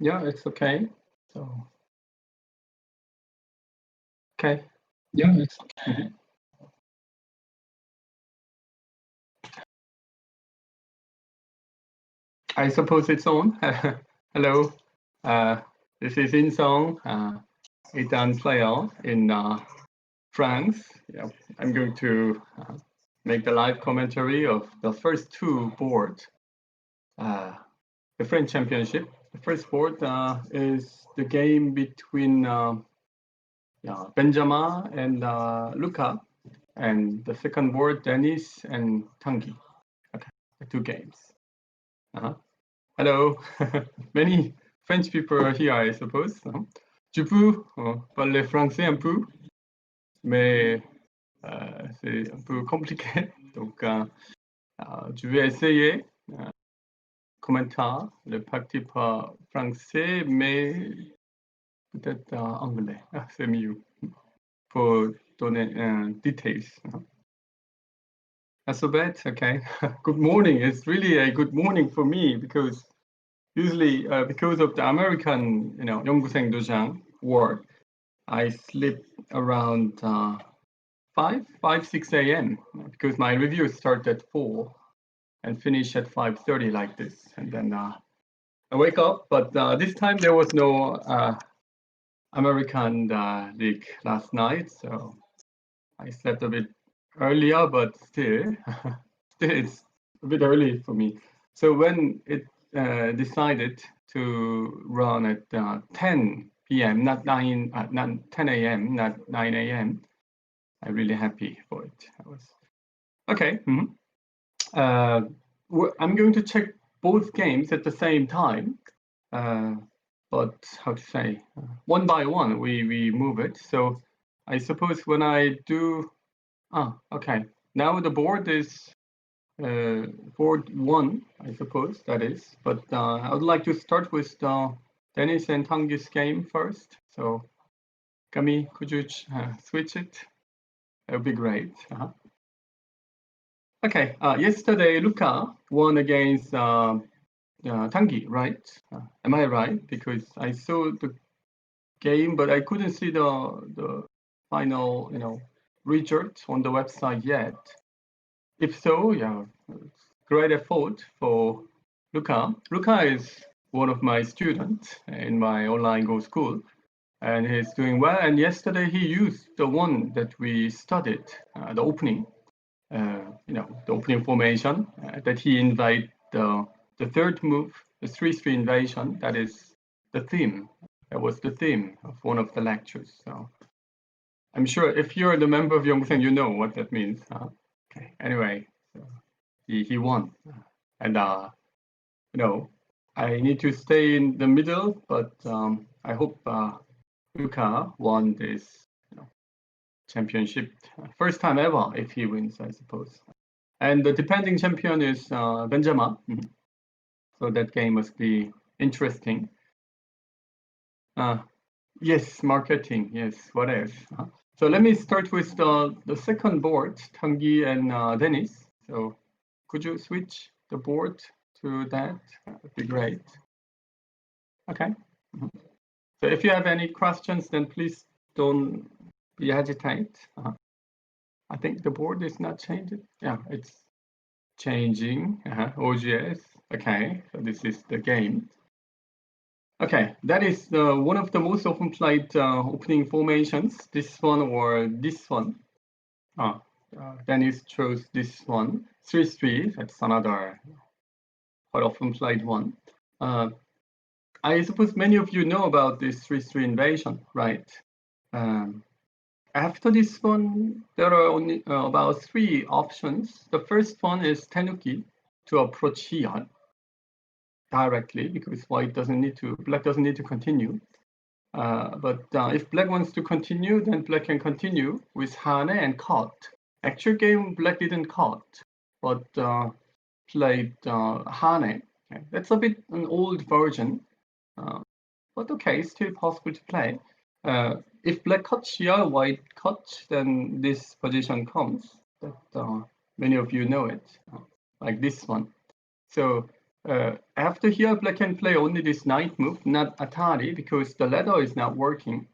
Yeah, it's okay. So, okay. Yeah, it's okay. I suppose it's on. Hello. This is Inseong, a dance player in France. Yeah, I'm going to make the live commentary of the first two boards, the French Championship. The first board is the game between Benjamin and Luca, and the second board, Denis and Tanguy. Okay, the two games. Hello. Many French people are here, I suppose. Tu peux parler français un peu, mais c'est un peu compliqué. Donc, je vais essayer. Commentaire, le parti par français, mais peut-être anglais. C'est mieux pour donner details. Alphabet, okay. Good morning. It's really a good morning for me because usually because of the American, 연구생 도장 work, I sleep around 6 a.m. because my reviews start at 4 and finish at 5:30 like this. And then I wake up, but this time there was no American League last night, so I slept a bit earlier, but still it's a bit early for me. So when it decided to run at 10 p.m., not 10 a.m., not 9 a.m., I'm really happy for it. Okay. I'm going to check both games at the same time, but how to say, one by one, we move it. So I suppose when I do, okay, now the board is board 1, I suppose that is, but I would like to start with Denis and Tanguy's game first. So Kami, could you switch it? That would be great. Okay, yesterday Luca won against Tanguy, right? Am I right? Because I saw the game, but I couldn't see the final, result on the website yet. If so, yeah, great effort for Luca. Luca is one of my students in my online Go school, and he's doing well. And yesterday he used the one that we studied, the opening. The opening formation that he invite the third move, the 3-3 invasion. That is the theme. That was the theme of one of the lectures. So I'm sure if you're the member of Yongsen, you know what that means. Okay. Anyway, so he won, and I need to stay in the middle, but I hope Luca won this championship first time ever if he wins, I suppose. And the defending champion is Benjamin. So that game must be interesting. Yes, marketing. Yes, what else? So let me start with the second board, Tanguy and Denis. So could you switch the board to that? That would be great. Okay. So if you have any questions, then please don't be hesitate. I think the board is not changing. Yeah, it's changing. OGS. Okay, so this is the game. Okay, that is one of the most often played opening formations. This one or this one. Dennis chose this one. 3-3. That's another quite often played one. I suppose many of you know about this 3-3 invasion, right? After this one, there are only about 3 options. The first one is Tenuki to approach here directly because black doesn't need to continue. But if black wants to continue, then black can continue with Hane and cut. Actual game, black didn't cut, but played Hane. Okay. That's a bit an old version, but okay, still possible to play. If black cuts here, white cuts, then this position comes. That many of you know it, like this one. So After here, black can play only this knight move, not Atari, because the ladder is not working.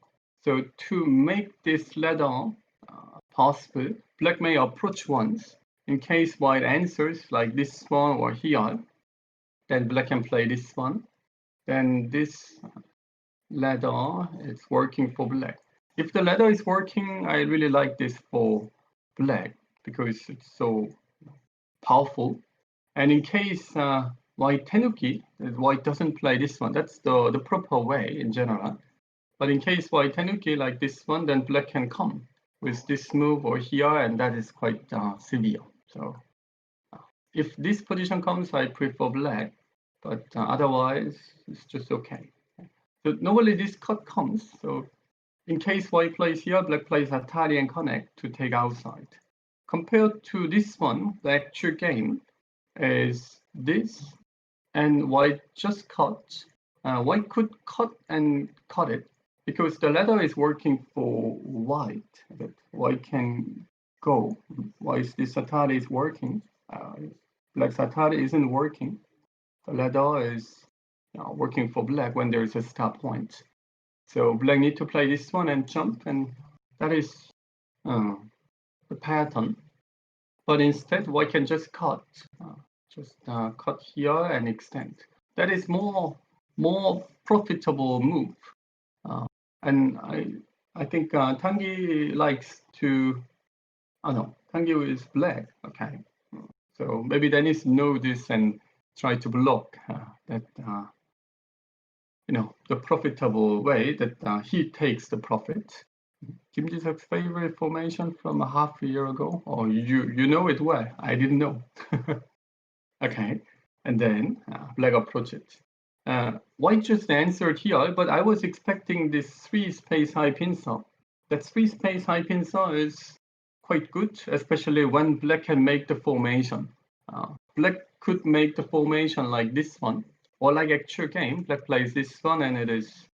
So to make this ladder possible, black may approach once. In case white answers like this one or here, then black can play this one. Then this ladder is working for black. If the ladder is working, I really like this for black because it's so powerful. And in case white tenuki, white doesn't play this one. That's the proper way in general. But in case white tenuki like this one, then black can come with this move or here, and that is quite severe. So if this position comes, I prefer black, but otherwise it's just okay. So normally this cut comes. So in case white plays here, black plays Atari and connect to take outside. Compared to this one, the actual game is this, and white just cut. White could cut and cut it because the ladder is working for white. But white can go. Why is this Atari is working? Black's Atari isn't working. The ladder is working for black when there is a stop point. So black need to play this one and jump, and that is the pattern. But instead, white can just cut. Cut here and extend. That is more profitable move. And I think Tanguy likes to. Oh no, Tanguy is black. Okay, so maybe Denis know this and try to block that. The profitable way that he takes the profit. Kim Ji-seok's favorite formation from a half a year ago. Oh, you know it well. I didn't know. Okay, and then black approach it. White just answered here, but I was expecting this 3-space high pincer. That 3-space high pincer is quite good, especially when black can make the formation. Black could make the formation like this one, or like actual game, black plays this one, and it is,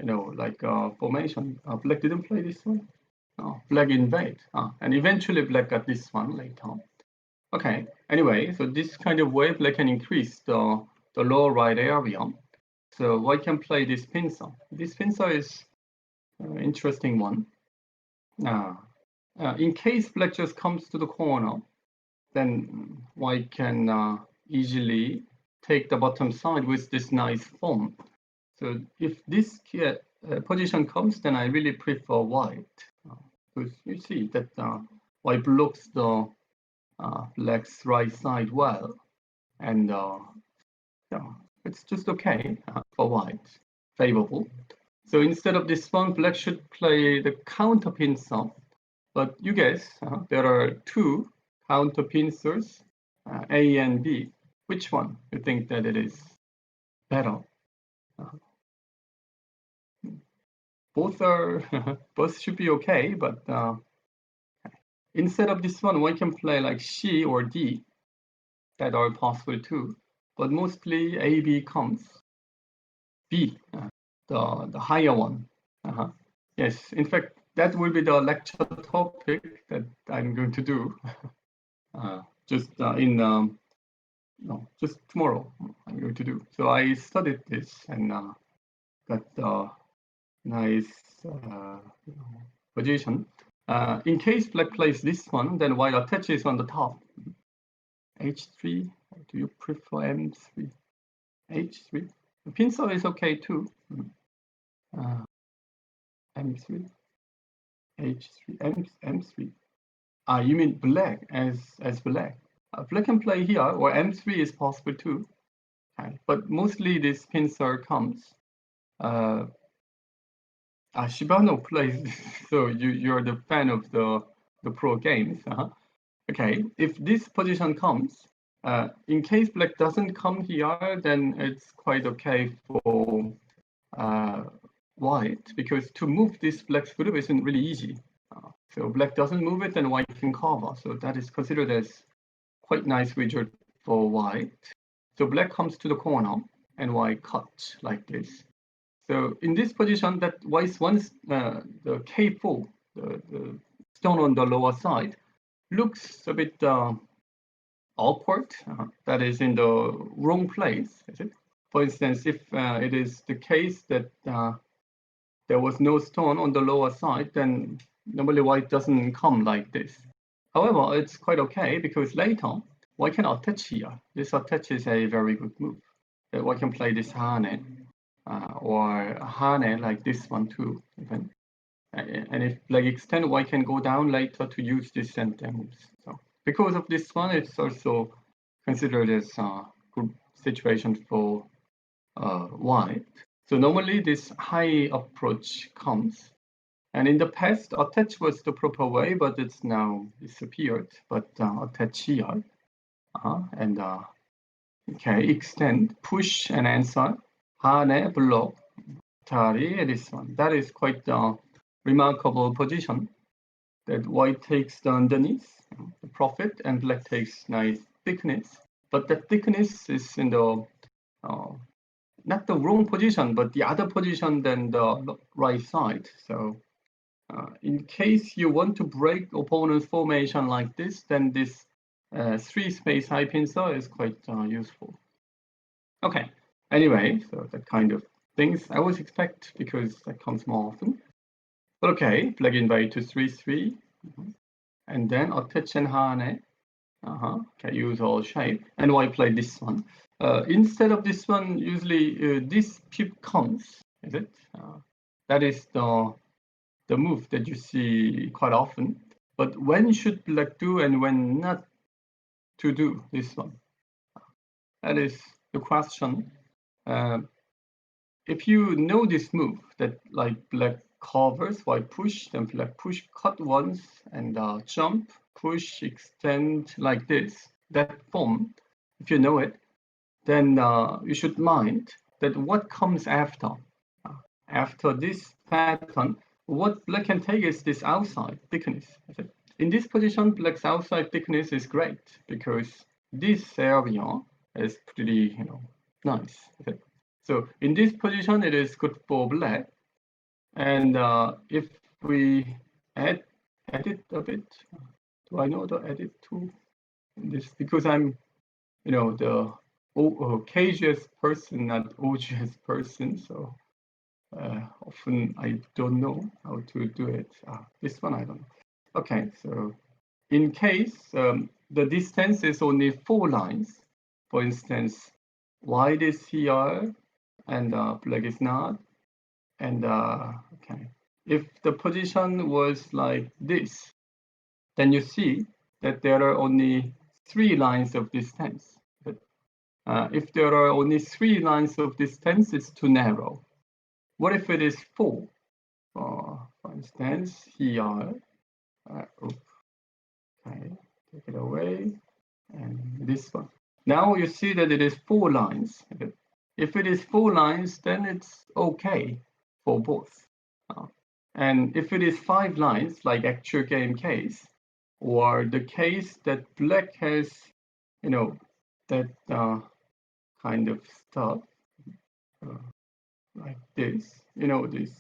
like formation. Black didn't play this one. Black invade, and eventually black got this one later. Okay, anyway, so this kind of way, black can increase the lower right area. So white can play this pincer. This pincer is an interesting one. In case black just comes to the corner, then white can easily take the bottom side with this nice form. So if this position comes, then I really prefer white. Because you see that white blocks the black's right side well, and it's just okay for white, favorable. So instead of this one, black should play the counter pincer. But you guess there are 2 counter pincers, A and B. Which one you think that it is better? Both should be okay, but instead of this one can play like C or D. That are possible too, but mostly A, B comes. B, the higher one. Yes, in fact, that will be the lecture topic that I'm going to do. Just tomorrow I'm going to do. So I studied this and got nice position. In case black plays this one, then white attaches on the top. H3, do you prefer M3? H3, the pincer is okay too. M3, H3, M3. You mean black as black? Black can play here, or M3 is possible too. Okay, but mostly this pincer comes. Shibano plays, so you're the fan of the pro games. Okay, if this position comes, in case black doesn't come here, then it's quite okay for white, because to move this black's group isn't really easy. So black doesn't move it, then white can cover. So that is considered as quite nice result for white. So black comes to the corner and white cuts like this. So in this position, that white wants the K4, the stone on the lower side, looks a bit awkward. That is in the wrong place, is it? For instance, if it is the case that there was no stone on the lower side, then normally white doesn't come like this. However, it's quite okay because later white can attach here. This attach is a very good move. White can play this hane or hane like this one too, even. And if black extend, white can go down later to use this center moves. So because of this one, it's also considered as a good situation for white. So normally this high approach comes. And in the past, attach was the proper way, but it's now disappeared. But attach here, and okay, extend, push, and answer. Hane, block, tari, this one. That is quite a remarkable position. That white takes the underneath, the profit, and black takes nice thickness. But that thickness is in the not the wrong position, but the other position than the right side. So in case you want to break opponent's formation like this, then this 3-space high pincer is quite useful. Okay, anyway, so that kind of things I always expect because that comes more often. But okay, black invade to 3-3, and then attach and hane. Okay, use all shape, and white play this one. Instead of this one, usually this pip comes, is it? That is the move that you see quite often. But when should black do and when not to do this one? That is the question. If you know this move, that like black covers, white push, then black push, cut once, and jump, push, extend like this, that form, if you know it, then you should mind that what comes after. After this pattern, what black can take is this outside thickness. In this position, black's outside thickness is great because this area is pretty, nice. So in this position, it is good for black. And if we edit a bit, do I know the edit tool? This because I'm, the KGS person, not OGS person. So often I don't know how to do it. This one I don't know. Okay, so in case the distance is only 4 lines, for instance, white is here and black is not, and okay, if the position was like this, then you see that there are only 3 lines of distance. But if there are only 3 lines of distance, it's too narrow. What if it is 4? For instance, here, okay, take it away, and this one. Now you see that it is 4 lines. If it is 4 lines, then it's okay for both. And if it is 5 lines, like actual game case, or the case that black has, that kind of stuff, like this, this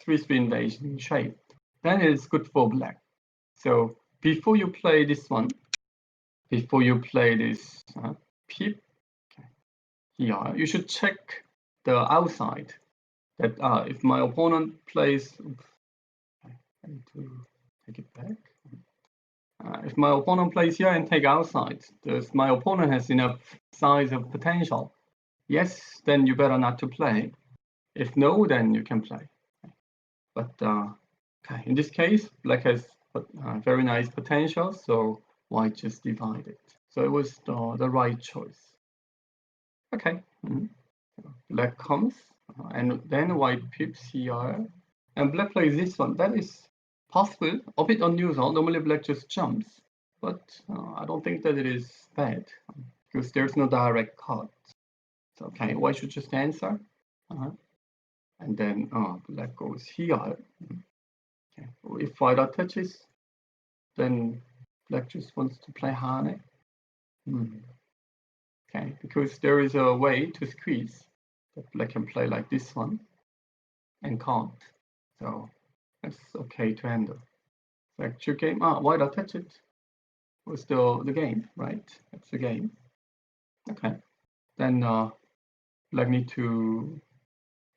3-3 invasion shape, then it's good for black. So before you play this one, before you play this pip, here, you should check the outside. That if my opponent plays, I need to take it back. If my opponent plays here and take outside, does my opponent has enough size of potential? Yes, then you better not to play. If no, then you can play. But okay, in this case, black has very nice potential, so white just divided. So it was the right choice. Okay, black comes, and then white pips here, and black plays this one. That is possible, a bit unusual. Normally black just jumps, but I don't think that it is bad because there's no direct cut. So, okay, white should just answer, and then black goes here. Okay. If white attaches, then black just wants to play hane. Okay, because there is a way to squeeze that black can play like this one and can't. So that's okay to handle. So actual game, white attach it. was the game, right? That's the game. Okay. Then black need to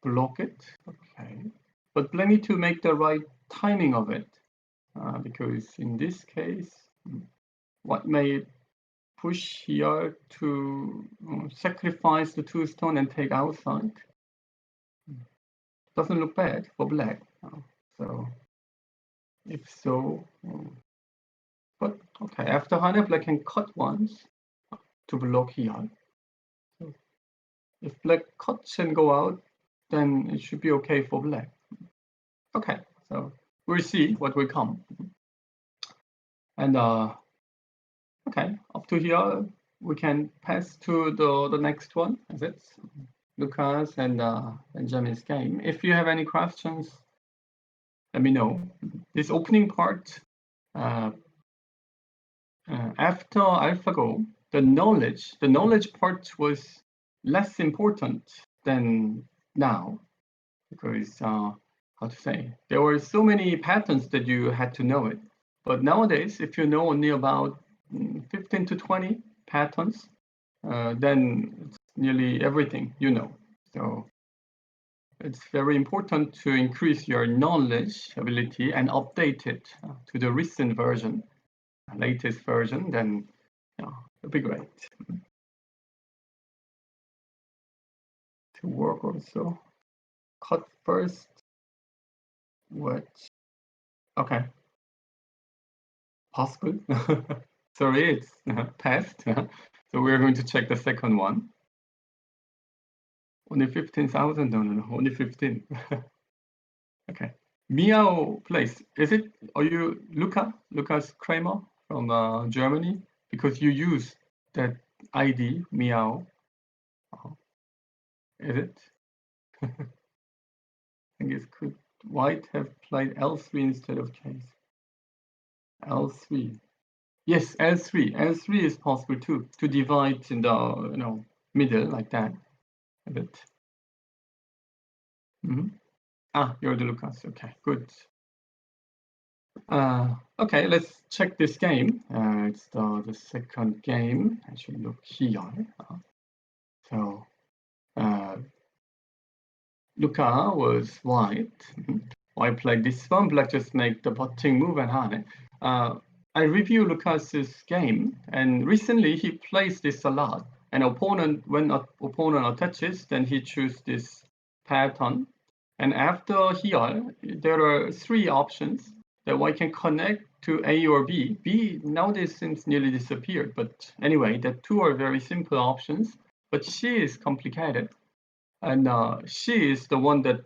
block it. Okay. But black need to make the right timing of it. Because in this case, what may push here to sacrifice the 2 stone and take outside. Doesn't look bad for black. So if so, but okay, after Hane, black can cut once to block here. So if black cuts and go out, then it should be okay for black. Okay, so we'll see what will come. And okay, up to here, we can pass to the next one, as it's Lucas and Benjamin's game. If you have any questions, let me know. This opening part, after AlphaGo, the knowledge part was less important than now, because how to say, there were so many patterns that you had to know it. But nowadays, if you know only about 15 to 20 patterns, then it's nearly everything you know. So it's very important to increase your knowledge ability and update it to the recent version, latest version, then it'll be great. To work also. Cut first. What? Okay. Possible. Sorry, it's passed. So we're going to check the second one. Only 15,000? No, only 15. Okay. Meow place. Are you Lucas Kramer from Germany? Because you use that ID, Meow. Is it? I think it could. White have played L3 instead of chase. L3. Yes, L3. L3 is possible too, to divide in the middle like that. A bit. You're the Lucas. Okay, good. Okay, let's check this game. It's the second game. I should look here. So Luca was white. White played this one. Black just make the butting move and Hane. I review Lucas's game, and recently he plays this a lot. When opponent attaches, then he chooses this pattern. And after here, there are 3 options that white can connect to A or B. B nowadays seems nearly disappeared, but anyway, the 2 are very simple options. But she is complicated, and she is the one that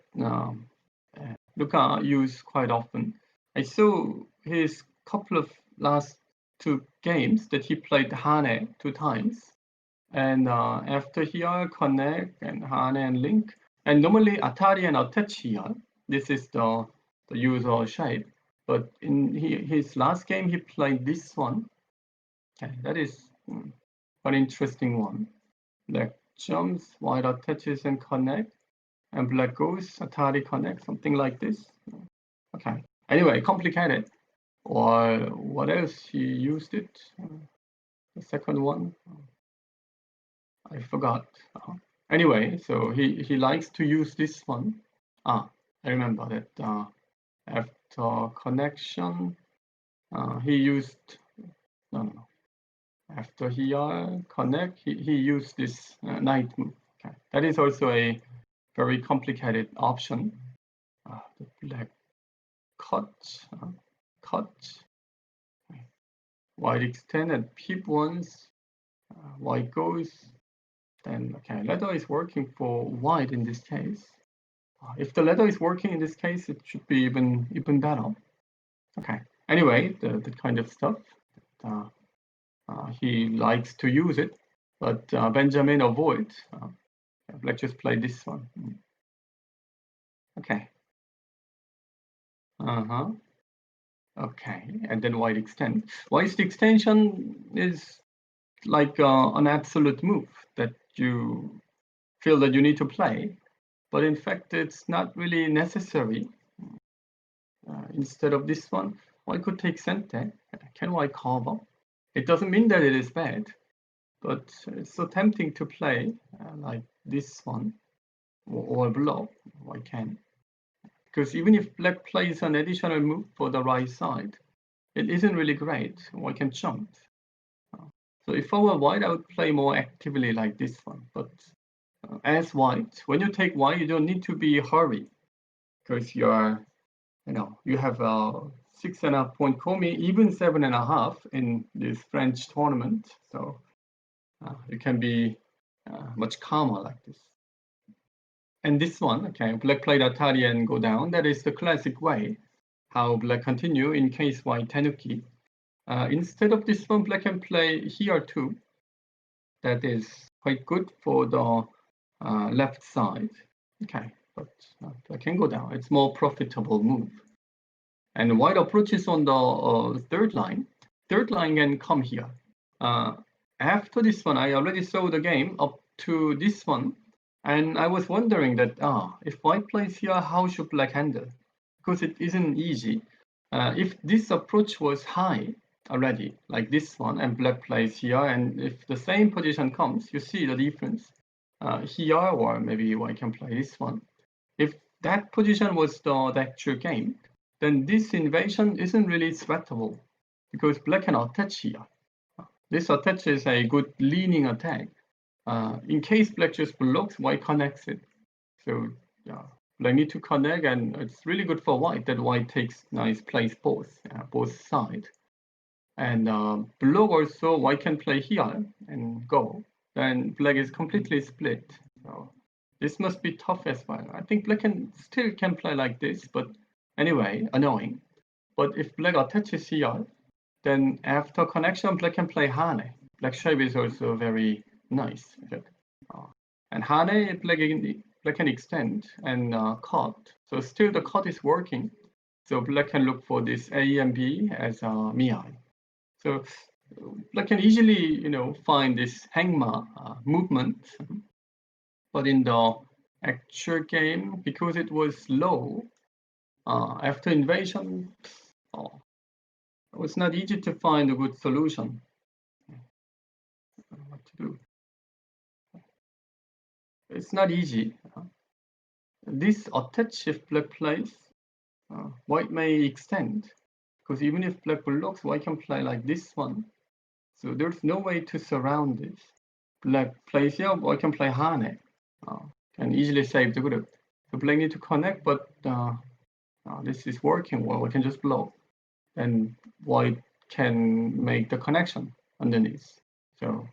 Luca used quite often. I saw his couple of last 2 games that he played Hane 2 times, and after here connect and Hane and link, and normally Atari and attach here. This is the usual shape. But in his last game, he played this one. Okay, that is an interesting one. Black jumps, white attaches and connect, and black goes, Atari connect, something like this. Okay. Anyway, complicated. Or what else he used it? The second one, I forgot. Anyway, so he likes to use this one. I remember that after connection, he used no. After he connect, he used this knight move. Okay, that is also a very complicated option. The black cut, white extend and peep once. White goes. Then okay, ladder is working for white in this case. If the ladder is working in this case, it should be even better. Okay. Anyway, the kind of stuff. He likes to use it, but Benjamin avoids. Let's just play this one. Okay. Okay, and then white extend. White's extension is like an absolute move that you feel that you need to play, but in fact it's not really necessary. Instead of this one, white could take center. Can white cover? It doesn't mean that it is bad, but it's so tempting to play like this one or block. Why can't? Because even if black plays an additional move for the right side, it isn't really great. White can jump. So if I were white, I would play more actively like this one. But as white, when you take white, you don't need to be hurry, because you're, you have a 6.5 point Komi, even 7.5 in this French tournament. So you can be much calmer like this. And this one, okay, black played Atari and go down. That is the classic way how black continue in case white tenuki. Instead of this one, black can play here too. That is quite good for the left side. Okay, but black can go down. It's more profitable move. And white approaches on the third line. Third line can come here. After this one, I already saw the game up to this one. And I was wondering that, if white plays here, how should black handle? Because it isn't easy. If this approach was high already, like this one, and black plays here, and if the same position comes, you see the difference here, or maybe white can play this one. If that position was the actual game, then this invasion isn't really threatable, because black can attach here. This attach is a good leaning attack. In case black just blocks, white connects it. So black need to connect, and it's really good for white that white takes nice place both sides. And block also, white can play here and go. Then black is completely split. So this must be tough as well. I think black still can play like this, but anyway, annoying. But if black attaches here, then after connection, black can play Hane. Black shape is also very nice. And Hane, black can extend and cut. So still the cut is working. So black can look for this A and B as Miai. So black can easily, find this Hangma movement. But in the actual game, because it was low, after invasion, it was not easy to find a good solution. What to do? It's not easy. This attach, if black plays, white may extend, because even if black blocks, white can play like this one. So there's no way to surround this. Black plays here, white can play Hane, can easily save the group. So black need to connect, but this is working well. We can just block, and white can make the connection underneath. So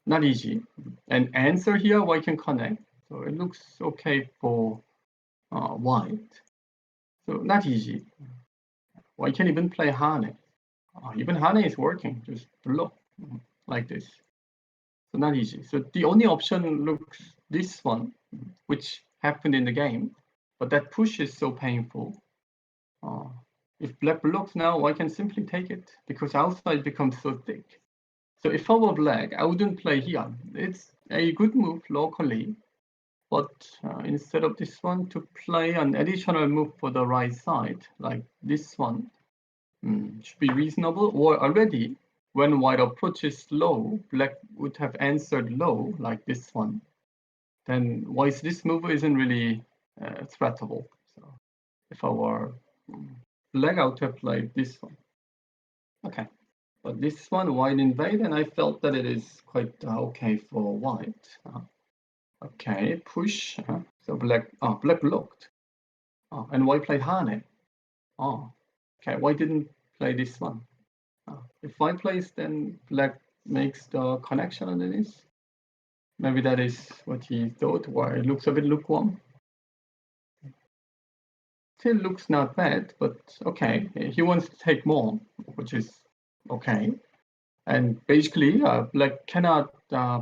not easy. And answer here, white can connect. So it looks okay for white. So not easy. White can even play Hane. Even Hane is working, just block like this. So not easy. So the only option looks this one, which happened in the game, but that push is so painful. If black blocks now, white can simply take it, because outside becomes so thick. So if I were black, I wouldn't play here. It's a good move locally, but instead of this one, to play an additional move for the right side, like this one, should be reasonable. Or already, when white approaches low, black would have answered low, like this one. Then white's this move isn't really threatable. So if I were black, I would have played this one. Okay. But this one, white invade, and I felt that it is quite okay for white. Okay, push. So black blocked. And white played Hane. Okay, white didn't play this one. If white plays, then black makes the connection underneath. Maybe that is what he thought, why it looks a bit lukewarm. Still looks not bad, but okay, he wants to take more, which is okay. And basically, black cannot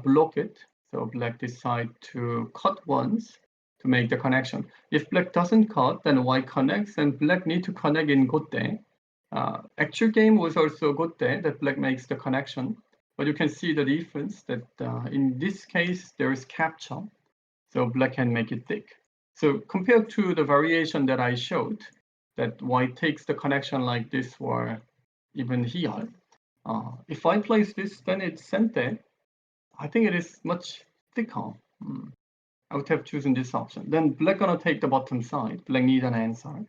block it. So black decide to cut once to make the connection. If black doesn't cut, then white connects, and black need to connect in gotte. Actual game was also gotte that black makes the connection. But you can see the difference that in this case, there is capture. So black can make it thick. So compared to the variation that I showed, that white takes the connection like this or even here, If I place this, then it's sente. I think it is much thicker. I would have chosen this option. Then black gonna take the bottom side. Black need an answer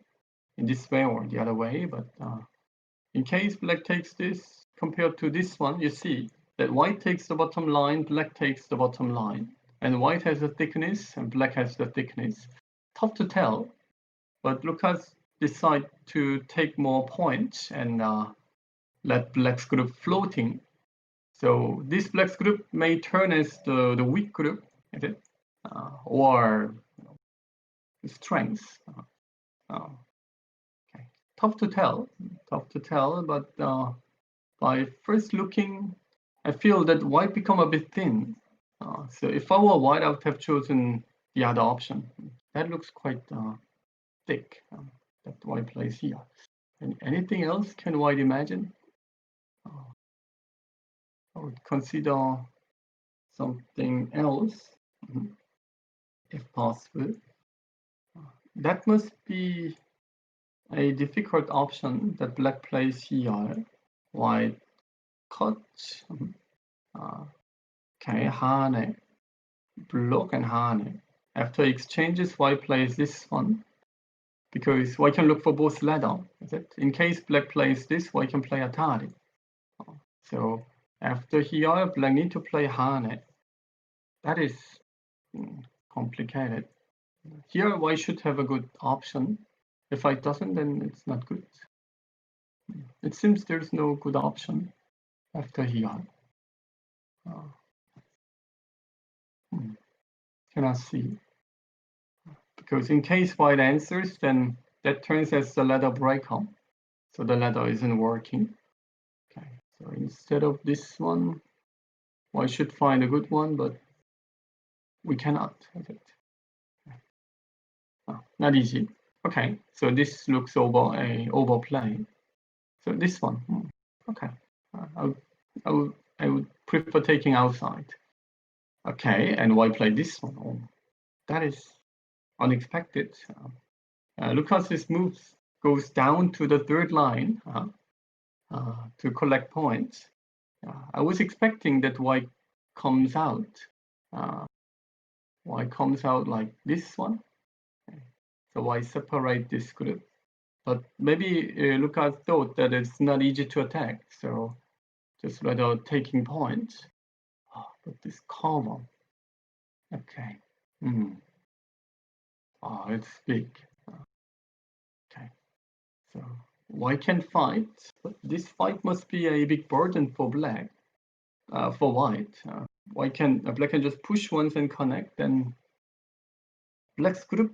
in this way or the other way. But in case black takes this compared to this one, you see that white takes the bottom line, black takes the bottom line. And white has the thickness and black has the thickness. Tough to tell, but Lucas decide to take more points and let black's group floating. So this black's group may turn as the weak group, is it? Or strength. Okay. Tough to tell, but by first looking, I feel that white become a bit thin. So if I were white, I would have chosen the other option. That looks quite thick, that white plays here. And anything else can white imagine? I would consider something else, if possible. That must be a difficult option that black plays here. White cut. Okay, Hane. Block and Hane. After exchanges, white plays this one. Because white can look for both ladder. Is it? In case black plays this, white can play Atari. So after here, black need to play Hane. That is complicated. Here, white should have a good option. If white doesn't, then it's not good. It seems there's no good option after here. Cannot see. Because in case white answers, then that turns as the ladder breaker. So the ladder isn't working. Okay, so instead of this one, white should find a good one, but we cannot have it. Not easy. Okay, so this looks overplay. So this one, okay. I would prefer taking outside. Okay, and why play this one? Oh, that is unexpected. Lucas's moves goes down to the third line to collect points. I was expecting that white comes out. White comes out like this one. So I separate this group. But maybe Lucas thought that it's not easy to attack, so just rather taking points. But this cover, okay. Oh, it's big. Okay, so white can fight, but this fight must be a big burden for black. For white, black can just push once and connect. Then black's group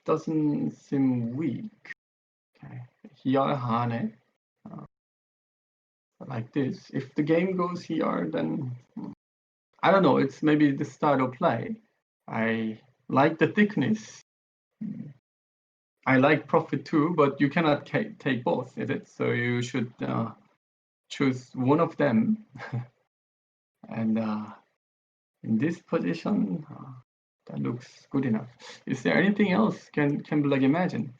doesn't seem weak. Okay, here Hane. Like this. If the game goes here, then I don't know. It's maybe the style of play. I like the thickness. I like profit too, but you cannot take both, is it? So you should choose one of them. And in this position, that looks good enough. Is there anything else can black imagine?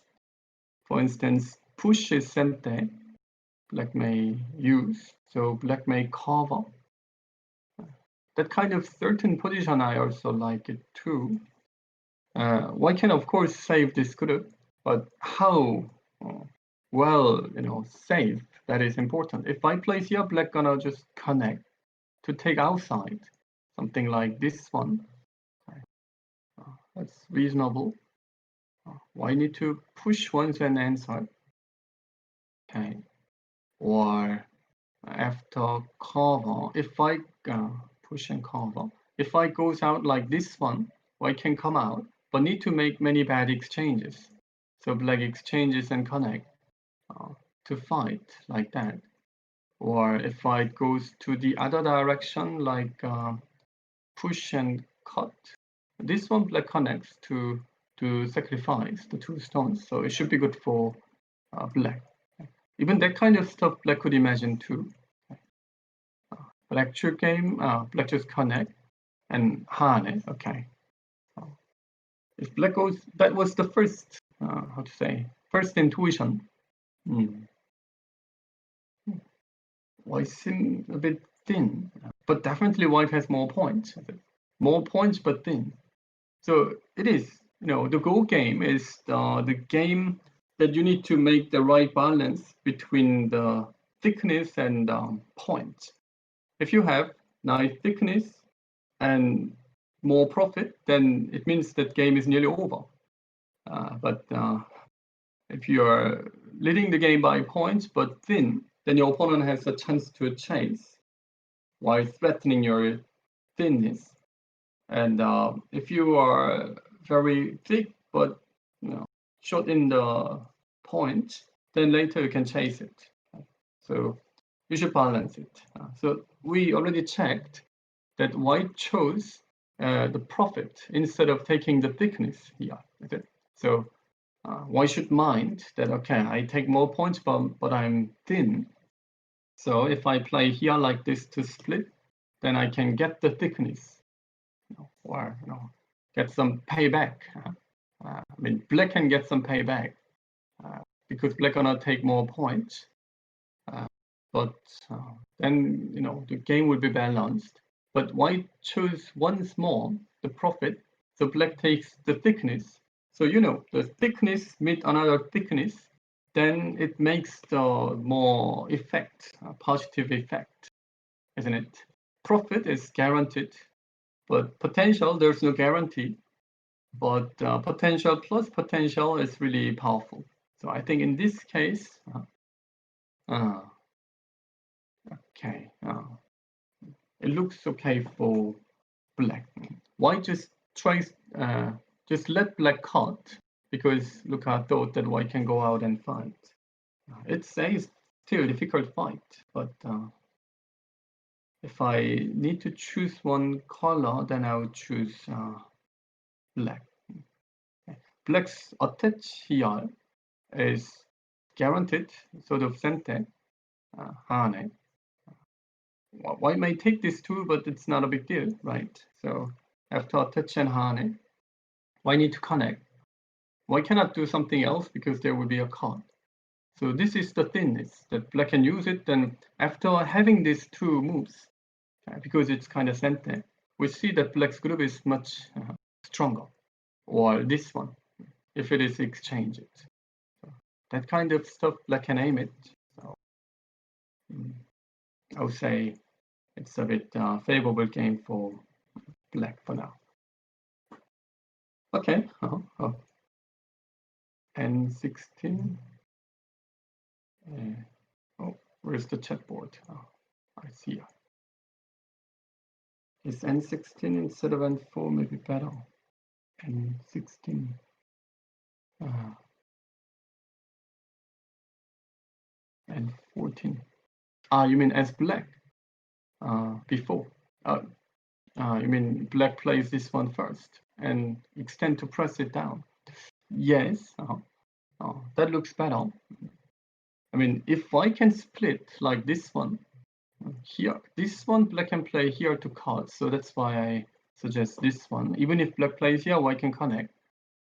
For instance, push is sente. Black may use. So black may cover. That kind of certain position, I also like it too. One can of course save this group, but how well save, that is important. If I place here, black gonna just connect to take outside, something like this one. That's reasonable. Why need to push once and answer? Okay, or after cover, if I push and cover, if I goes out like this one, I can come out, but need to make many bad exchanges. So black exchanges and connect to fight like that. Or if fight goes to the other direction, like push and cut, this one black connects to sacrifice the two stones. So it should be good for black. Even that kind of stuff black could imagine too. Black should game, black just connect and Hane. Okay. If black goes, that was the first, how to say, first intuition. white seems a bit thin, but definitely white has more points. More points, but thin. So it is, the Go game is the game that you need to make the right balance between the thickness and point. If you have nice thickness and more profit, then it means that game is nearly over. But if you are leading the game by points but thin, then your opponent has a chance to chase while threatening your thinness. And if you are very thick but short in the point, then later you can chase it. So you should balance it. So we already checked that white chose the profit instead of taking the thickness here. So white should mind that, okay, I take more points, but I'm thin. So if I play here like this to split, then I can get the thickness, or get some payback. I mean, black can get some payback because black gonna take more points. But then the game will be balanced. But white chose once more the profit, so black takes the thickness. So the thickness meet another thickness, then it makes the more effect, a positive effect, isn't it? Profit is guaranteed, but potential, there's no guarantee. But potential plus potential is really powerful. So I think in this case, okay, it looks okay for black. White just tries, just let black cut because Luca thought that white can go out and fight. It's still a difficult fight, but if I need to choose one color, then I would choose black. Black's attach here is guaranteed, sort of center, Hane. White may take this too, but it's not a big deal, right? So after attach and Hane, white need to connect. White cannot do something else because there will be a cut. So this is the thinness that black can use it. Then after having these two moves, because it's kind of center, we see that black's group is much stronger, or this one, if it is exchanged. So that kind of stuff black can aim it. So I would say it's a bit favorable game for black for now. Okay. N16. Oh, where's the chat board? Oh, I see. Is N16 instead of N4 maybe better? N16. N14. You mean as black? Before. You mean black plays this one first and extend to press it down? Yes. That looks better. I mean, if I can split like this one here, this one black can play here to cut, so that's why I suggest this one. Even if black plays here, white can connect.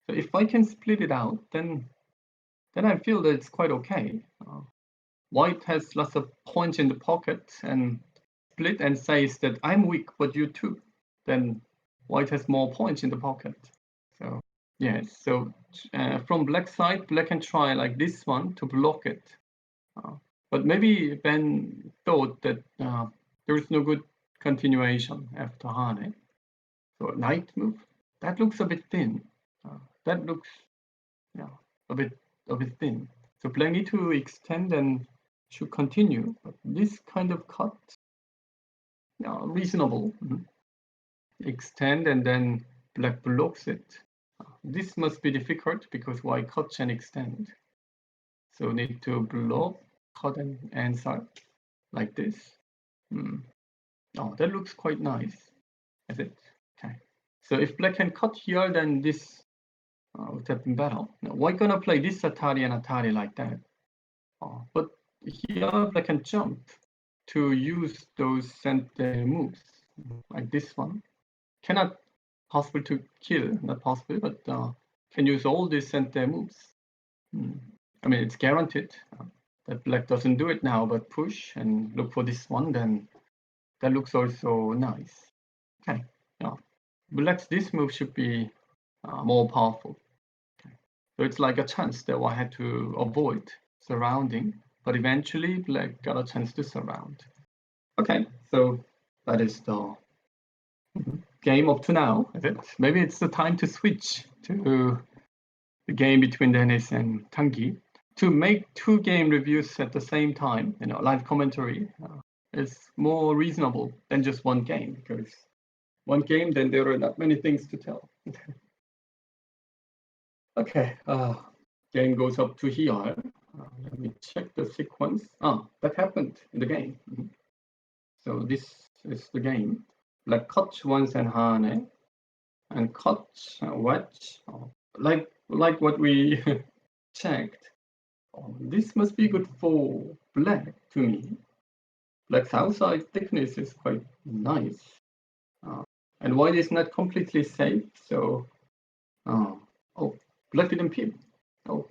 So if I can split it out, then I feel that it's quite okay. White has lots of points in the pocket and split and says that I'm weak, but you too. Then white has more points in the pocket. So yes, so from black side, black can try like this one to block it. But maybe Ben thought that there is no good continuation after Hane. So knight move, that looks a bit thin. That looks a bit thin. So black need to extend and should continue. But this kind of cut, reasonable. Extend and then black blocks it. This must be difficult because white cut and extend. So need to block, cut and answer like this. Oh, that looks quite nice, is it? Okay. So if black can cut here, then this would have been better. Now, white gonna play this Atari and Atari like that. But here black can jump to use those center moves, like this one. Cannot possible to kill, not possible, but can use all these center moves. I mean, it's guaranteed that black doesn't do it now, but push and look for this one, then that looks also nice. Okay, yeah. Black's this move should be more powerful. Okay. So it's like a chance that I had to avoid surrounding, but eventually black got a chance to surround. Okay, so that is the game up to now, is it? Maybe it's the time to switch to the game between Denis and Tanguy. To make 2 game reviews at the same time, live commentary, is more reasonable than just 1 game, because 1 game, then there are not many things to tell. Okay, game goes up to here. Let me check the sequence. That happened in the game. So this is the game. Black cut once and hane, and cut wedge, like what we checked. This must be good for black to me. Black's outside thickness is quite nice, and white is not completely safe. So, oh, black didn't pip. Oh,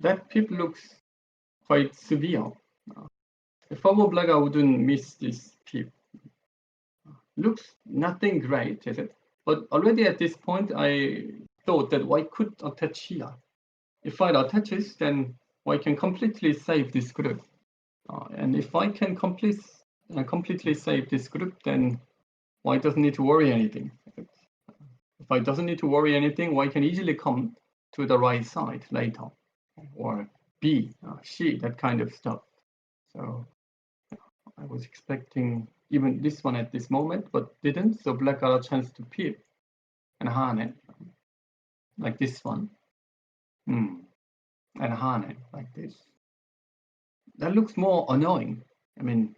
that pip looks quite severe. If I were black, I wouldn't miss this pip. Looks nothing great, is it? But already at this point, I thought that white could attach here. If white attaches, then white can completely save this group. And if I can completely save this group, then white doesn't need to worry anything. If white doesn't need to worry anything, white can easily come to the right side later, or B, C, that kind of stuff. So I was expecting even this one at this moment, but didn't. So black got a chance to pip and hane, like this one, and hane like this. That looks more annoying. I mean,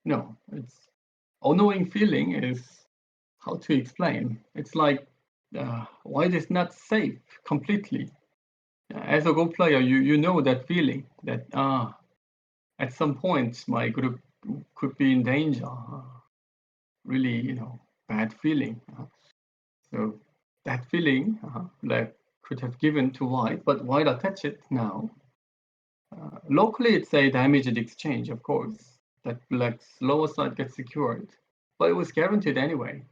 no, it's annoying feeling is how to explain. It's like white is not safe completely. As a Go player, you know that feeling that at some point my group could be in danger. Really, bad feeling. So that feeling black could have given to white, but white attach it now. Locally, it's a damaged exchange, of course, that black's lower side gets secured, but it was guaranteed anyway.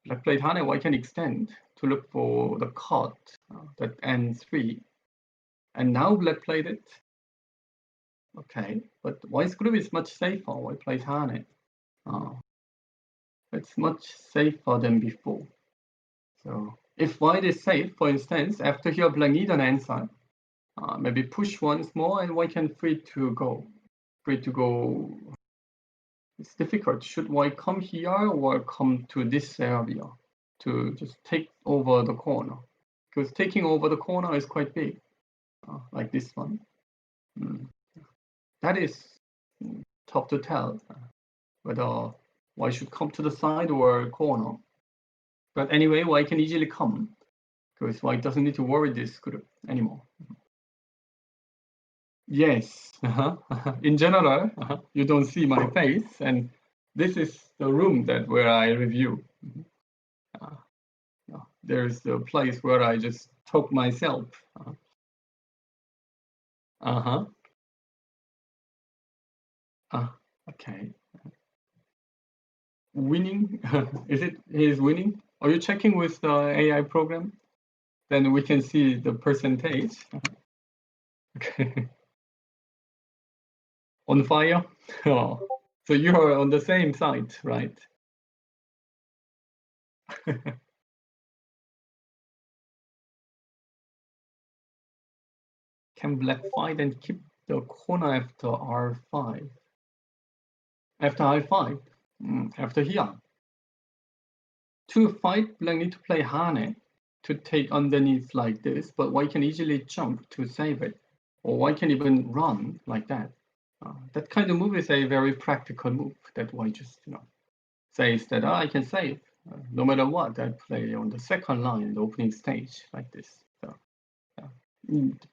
Black played hane, white can extend to look for the cut that ends 3. And now black played it. Okay, but white's group is much safer. White plays hane. It's much safer than before. So if white is safe, for instance, after here black need an answer, maybe push once more and white can free to go. It's difficult. Should white come here or come to this area to just take over the corner? Because taking over the corner is quite big, like this one. That is tough to tell whether white should come to the side or corner. But anyway, white can easily come because white doesn't need to worry this group anymore. Yes, in general, you don't see my face, and this is the room where I review. There's the place where I just talk myself. Okay. Winning? Is it he's winning? Are you checking with the AI program? Then we can see the percentage. Okay. On fire? Oh. So you are on the same side, right? Can black fight and keep the corner after R5? After I5? After here. To fight, black need to play hane to take underneath like this, but white can easily jump to save it. Or white can even run like that. That kind of move is a very practical move that white just, says that I can save. No matter what, I play on the second line, the opening stage, like this. So,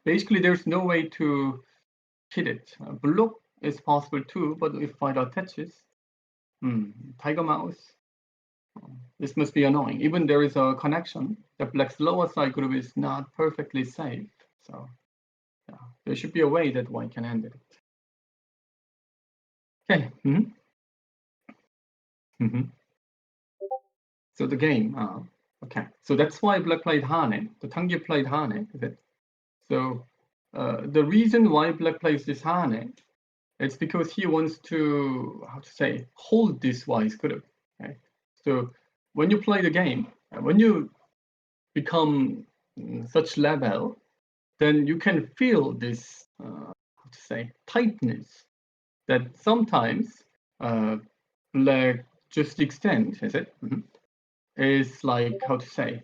basically, there's no way to hit it. Block is possible too, but if white attaches, Tiger Mouse, this must be annoying. Even there is a connection. The black's lower side group is not perfectly safe. So there should be a way that white can handle it. Okay. So the game. Okay. So that's why black played Hane. The Tanguy played Hane. Is it? So the reason why black plays this Hane, it's because he wants to, how to say, hold this white group. Okay. So when you play the game, when you become such level, then you can feel this, how to say, tightness that sometimes black just extend, is it? Is like, how to say,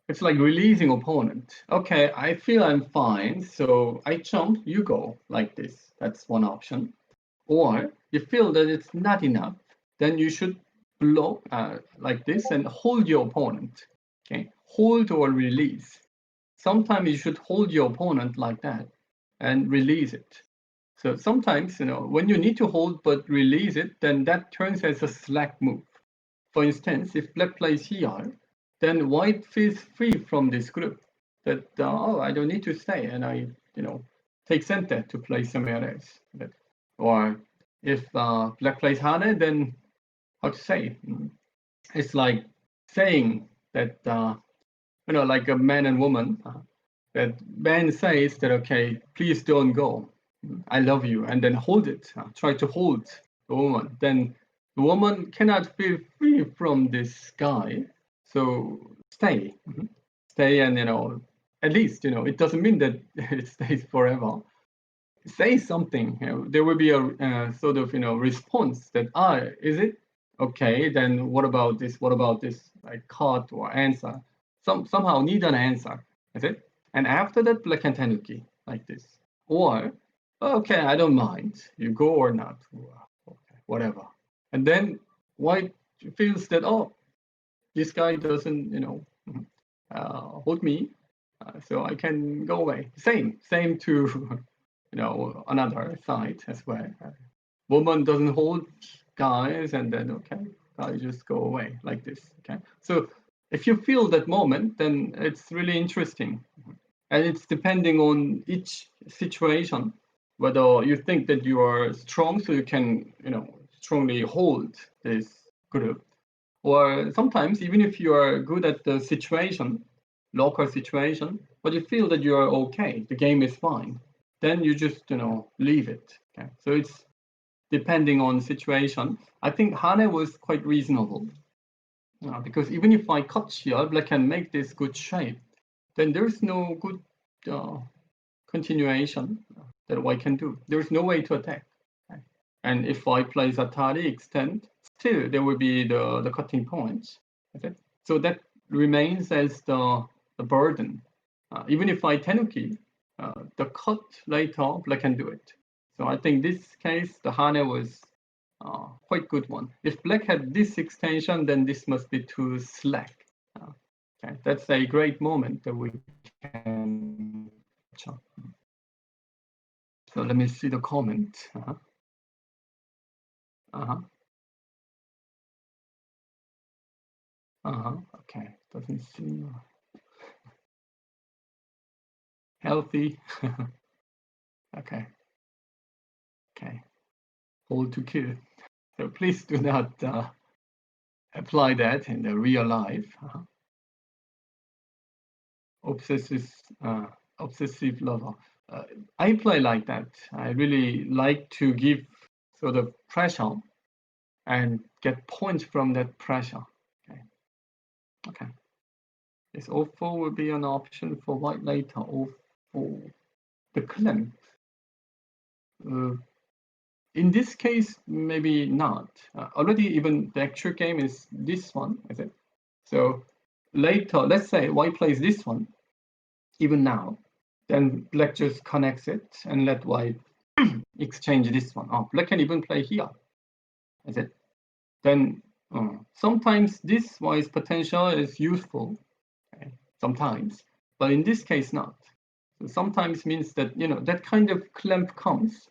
it's like releasing opponent. Okay, I feel I'm fine, so I jump, you go, like this. That's one option. Or you feel that it's not enough, then you should block like this and hold your opponent. Okay, hold or release. Sometimes you should hold your opponent like that and release it. So sometimes, when you need to hold but release it, then that turns as a slack move. For instance, if black plays here, then white feels free from this group. That I don't need to stay, and I take center to play somewhere else. Or if black plays Hane, then how to say? It's like saying that like a man and woman. That man says that, okay, please don't go. I love you, and then hold it. Try to hold the woman. Then the woman cannot feel free from this guy, so stay, stay, and at least it doesn't mean that it stays forever. Say something. There will be a sort of response that is it okay? Then what about this? What about this? Like cut or answer. Somehow need an answer. Is it? And after that, black and tanuki like this. Or okay, I don't mind. You go or not. Okay, whatever. And then white feels that this guy doesn't hold me, so I can go away. Same to another side as well. Woman doesn't hold guys, and then okay, guys just go away like this. Okay, so if you feel that moment, then it's really interesting, and it's depending on each situation whether you think that you are strong, so you can strongly hold this group, or sometimes even if you are good at the situation, local situation, but you feel that you are okay, the game is fine, then you just leave it. Okay, so it's depending on the situation. I think Hane was quite reasonable because even if I cut here, black can make this good shape, then there's no good continuation that white can do. There's no way to attack. Okay? And if I play Zatari extend, still there will be the cutting points. Okay? So that remains as the burden. Even if I tenuki, the cut later, black can do it. So I think this case, the Hane was quite good one. If black had this extension, then this must be too slack. Okay, that's a great moment that we can. So let me see the comment. Okay, doesn't seem healthy. Okay. Hold to kill. So please do not apply that in the real life. Obsessive lover. I play like that. I really like to give sort of pressure and get points from that pressure. Okay. This O4 will be an option for white later. O4. The clamp. In this case, maybe not. Already, even the actual game is this one, is it? So later, let's say white plays this one, even now, then black just connects it and let white exchange this one. Black can even play here, is it? Then sometimes this white's potential is useful, okay? Sometimes, but in this case not. So sometimes means that that kind of clamp comes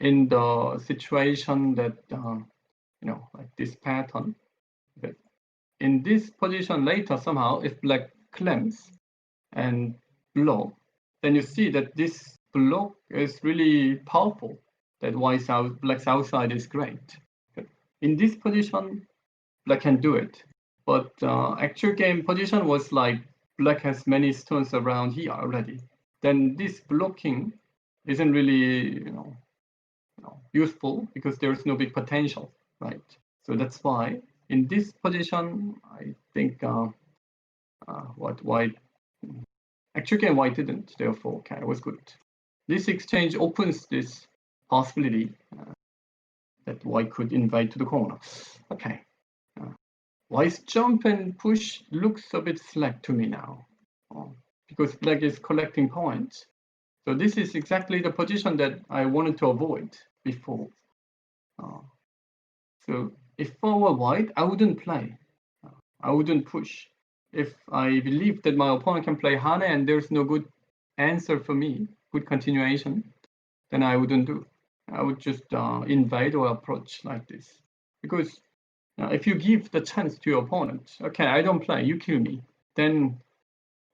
in the situation that like this pattern. But in this position later, somehow if black clamps and blow, then you see that this block is really powerful. That black's outside is great. In this position, black can do it. But actual game position was like black has many stones around here already. Then this blocking isn't really useful because there's no big potential, right? So that's why in this position, I think what white actually game white didn't. Therefore, okay, it was good. This exchange opens this possibility that white could invade to the corner. Okay. White's jump and push looks a bit slack to me now, because black is collecting points. So this is exactly the position that I wanted to avoid before. So if I were white, I wouldn't play. I wouldn't push. If I believe that my opponent can play Hane and there's no good answer for me, good continuation, then I wouldn't do. I would just invade or approach like this. Because if you give the chance to your opponent, okay, I don't play, you kill me, then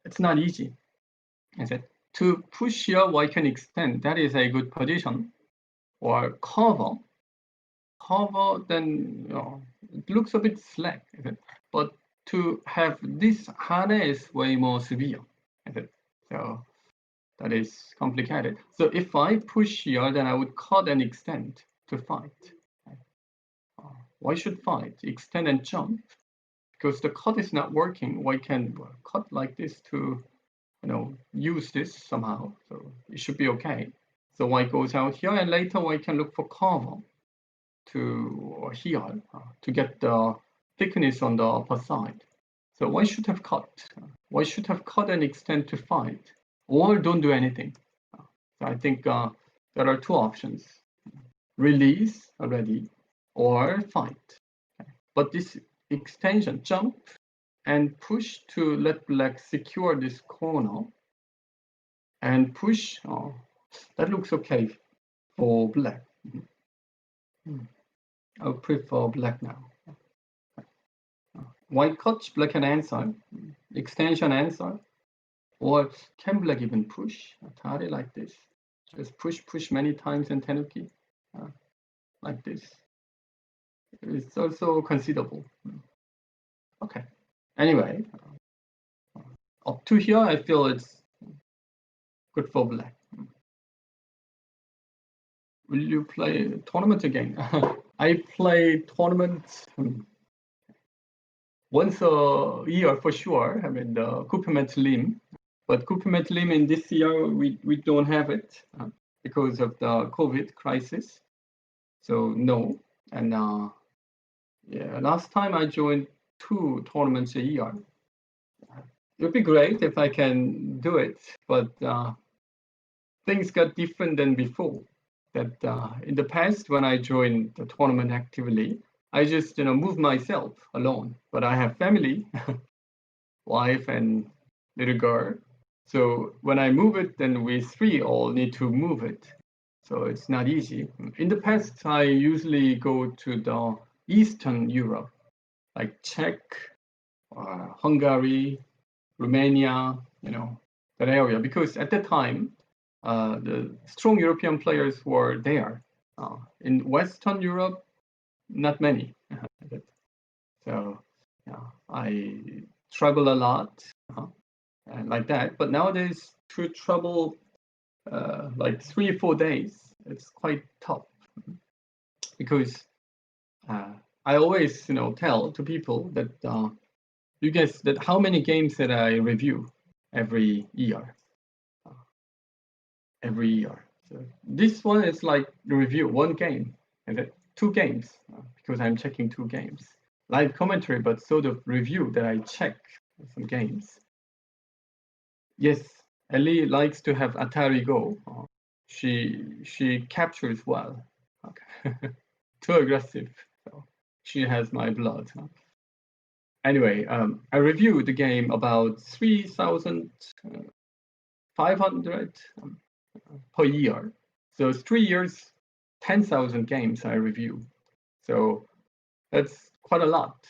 it's not easy. I said, to push here, white can extend. That is a good position. Or cover, then it looks a bit slack. But to have this Hane is way more severe. So that is complicated. So if I push here, then I would cut and extend to fight. Why should fight? Extend and jump. Because the cut is not working. Why can cut like this to use this somehow? So it should be okay. So white goes out here, and later white can look for cover to here to get the thickness on the upper side. So white should have cut. White should have cut and extend to fight, or don't do anything. So I think there are two options: release already, or fight. But this extension, jump and push to let black secure this corner, and push. That looks okay for black. I would prefer black now. White cuts, black can answer. Extension answer. Or can black even push? Atari like this. Just push many times in Tenuki. Like this. It's also considerable. Okay. Anyway, up to here, I feel it's good for black. Will you play tournament again? I play tournaments once a year for sure. I mean, the Coupe Lim. But Coupe Lim in this year, we don't have it because of the COVID crisis. So no. And yeah, last time I joined 2 tournaments a year. It would be great if I can do it, but things got different than before. That in the past, when I joined the tournament actively, I just move myself alone. But I have family, wife and little girl. So when I move it, then we 3 all need to move it. So it's not easy. In the past, I usually go to the Eastern Europe, like Czech, Hungary, Romania, that area, because at that time, the strong European players were there. In Western Europe, not many. So I travel a lot like that. But nowadays, to travel like 3 or 4 days, it's quite tough because I always tell to people that you guess that how many games that I review every year. So this one is like the review 1 game, and then 2 games because I'm checking 2 games. Live commentary, but sort of review that I check some games. Yes, Ellie likes to have Atari Go. She captures well. Okay. Too aggressive. So she has my blood. Anyway, I reviewed the game about 3,500 per year. So it's 3 years, 10,000 games I review. So that's quite a lot.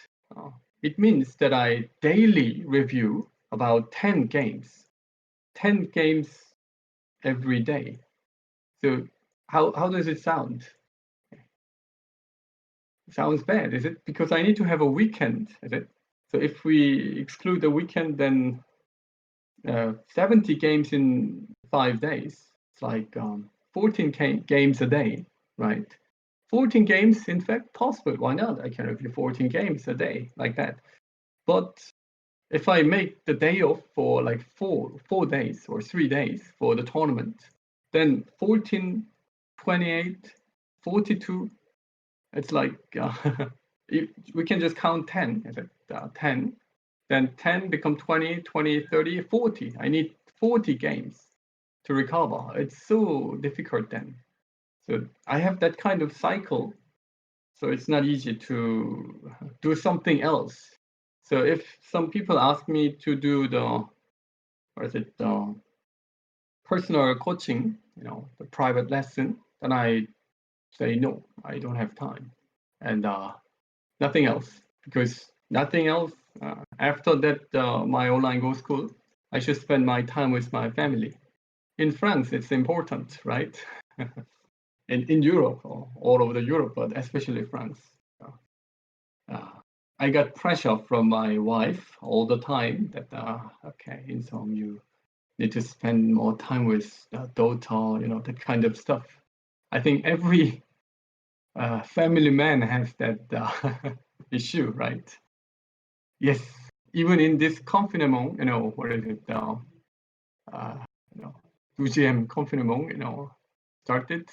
It means that I daily review about 10 games. 10 games every day. So how does it sound? It sounds bad, is it? Because I need to have a weekend, is it? So if we exclude the weekend, then 70 games in 5 days. It's like 14 games a day, right? 14 games, in fact, possible. Why not? I can review 14 games a day like that. But if I make the day off for like four days or 3 days for the tournament, then 14, 28, 42, it's like we can just count 10. Is it 10? Then 10 become 20, 20, 30, 40. I need 40 games to recover. It's so difficult then. So I have that kind of cycle. So it's not easy to do something else. So if some people ask me to do the personal coaching, the private lesson, then I say no, I don't have time, and nothing else, because nothing else. After that, my online Go school, I should spend my time with my family. In France, it's important, right? in Europe, or all over the Europe, but especially France. I got pressure from my wife all the time that, okay, Inseong, you need to spend more time with daughter, that kind of stuff. I think every family man has that issue, right? Yes, even in this confinement, what is it? UGM confinement, started.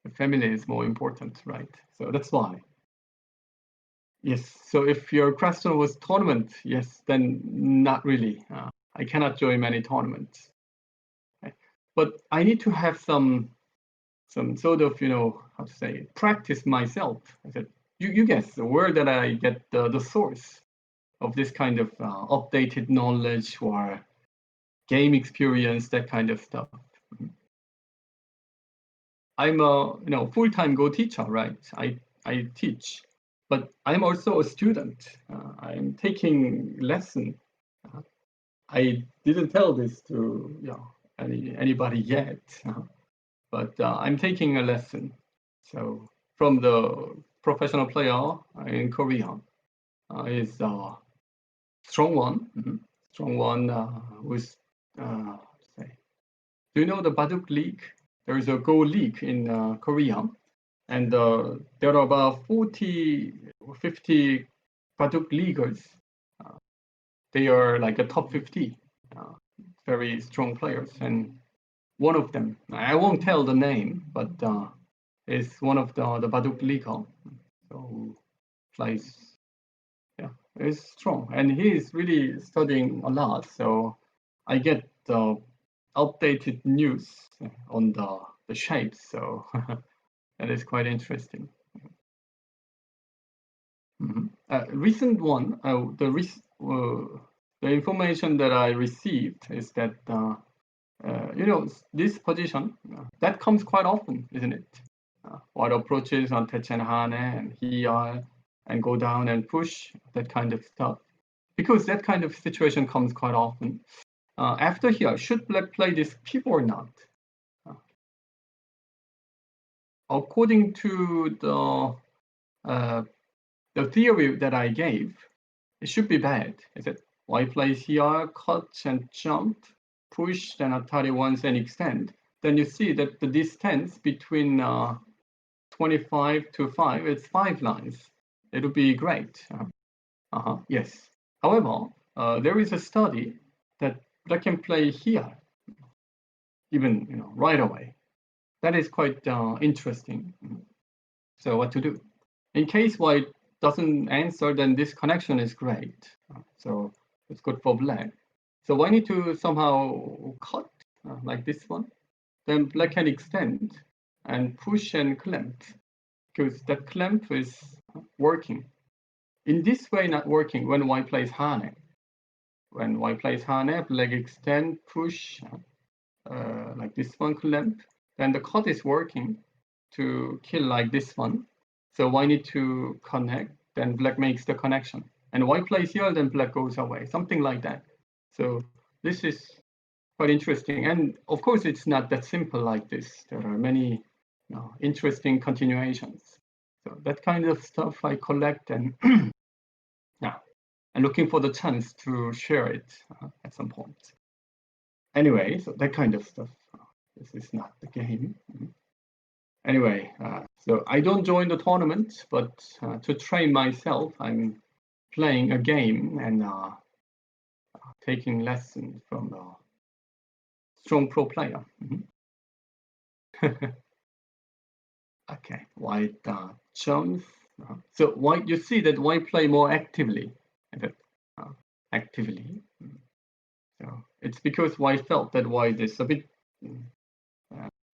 The family is more important, right? So that's why. Yes. So if your question was tournament, yes, then not really. I cannot join many tournaments, right? But I need to have some sort of, how to say, practice myself. I said, you guess where that I get the source of this kind of updated knowledge or game experience, that kind of stuff. I'm a full-time Go teacher, right? I teach, but I'm also a student. I'm taking lesson. I didn't tell this to anybody yet, but I'm taking a lesson. So from the professional player in Korea is strong one, strong one who's say. Do you know the Baduk League? There is a Go League in Korea, and there are about 40 or 50 Baduk leaguers. They are like a top 50, very strong players, and one of them, I won't tell the name, but is one of the Baduk League, so plays, is strong, and he is really studying a lot. So I get the updated news on the shapes. So that is quite interesting. Recent one, the information that I received is that this position that comes quite often, isn't it? What approaches on Techenhane and here and go down and push, that kind of stuff, because that kind of situation comes quite often. After here, should Black play this pip or not? According to the theory that I gave, it should be bad. Is it White plays here, cut and jump, push, then Atari once and extend. Then you see that the distance between 25 to 5, it's 5 lines. It would be great. Yes. However, there is a study that Black can play here, even right away. That is quite interesting. So what to do? In case White doesn't answer, then this connection is great. So it's good for Black. So I need to somehow cut like this one. Then Black can extend and push and clamp, because that clamp is working. In this way, not working when White plays Hane. When White plays Hane, Black extend, push, like this one clamp. Then the cut is working to kill like this one. So White need to connect, then Black makes the connection. And White plays here, then Black goes away, something like that. So this is quite interesting. And of course, it's not that simple like this. There are many interesting continuations. So that kind of stuff I collect, and yeah, and looking for the chance to share it at some point. Anyway, so that kind of stuff. This is not the game. Anyway, so I don't join the tournament, but to train myself, I'm playing a game and taking lessons from a strong pro player. Okay, white jumps. So white, you see that white play more actively. Actively. So it's because white felt that white is a bit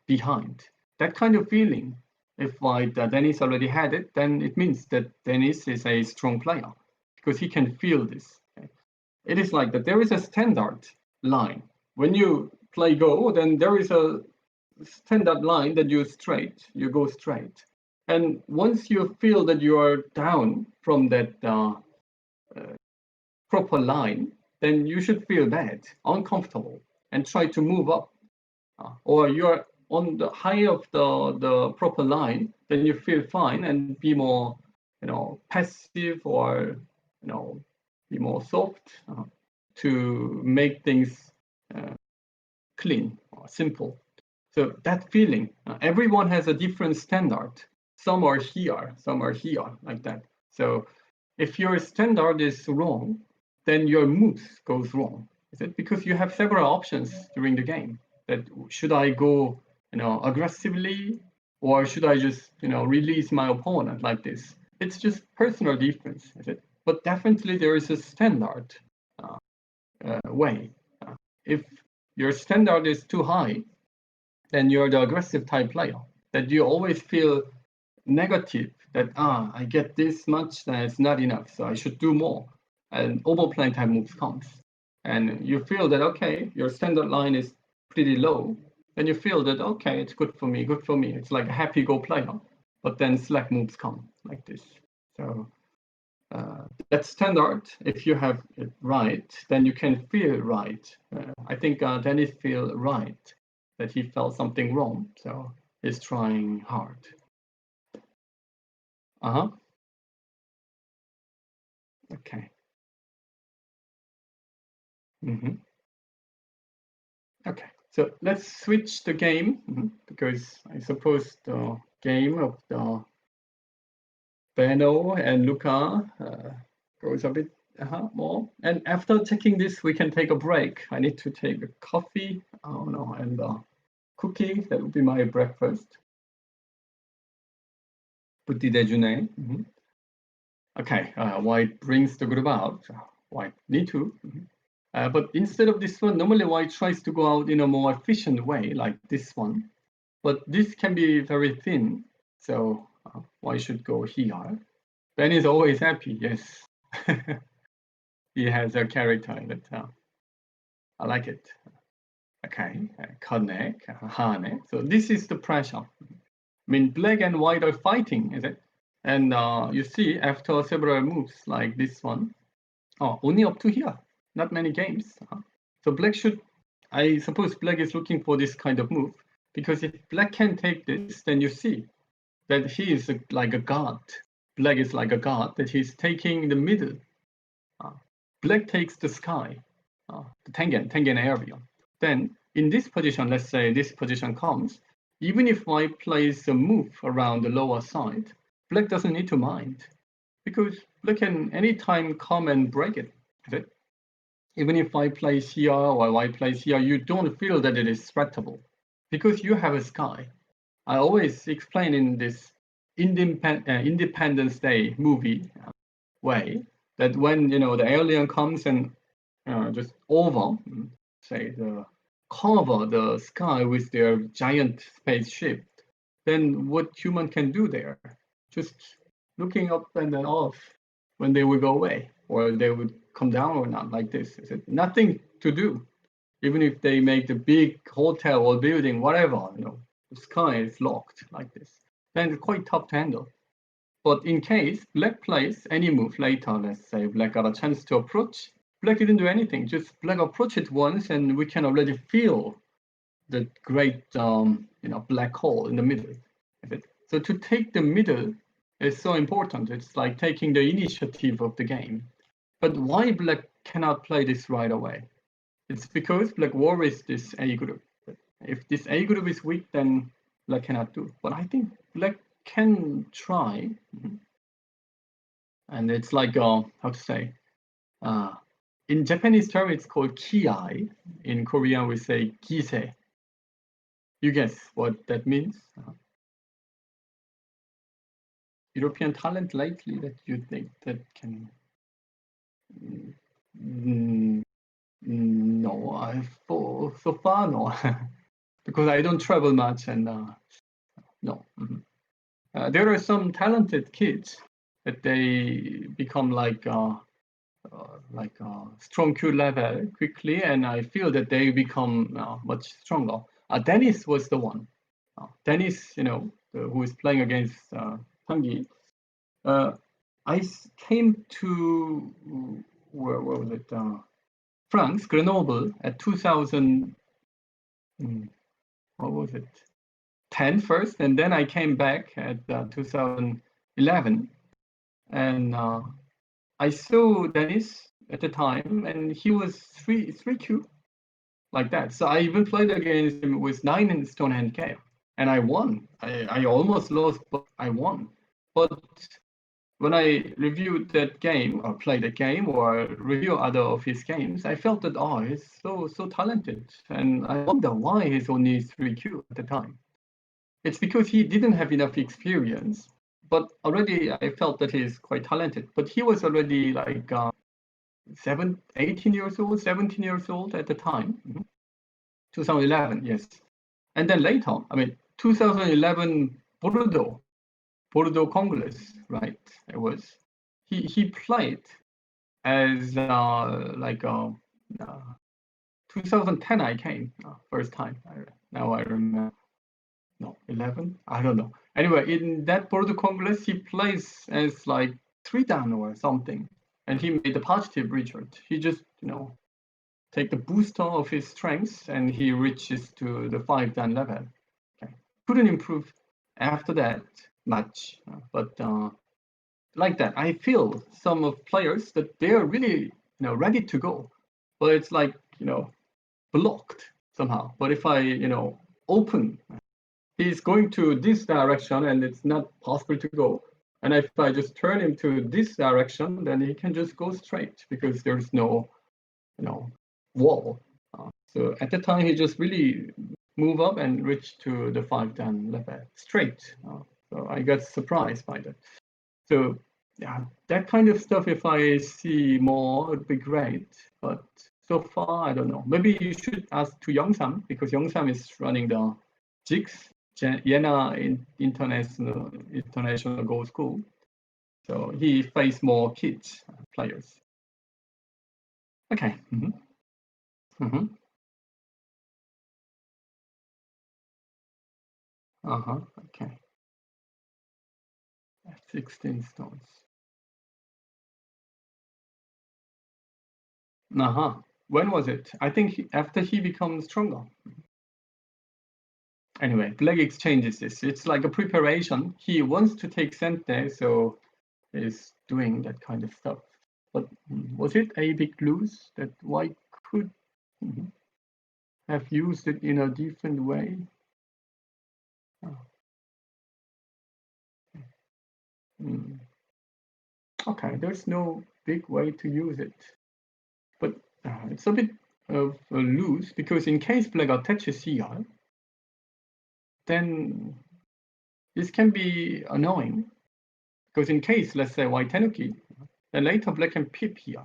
behind. That kind of feeling, if white Denis already had it, then it means that Denis is a strong player because he can feel this. Okay? It is like that there is a standard line. When you play Go, then there is a standard line that you go straight. And once you feel that you are down from that proper line, then you should feel bad, uncomfortable, and try to move up. Or you're on the high of the proper line, then you feel fine and be more, passive, or be more soft to make things clean or simple. So that feeling, everyone has a different standard. Some are here, like that. So if your standard is wrong, then your moves goes wrong. Is it because you have several options during the game? That should I go, aggressively, or should I just, release my opponent like this? It's just personal difference, is it? But definitely there is a standard way. If your standard is too high, then you're the aggressive type player. That you always feel negative. That I get this much, then it's not enough, so I should do more. And overplaying type moves comes, and you feel that okay, your standard line is pretty low. Then you feel that okay, it's good for me. It's like a happy Go player. But then slack moves come like this. So that's standard. If you have it right, then you can feel right. I think Denis feel right, that he felt something wrong, so he's trying hard. Okay. Okay, so let's switch the game, because I suppose the game of the Benno and Luca goes a bit more. And after checking this, we can take a break. I need to take a coffee, and cookie. That would be my breakfast. Petit déjeuner. Okay, white brings the group out. White need to. But instead of this one, normally white tries to go out in a more efficient way, like this one. But this can be very thin, so white should go here. Ben is always happy, yes. He has a character that I like it. Okay, connect, hane. So this is the pressure. I mean, black and white are fighting, is it? And you see, after several moves like this one, only up to here, not many games. So black should, I suppose black is looking for this kind of move, because if black can take this, then you see that he is like a god. Black is like a god, that he's taking the middle. Black takes the sky, the Tengen area. Then in this position, let's say this position comes, even if white plays a move around the lower side, black doesn't need to mind, because black can anytime come and break it. Even if white plays here or white plays here, you don't feel that it is threatable, because you have a sky. I always explain in this Independence Day movie way that when the alien comes and just cover the sky with their giant spaceship, then what human can do there? Just looking up and then off when they would go away, or they would come down or not, like this. Is it nothing to do? Even if they make the big hotel or building, whatever, the sky is locked like this. Then it's quite tough to handle. But in case black plays any move later, let's say black got a chance to approach, black didn't do anything. Just black approached it once, and we can already feel the great black hole in the middle of it. So to take the middle is so important. It's like taking the initiative of the game. But why black cannot play this right away? It's because black worries this A group. If this A group is weak, then black cannot do. But I think black can try. And it's like, how to say, in Japanese term, it's called kiai. In Korean, we say gise. You guess what that means? European talent lately that you think that can... No, so far, no. Because I don't travel much, and no. There are some talented kids that they become like strong Q level quickly, and I feel that they become much stronger. Denis was the one. Denis, who is playing against Tanguy. I came to where was it? France, Grenoble at 2000. What was it? 10 first, and then I came back at 2011, and I saw Denis at the time, and he was 3Q, like that. So I even played against him with 9 in stone hand game, and I won. I almost lost, but I won. But when I reviewed that game, or played that game, or review other of his games, I felt that he's so talented, and I wonder why he's only 3Q at the time. It's because he didn't have enough experience, but already I felt that he's quite talented. But he was already like 18 years old, 17 years old at the time. 2011, yes. And then later, 2011 Bordeaux Congress, right? It was he played as 2010 I came first time. Now I remember. No, 11? I don't know. Anyway, in that Bordeaux Congress, he plays as like 3 down or something, and he made a positive result. He just, take the booster of his strengths, and he reaches to the 5 down level. Okay. Couldn't improve after that much, but like that, I feel some of players that they are really, ready to go, but it's like, blocked somehow. But if I, open, he's going to this direction and it's not possible to go. And if I just turn him to this direction, then he can just go straight because there's no, wall. So at the time, he just really move up and reach to the 5 down level straight. So I got surprised by that. So yeah, that kind of stuff, if I see more, would be great. But so far, I don't know. Maybe you should ask to Yongsam, because Yongsam is running the JIX, Jena International Go School. So he faced more kids, players. Okay. Okay. 16 stones. When was it? I think after he becomes stronger. Anyway, black exchanges this. It's like a preparation. He wants to take Sente, so he's doing that kind of stuff. But was it a big lose that white could have used it in a different way? Okay, there's no big way to use it. But it's a bit of a lose, because in case black attaches here, then this can be annoying. Because in case, let's say, white tenuki, then later black can pip here.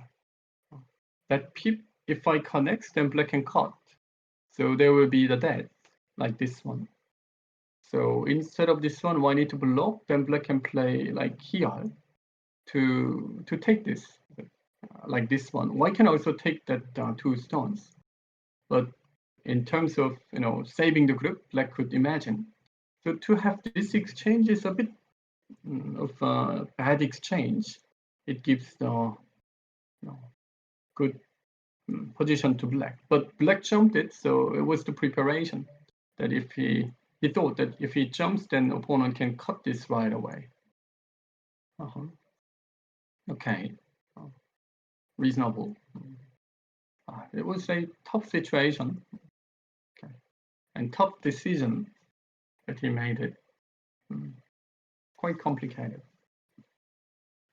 That pip, if I connect, then black can cut. So there will be the death, like this one. So instead of this one, why need to block? Then black can play like here to take this, like this one. White can also take that 2 stones. But in terms of saving the group, black could imagine. So to have this exchange is a bit of a bad exchange. It gives the good position to black, but black jumped it, so it was the preparation that if he thought that if he jumps, then opponent can cut this right away. Okay, reasonable. It was a tough situation, okay, and tough decision that he made it. Quite complicated.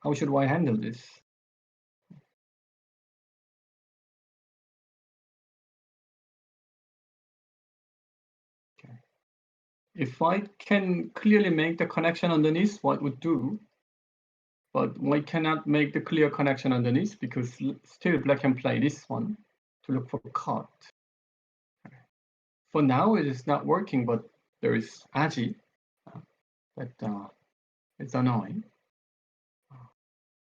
How should I handle this? Okay. If I can clearly make the connection underneath, what would do? But I cannot make the clear connection underneath because still black can play this one to look for cut. For now, it is not working, but there is aji that it's annoying.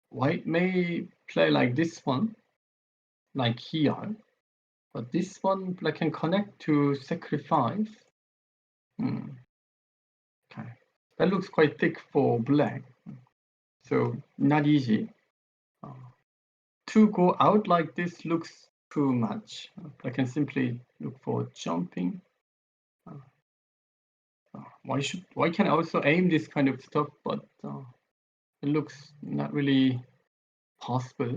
White may play like this one, like here, but this one black can connect to sacrifice. Okay, that looks quite thick for black, so not easy. To go out like this looks too much. I can simply look for jumping. Why can I also aim this kind of stuff, but it looks not really possible.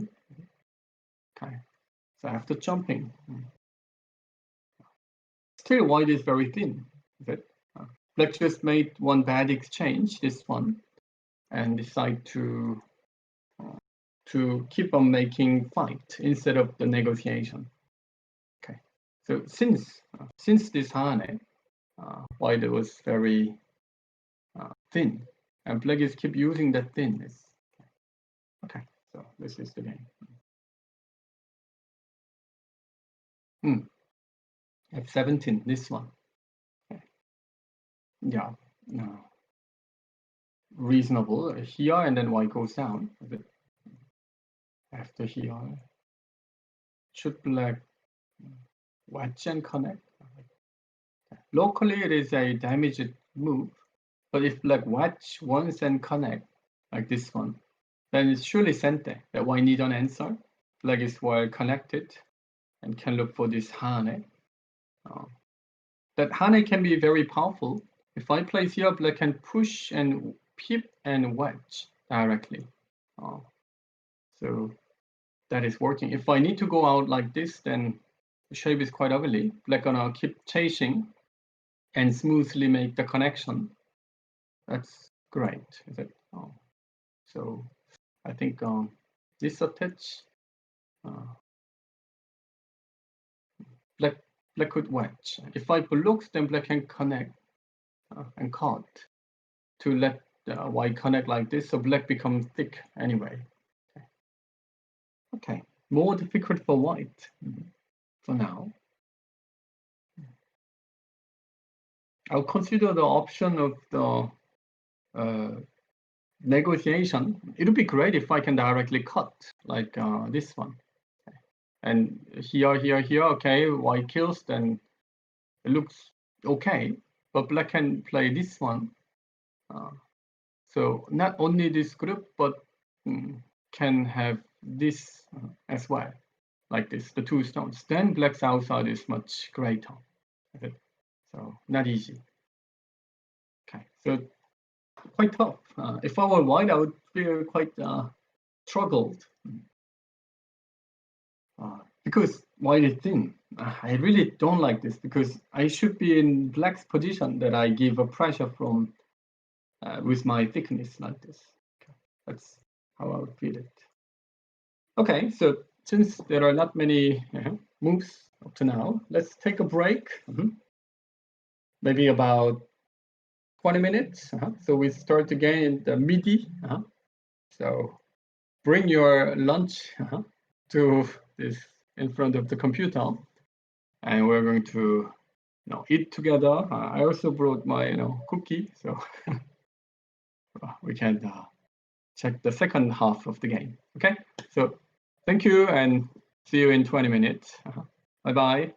Okay, so after jumping, still white is very thin. Black just made one bad exchange, this one, and decide to keep on making fight instead of the negotiation. Okay, so since this Hane, white was very thin, and black is keep using that thinness. Okay, so this is the game. F17, this one. Okay. Yeah, no. Reasonable here, and then white goes down. After here, should black wedge and connect? Locally, it is a damaged move, but if black wedge once and connect, like this one, then it's surely sente that white need an answer. Black is well connected and can look for this Hane. That Hane can be very powerful. If I place here, black can push and peep and wedge directly. So that is working. If I need to go out like this, then the shape is quite ugly. Black gonna keep chasing and smoothly make the connection. That's great, is it? So I think this attach, black could wedge. If I blocks, then black can connect and cut to let white connect like this, so black becomes thick anyway. Okay, more difficult for white for now. I'll consider the option of the negotiation. It would be great if I can directly cut like this one. Okay. And here, okay, white kills, then it looks okay, but black can play this one. So not only this group, but can have this as well, like this, the two stones. Then black's outside is much greater. Okay. So not easy. Okay, so quite tough. If I were white, I would feel quite struggled because white is thin. I really don't like this because I should be in black's position that I give a pressure from with my thickness like this. Okay. That's how I would feel it. Okay, so since there are not many moves up to now, let's take a break. Maybe about 20 minutes. So we start again in the midi. So bring your lunch to this in front of the computer, and we're going to eat together. I also brought my cookie, so we can check the second half of the game. Okay, so thank you and see you in 20 minutes. Bye bye.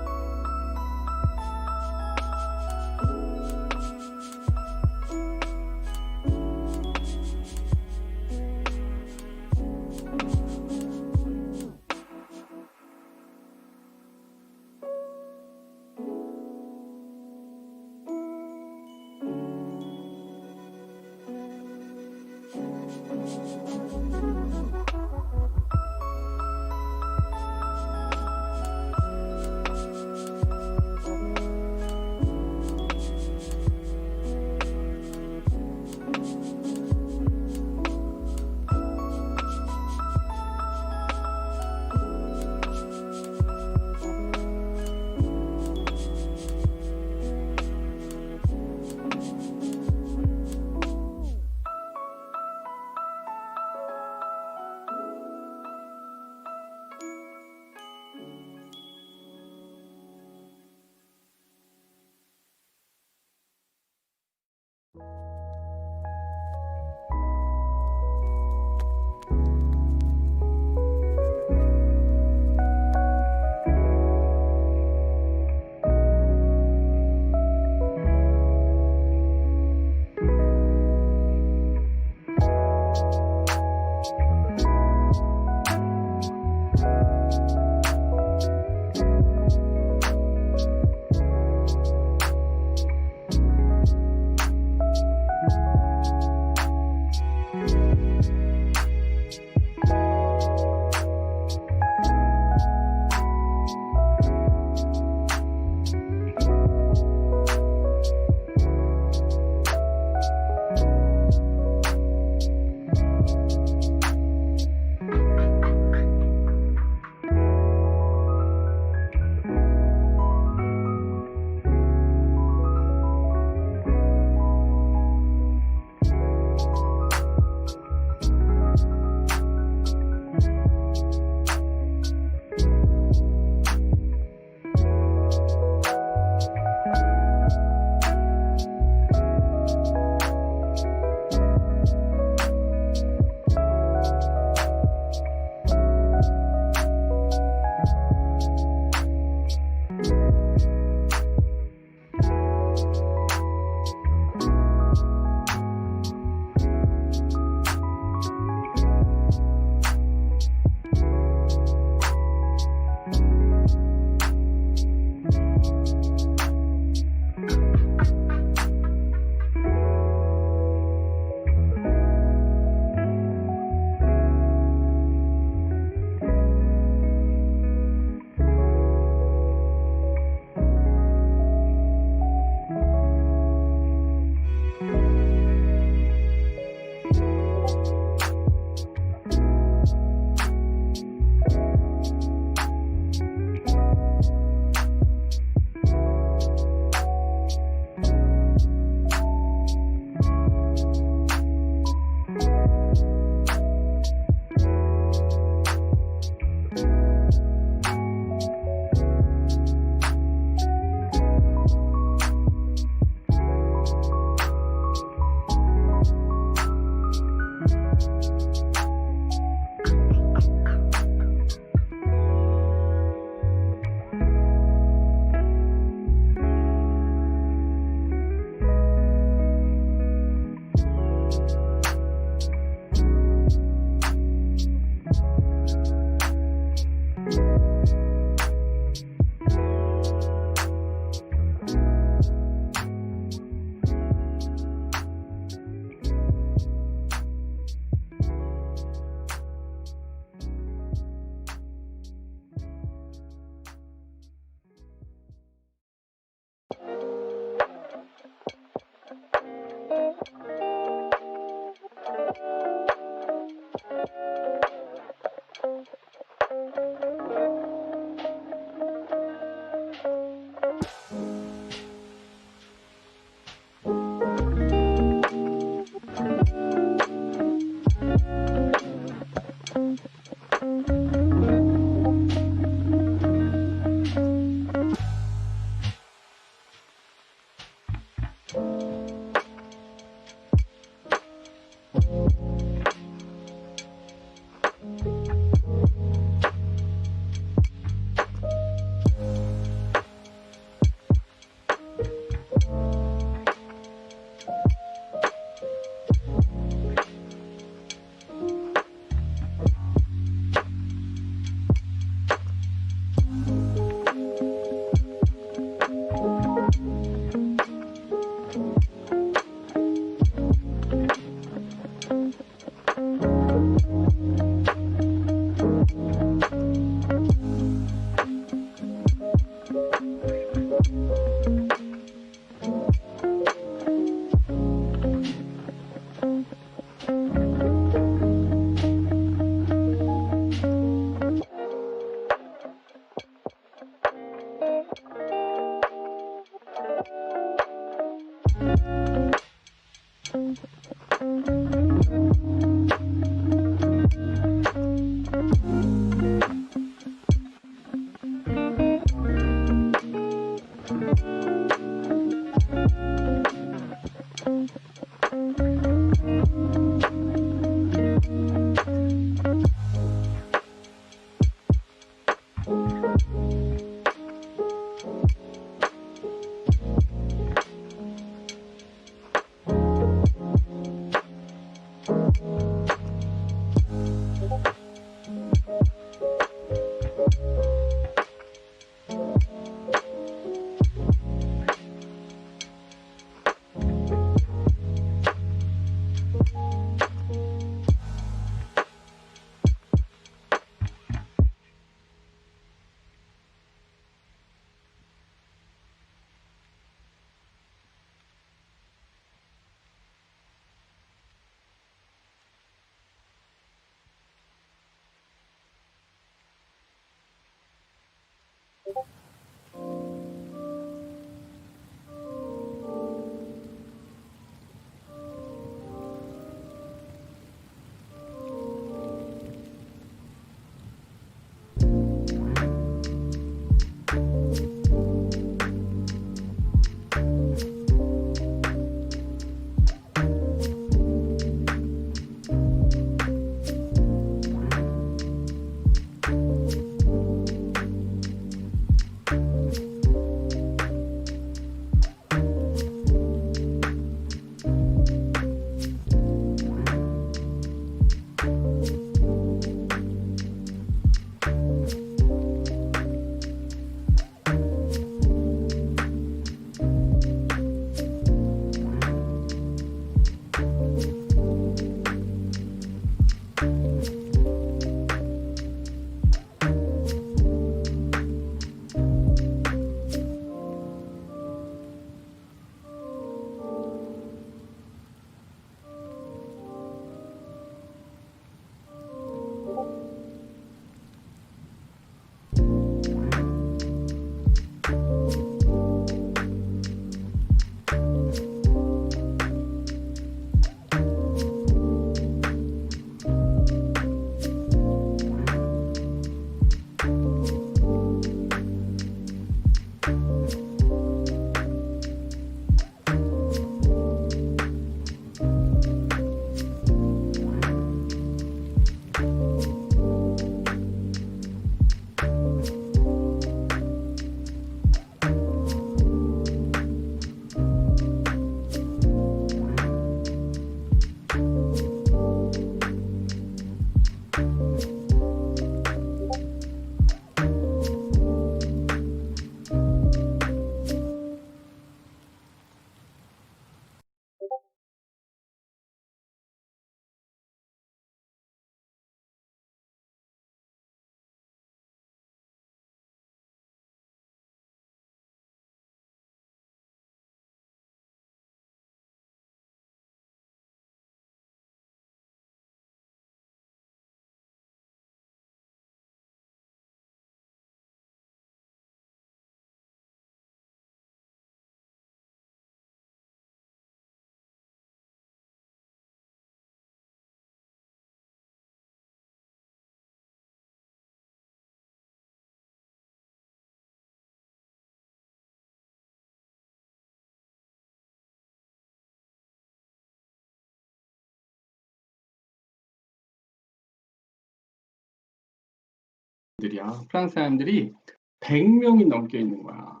프랑스 사람들이 100명이 넘게 있는 거야.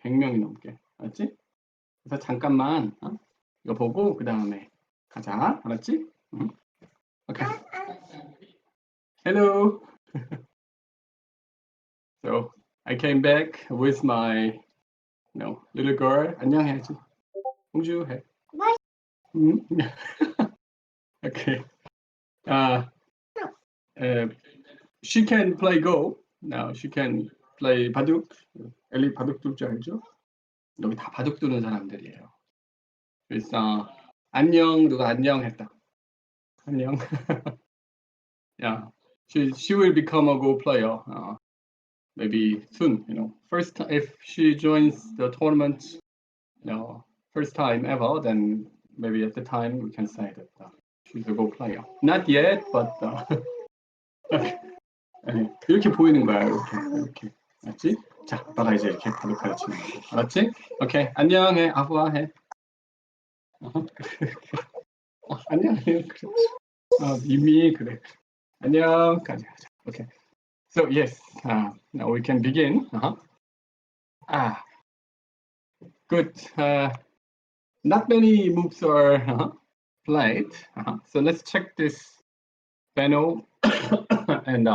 100명이 넘게. 알았지? 그래서 잠깐만 이거 보고 그 다음에 가자. 알았지? 응? 오케이. Hello. So I came back with my little girl. 안녕해야지. 공주 해. 응? Okay. She can play Go. Now she can play 바둑. 엘리 바둑 둘 줄 알죠? 여기 다 바둑 두는 사람들이에요. 그래서 안녕 누가 안녕 했다. 안녕. Yeah. She will become a Go player. Maybe soon, First, if she joins the tournament, first time ever, then maybe at the time we can say that she's a Go player. Not yet, but 이렇게 보이는 거야, 이렇게. 알았지? 자, 아빠가 이제 이렇게 바로 가르치는 거고. 알았지? 오케이. 안녕해. 아부아해. 안녕해. 그래. 이미 그래. 안녕까지 하자. 오케이. So yes, now we can begin. Good. Not many moves are played. So let's check this Benno and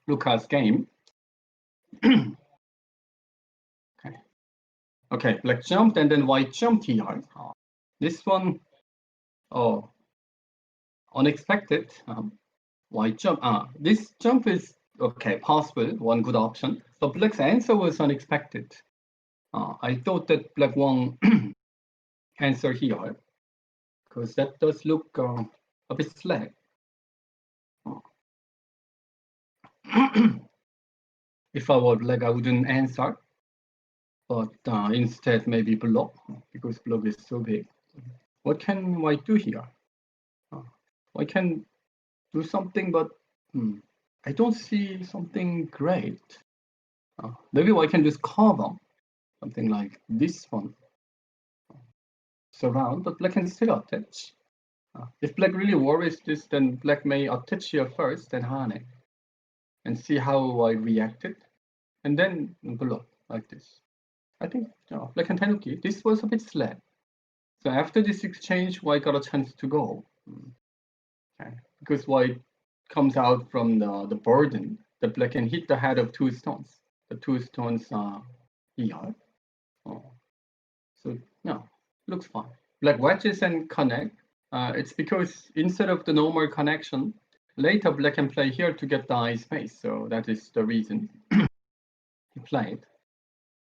Luca's game. Okay, black jumped and then white jumped here. This one, unexpected. White jump. This jump is okay, possible, one good option. But black's answer was unexpected. I thought that black won answer here because that does look a bit slack. If I were black, I wouldn't answer, but instead maybe block because block is so big. What can white do here? White can do something, but I don't see something great. Maybe white can just cover something like this one. Surround, but black can still attach. If black really worries this, then black may attach here first, then Hane, and see how I reacted, and then block like this. I think black and Tanguy, this was a bit slack. So after this exchange, white got a chance to go. Okay. Because white comes out from the burden that black can hit the head of two stones. The two stones are here. So no, looks fine. Black wedges and connect. It's because instead of the normal connection, later black can play here to get the eye space. So that is the reason he played.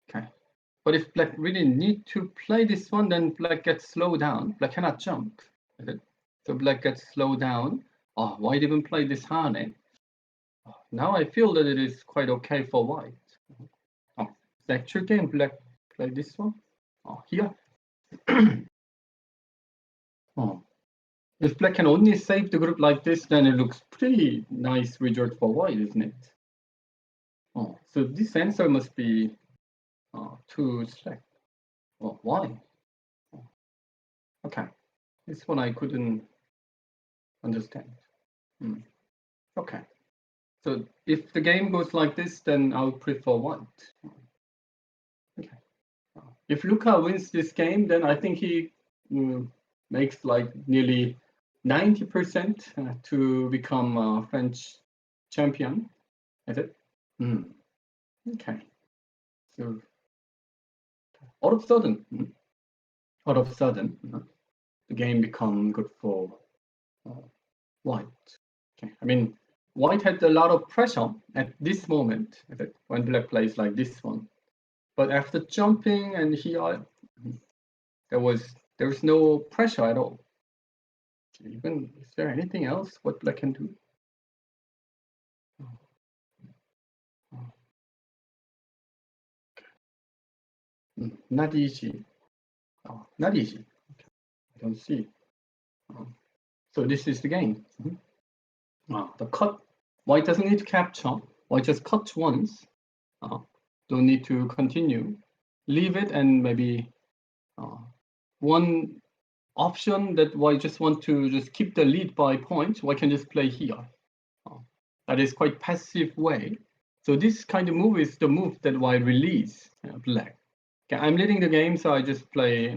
Okay. But if black really need to play this one, then black gets slowed down. Black cannot jump. So black gets slowed down. White even play this Hane. Now I feel that it is quite okay for white. The actual game, black play this one. Here. If black can only save the group like this, then it looks pretty nice result for white, isn't it? So this answer must be too slack. Why? Okay, this one I couldn't understand. Okay, so if the game goes like this, then I would prefer white. Okay. If Luca wins this game, then I think he makes like nearly 90% to become a French champion. Is it? Okay. So all of a sudden, the game become good for white. Okay. I mean, white had a lot of pressure at this moment when black plays like this one. But after jumping and here, there's no pressure at all. Even is there anything else what black can do? Not easy. Not easy. Okay. I don't see. So this is the game. The cut. White doesn't need to capture. White just cuts once. Don't need to continue. Leave it and maybe one option that white just want to just keep the lead by points. White can just play here. That is quite passive way. So this kind of move is the move that white release black. Okay, I'm leading the game, so I just play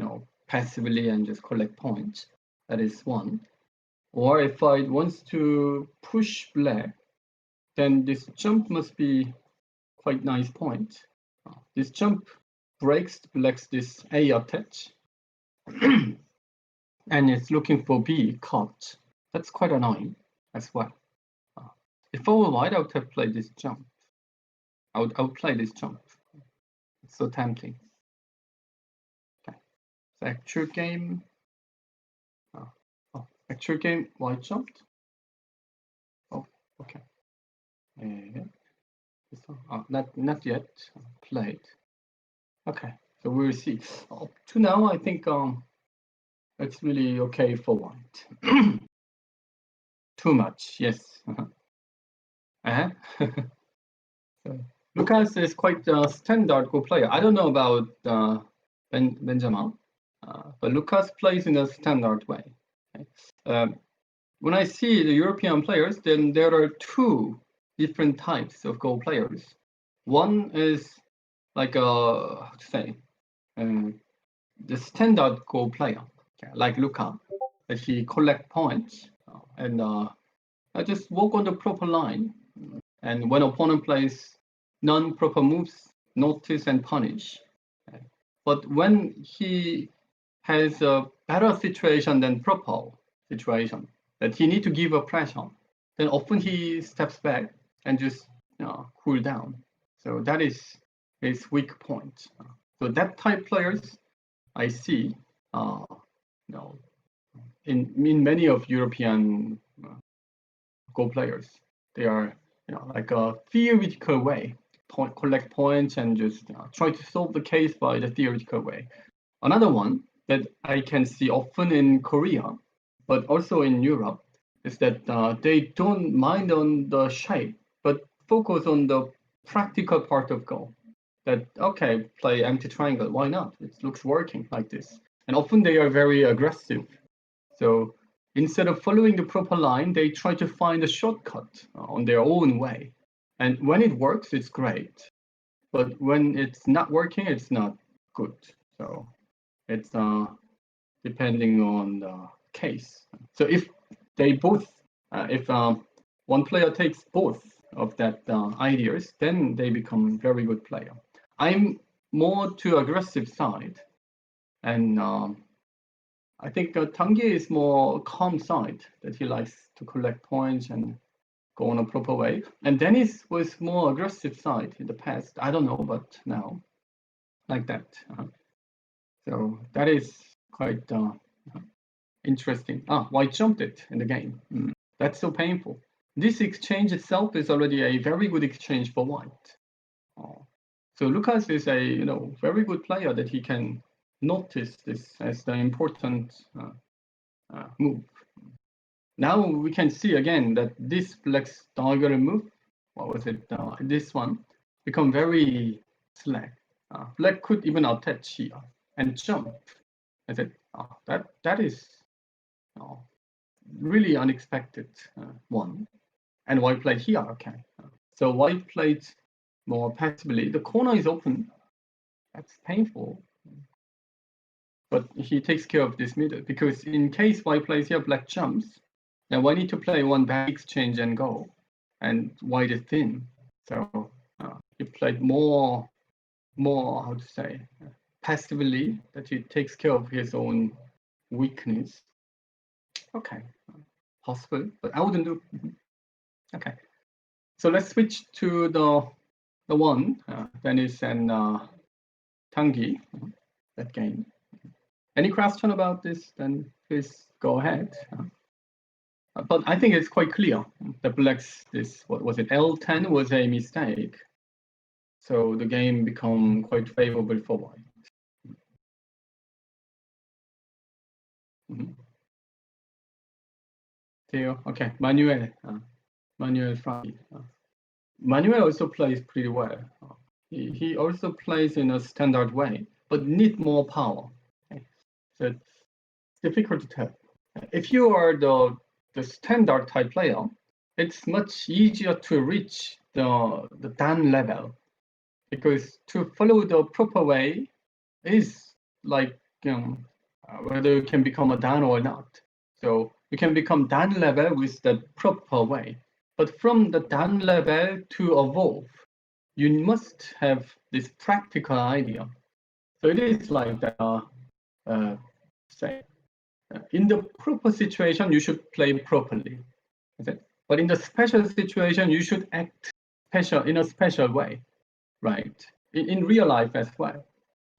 passively and just collect points. That is one. Or if I want to push black, then this jump must be quite nice point. This jump breaks black's this A attach. And it's looking for B cut. That's quite annoying as well. If I were white, I would have played this jump. I would play this jump. It's so tempting. Okay. So actual game. Actual game, white jumped. Okay. Not yet played. Okay. So we'll see. Up to now, I think it's really okay for white. Too much, yes. So Lucas is quite a standard Go player. I don't know about Benjamin, but Lucas plays in a standard way. Okay? When I see the European players, then there are two different types of Go players. One is like how to say, the standard Go player, okay, like Luka, that he collect points and I just walk on the proper line. And when opponent plays non-proper moves, notice and punish. Okay. But when he has a better situation than proper situation, that he need to give a pressure, then often he steps back and just cool down. So that is his weak point. So that type players I see, in many of European Go players, they are like a theoretical way, collect points and just try to solve the case by the theoretical way. Another one that I can see often in Korea, but also in Europe, is that they don't mind on the shape, but focus on the practical part of Go. That, okay, play empty triangle, why not? It looks working like this. And often they are very aggressive. So instead of following the proper line, they try to find a shortcut on their own way. And when it works, it's great. But when it's not working, it's not good. So it's depending on the case. So if they both, if one player takes both of that ideas, then they become very good player. I'm more to aggressive side, and I think Tanguy is more calm side, that he likes to collect points and go on a proper way. And Denis was more aggressive side in the past. I don't know, but now, like that. So that is quite interesting. White jumped it in the game. That's so painful. This exchange itself is already a very good exchange for white. So Lucas is a very good player that he can notice this as the important move. Now we can see again that this black's diagonal move, what was it? This one become very slack. Black could even attach here and jump. I said, that is really unexpected one. And white played here, okay. So white played more passively. The corner is open. That's painful. But he takes care of this middle, because in case white plays here, black jumps, then we need to play one back exchange and go. And white is thin. So he played more, how to say, passively, that he takes care of his own weakness. Okay, possible, but I wouldn't do. Okay, so let's switch to the one, Denis and Tanguy, that game. Any question about this? Then please go ahead. But I think it's quite clear that black's what was it, L10 was a mistake. So the game become quite favorable for white. Theo, okay, Manuel Franchi. Manuel also plays pretty well. He also plays in a standard way, but need more power. Okay. So it's difficult to tell. If you are the standard type player, it's much easier to reach the Dan level, because to follow the proper way is like whether you can become a Dan or not. So you can become Dan level with the proper way. But from the Dan level to evolve, you must have this practical idea. So it is like say, in the proper situation, you should play properly. But in the special situation, you should act special in a special way, right? In real life as well.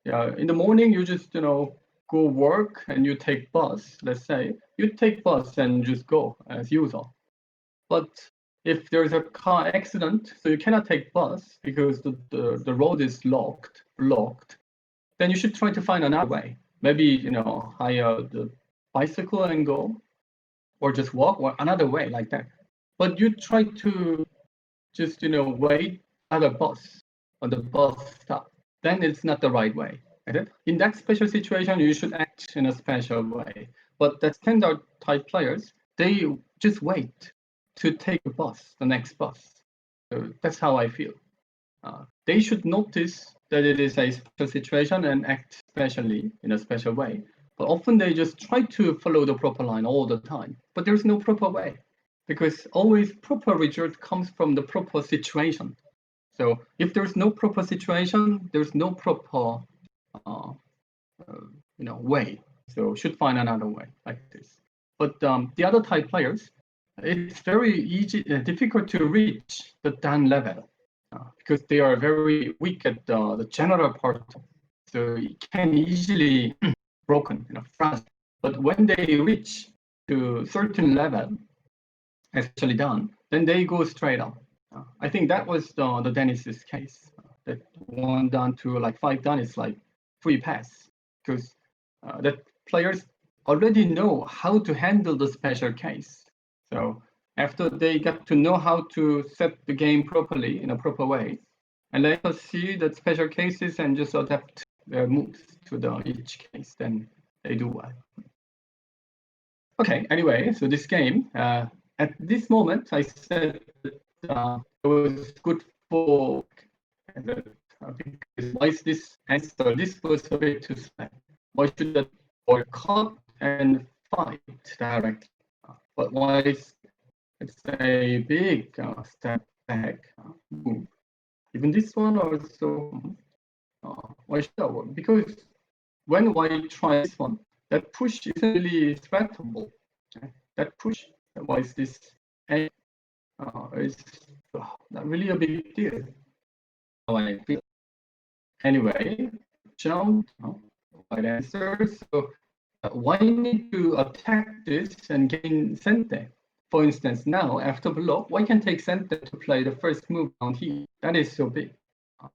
Yeah, in the morning, you just go work and you take bus. Let's say you take bus and just go as usual. But if there's a car accident, so you cannot take bus because the road is blocked, then you should try to find another way. Maybe hire the bicycle and go, or just walk, or another way like that. But you try to just wait other bus. or the bus stop, then it's not the right way. Right? In that special situation, you should act in a special way. But the standard type players, they just wait to take the bus, the next bus. So that's how I feel. They should notice that it is a special situation and act specially in a special way. But often they just try to follow the proper line all the time. But there's no proper way, because always proper result comes from the proper situation. So if there's no proper situation, there's no proper way. So should find another way like this. But the other type players, it's very easy, difficult to reach the Dan level because they are very weak at the general part. So it can easily broken, fast. But when they reach to certain level, especially Dan, then they go straight up. I think that was the Denis's case. That 1 Dan to like 5 Dan is like free pass, because that players already know how to handle the special case. So after they get to know how to set the game properly in a proper way, and let us see the special cases and just adapt their moves to each case, then they do well. Okay, anyway, so this game, at this moment, I said that it was good for because why is this answer? This was a bit too slow. Why should that ball cut and fight directly? But why is it's a big step back move? Even this one also, why should that work? Because when I try this one, that push isn't really threatable. Okay? That push, why is this? Is not really a big deal. How I feel. Anyway, jump, right answer. So why need to attack this and gain center? For instance, now after block, why can take center to play the first move down here? That is so big.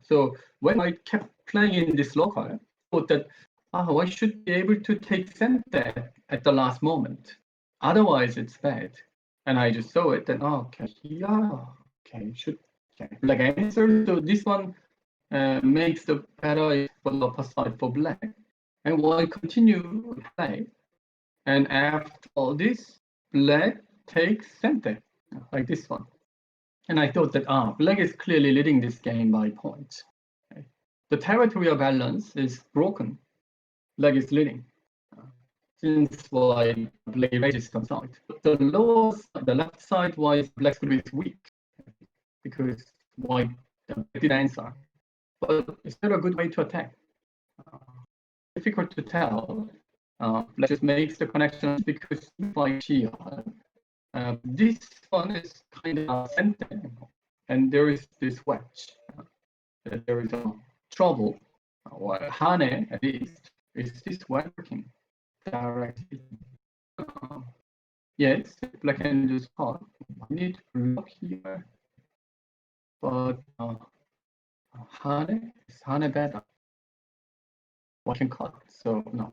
So when I kept playing in this local, I thought that I should be able to take center at the last moment. Otherwise, it's bad. And I just saw it and okay, yeah, okay, black answer. So this one makes the better for the upper side for black. And we'll continue to play. And after all this, black takes center, like this one. And I thought that black is clearly leading this game by points. Okay. The territorial balance is broken. Black is leading. Since white black raises some side. But the lower side, the left side, why black's group is weak. Because white did answer. But is there a good way to attack? Difficult to tell. Black just makes the connection because white here. This one is kind of center, and there is this wedge. There is a trouble. Hane at least is this working directly? Yes, black can just cut. I need to block here, but Hane is Hane better. White can cut, so no.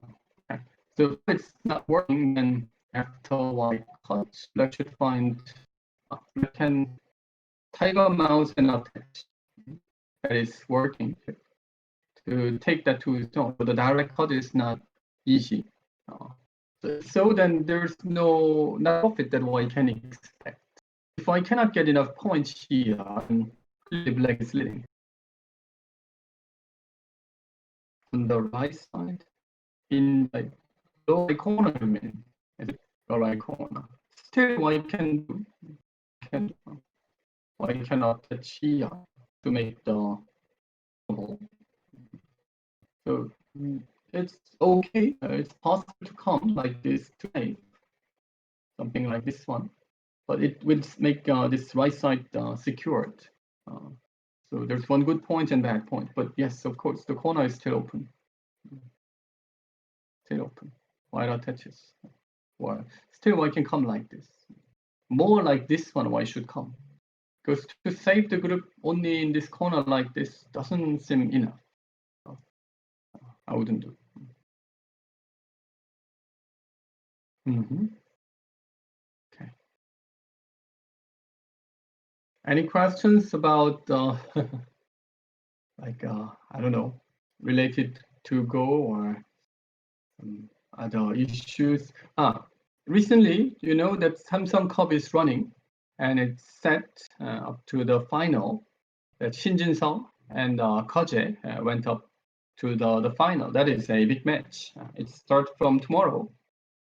Okay. So if it's not working, then after white cuts, black should find black can tiger mouse and attach. That is working to take that to stone. But the direct cut is not easy. So then there's no profit that white can expect. If I cannot get enough points here, then black is leading. On the right side, in the lower corner, I mean, the right corner. Still, white white cannot touch here to make the double. So it's okay. It's possible to come like this today, something like this one, but it will make this right side secured. So there's one good point and bad point, but yes, of course, the corner is still open. Still open. White attaches. Well, still, white can come like this. More like this one, white should come. Because to save the group only in this corner like this doesn't seem enough. I wouldn't do. Okay. Any questions about like I don't know, related to Go or other issues. Recently, you know that Samsung Cup is running, and it's set up to the final. That Shinjin-seo and Koje went up to the final. That is a big match. It starts from tomorrow.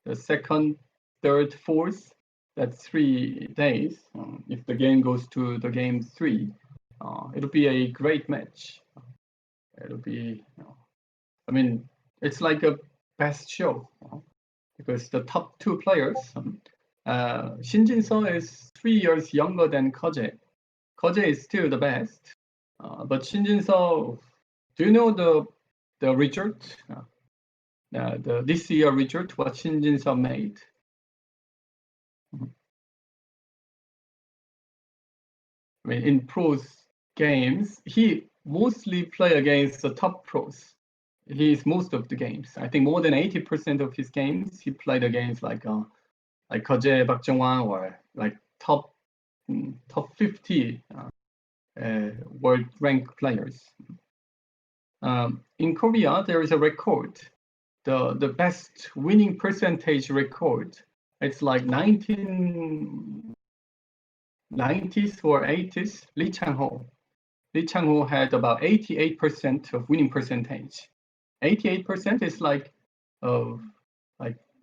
The second, third, fourth. That's 3 days. If the game goes to the game 3, it'll be a great match. It'll be, I mean, it's like a best show because the top 2 players, Shinjin-seo is 3 years younger than Koje. Koje is still the best, but Shinjin-seo, do you know the result? This year result, what Shinjin-seo made? I mean, in pros games, he mostly play against the top pros. He's most of the games. I think more than 80% of his games he played against like Koje, Park Jung-hwan, or like top 50 world ranked players. In Korea, there is a record, the best winning percentage record. It's like 1990s or 80s. Lee Chang-ho had about 88% of winning percentage. 88% is like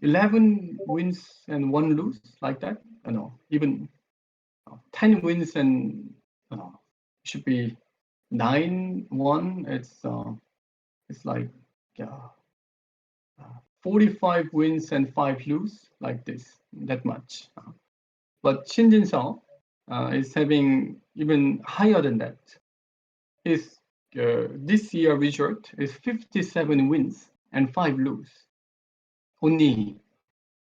11 wins and 1 lose, like that. I know, even 10 wins and should be 9-1. It's like 45 wins and 5 lose, like this, that much. But Shinjin-seo is having even higher than that. His this year result is 57 wins and 5 lose. Only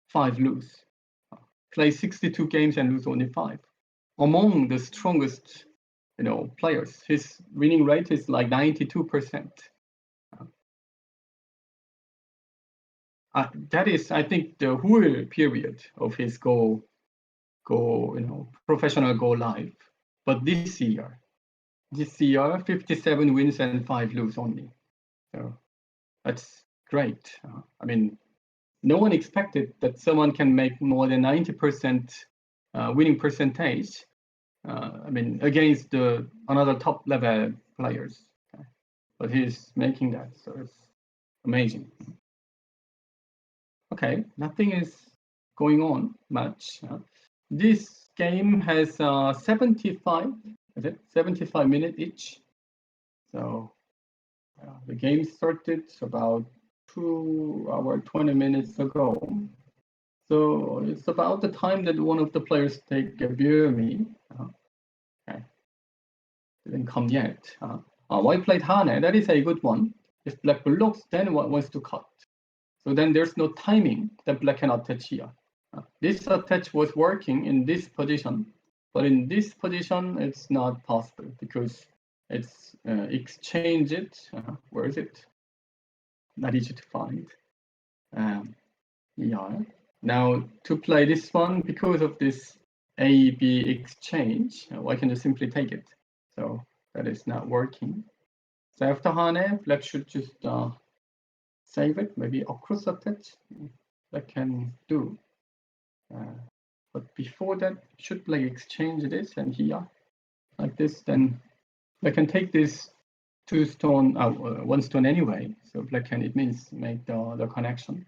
5 lose. Play 62 games and lose only 5. Among the strongest, players, his winning rate is like 92%. That is, I think, the whole period of his professional Go life. But this year, 57 wins and 5 lose only. So that's great. I mean, no one expected that someone can make more than 90% winning percentage. I mean, against another top level players. Okay. But he's making that, so it's amazing. Okay, nothing is going on much. This game has 75 minutes each. So the game started about 2 hours, 20 minutes ago. So it's about the time that one of the players take a beer me. Okay, didn't come yet. White played Hane, that is a good one. If black blocks, then wants to cut. So then there's no timing that black can attach here. This attach was working in this position, but in this position, it's not possible because it's exchanged. Where is it? Not easy to find. Yeah. Now to play this one, because of this A-B exchange, I can just simply take it. So that is not working. So after Hane, black should just save it, maybe across attach. That can do. But before that, should black exchange this and here, like this, then black can take this 2 stone, 1 stone anyway. So black can, it means make the connection.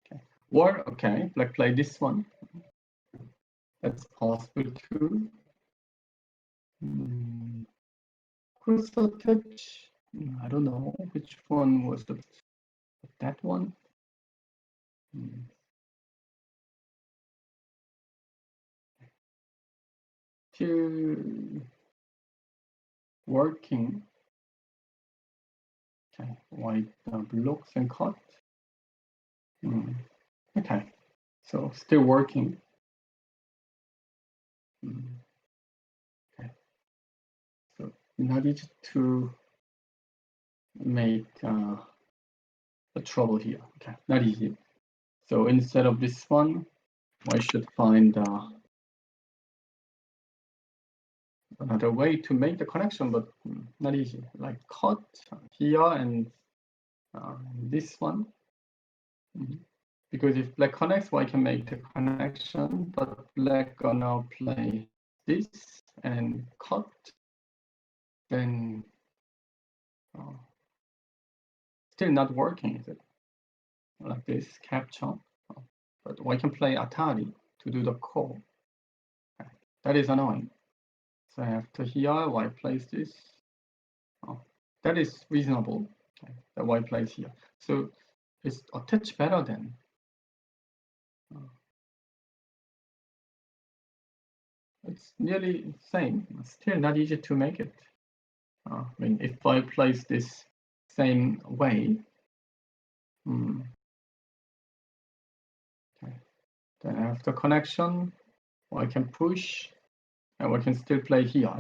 Okay. Or, okay, black play this one. That's possible too. Cross attach, I don't know which one was that one. Still working. Okay, white blocks and cut. Okay, so still working. Okay, so not easy to make a trouble here. Okay, not easy. So instead of this one, I should find another way to make the connection, but not easy. Like cut here and this one. Because if black connects, white can make the connection, but black gonna play this and cut, then still not working, is it? Like this, capture. But white can play Atari to do the call. That is annoying. So after here, white plays this. That is reasonable. Okay. The white plays here. So it's attached better than. It's nearly the same. Still not easy to make it. I mean, if I place this same way, okay. Then after connection, I can push, and we can still play here.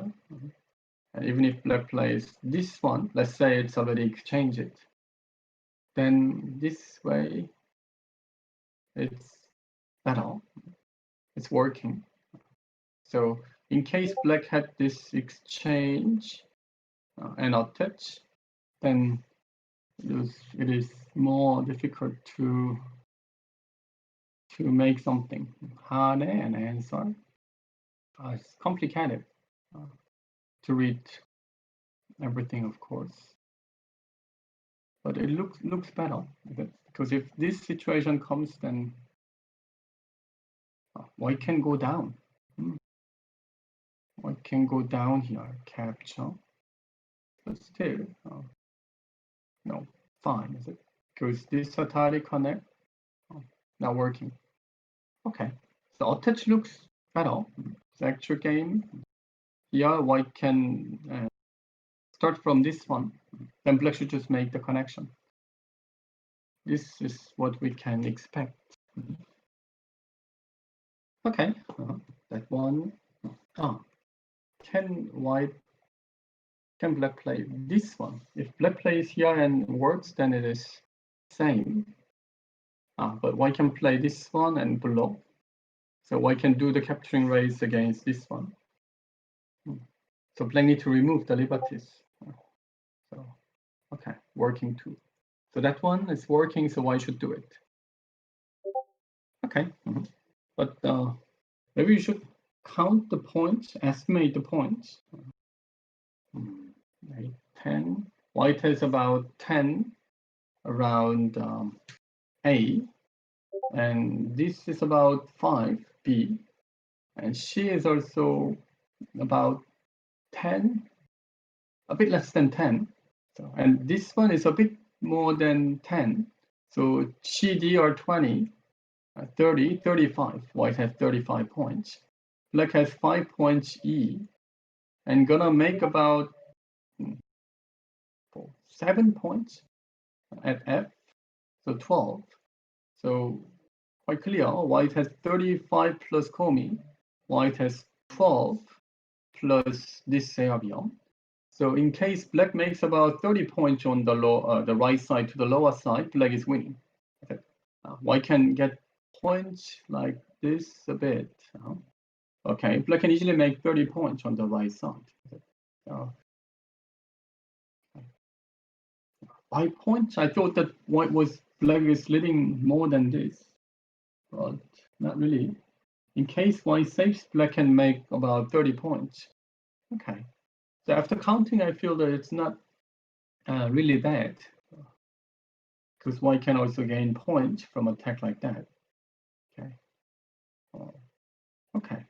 And even if black plays this one, let's say it's already exchanged, then this way it's better. It's working. So in case black had this exchange and attach, then it is more difficult to make something. Hane and answer. It's complicated to read everything, of course. But it looks better, because if this situation comes, then white can go down. White can go down here, capture. But still, no, fine, is it? Because this Atari connect, not working. Okay, so attach looks better. It's actual game. Here, white can start from this one. Then black should just make the connection. This is what we can expect. Okay, that one. Can black play this one? If black plays here and works, then it is same. But white can play this one and below. So white can do the capturing race against this one. So black need to remove the liberties. So okay, working too. So that one is working, so white should do it. Okay, but maybe you should count the points, estimate the points. 10. White has about 10 around A, and this is about 5, B, and she is also about 10, a bit less than 10. So, and this one is a bit more than 10. So CD are 20, 30, 35. White has 35 points. Black has 5 points E, and gonna make about 7 points at F, so 12. So quite clear, white has 35 plus Komi, white has 12 plus this Seabion. So in case black makes about 30 points on the the right side to the lower side, black is winning. Okay. White can get points like this a bit. Okay, black can easily make 30 points on the right side. By points, I thought that white was black is leading more than this, but not really. In case white saves, black can make about 30 points. Okay, so after counting, I feel that it's not really bad, because white can also gain points from attack like that. Okay. Okay.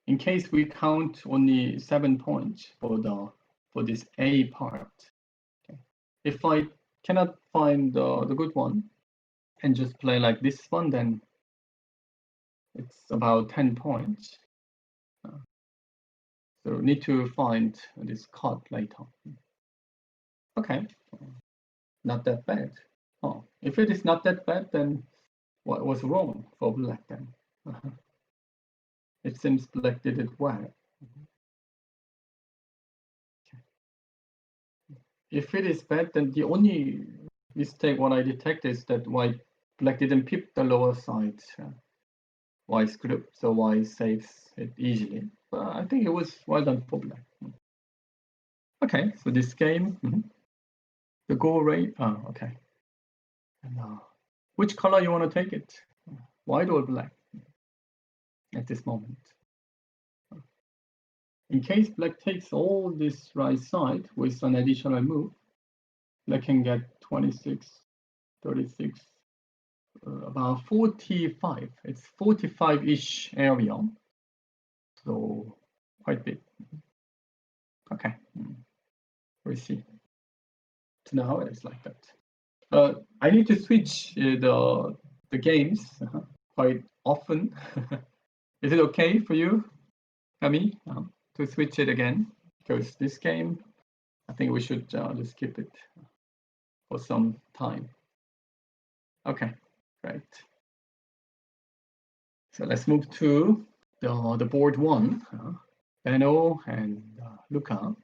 In case we count only 7 points for this A part. Okay. If I cannot find the good one and just play like this one, then it's about 10 points. So need to find this cut later. Okay, not that bad. Oh, if it is not that bad, then what was wrong for black then? It seems black did it well. Okay. If it is bad, then the only mistake what I detect is that black didn't pick the lower side white group, so white saves it easily. I think it was well done for black. Okay, so this game, the goal rate. Oh, okay. And, which color you want to take it? White or black? At this moment. In case black takes all this right side with an additional move, black can get 26, 36, about 45. It's 45-ish area, so quite big. Okay, we'll see. So now it's like that. I need to switch the games quite often. Is it okay for you, Kami, to switch it again? Because this game, I think we should just keep it for some time. Okay, great. So let's move to the board one, Benno and Luca.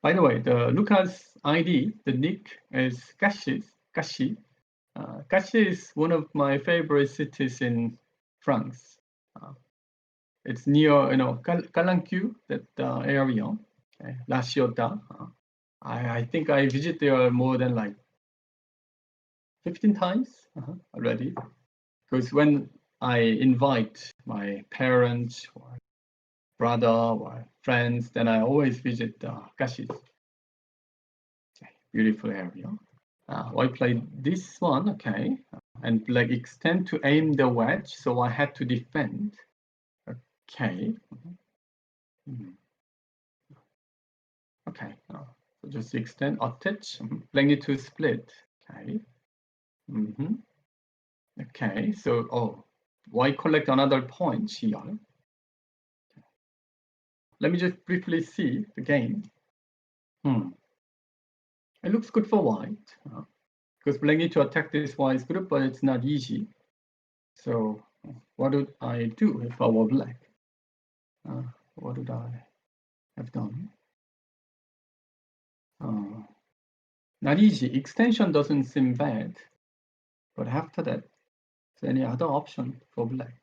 By the way, the Luca's ID, the nick is Kashi. Kashi is one of my favorite cities in France. It's near, Calanque, that area, okay, La Ciotat. I think I visit there more than like 15 times already. Because when I invite my parents or brother or friends, then I always visit Kashi. Okay, beautiful area. I played this one, okay, and black extend to aim the wedge, so I had to defend. Okay. Okay, so just extend, attach, black need to split. Okay. Okay, so why collect another point here? Okay. Let me just briefly see the game. It looks good for white, because black need to attack this white group, but it's not easy. So what would I do if I were black? What would I have done? Not easy. Extension doesn't seem bad, but after that, is there any other option for black?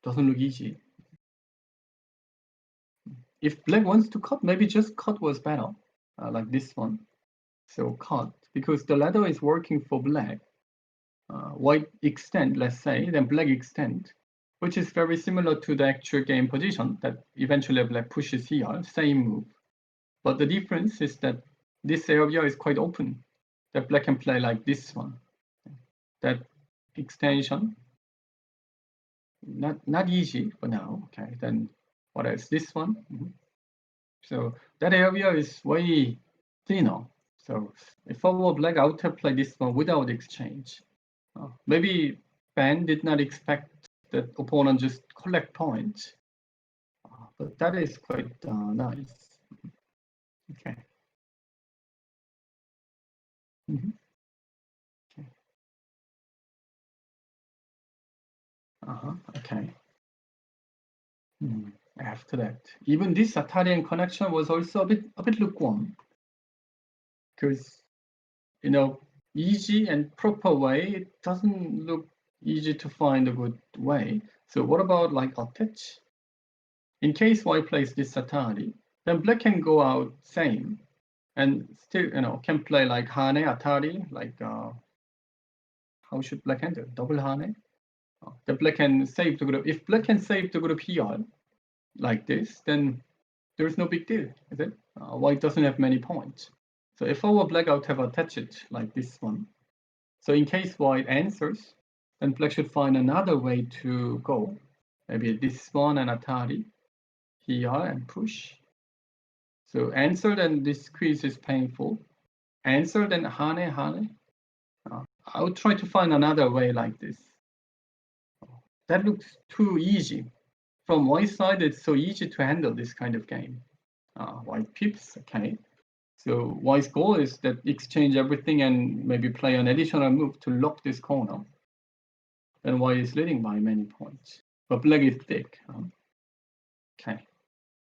Doesn't look easy. If black wants to cut, maybe just cut was better, like this one. So cut, because the ladder is working for black. White extend, let's say, then black extend, which is very similar to the actual game position that eventually black pushes here, same move. But the difference is that this area is quite open, that black can play like this one. That extension, not easy for now. Okay, then what else? This one. So that area is way thinner. So if I were black, I would have played this one without exchange. Maybe Ben did not expect that opponent just collect points, but that is quite nice. Okay. Okay. Okay. After that, even this Atarian connection was also a bit lukewarm, because easy and proper way, it doesn't look easy to find a good way. So what about like attach? In case white plays this Atari, then black can go out same, and still can play like Hane Atari, like how should black handle double Hane? The black can save the group. If black can save the group here, like this, then there's no big deal, is it? White doesn't have many points. So if I were black, I would have attached it like this one. So in case white answers, then black should find another way to go. Maybe this one and Atari here and push. So answer, then this squeeze is painful. Answer, then Hane. I would try to find another way like this. That looks too easy. From white side, it's so easy to handle this kind of game. White pips, okay. So white's goal is that exchange everything and maybe play an additional move to lock this corner. Then white is leading by many points. But black is thick. Okay.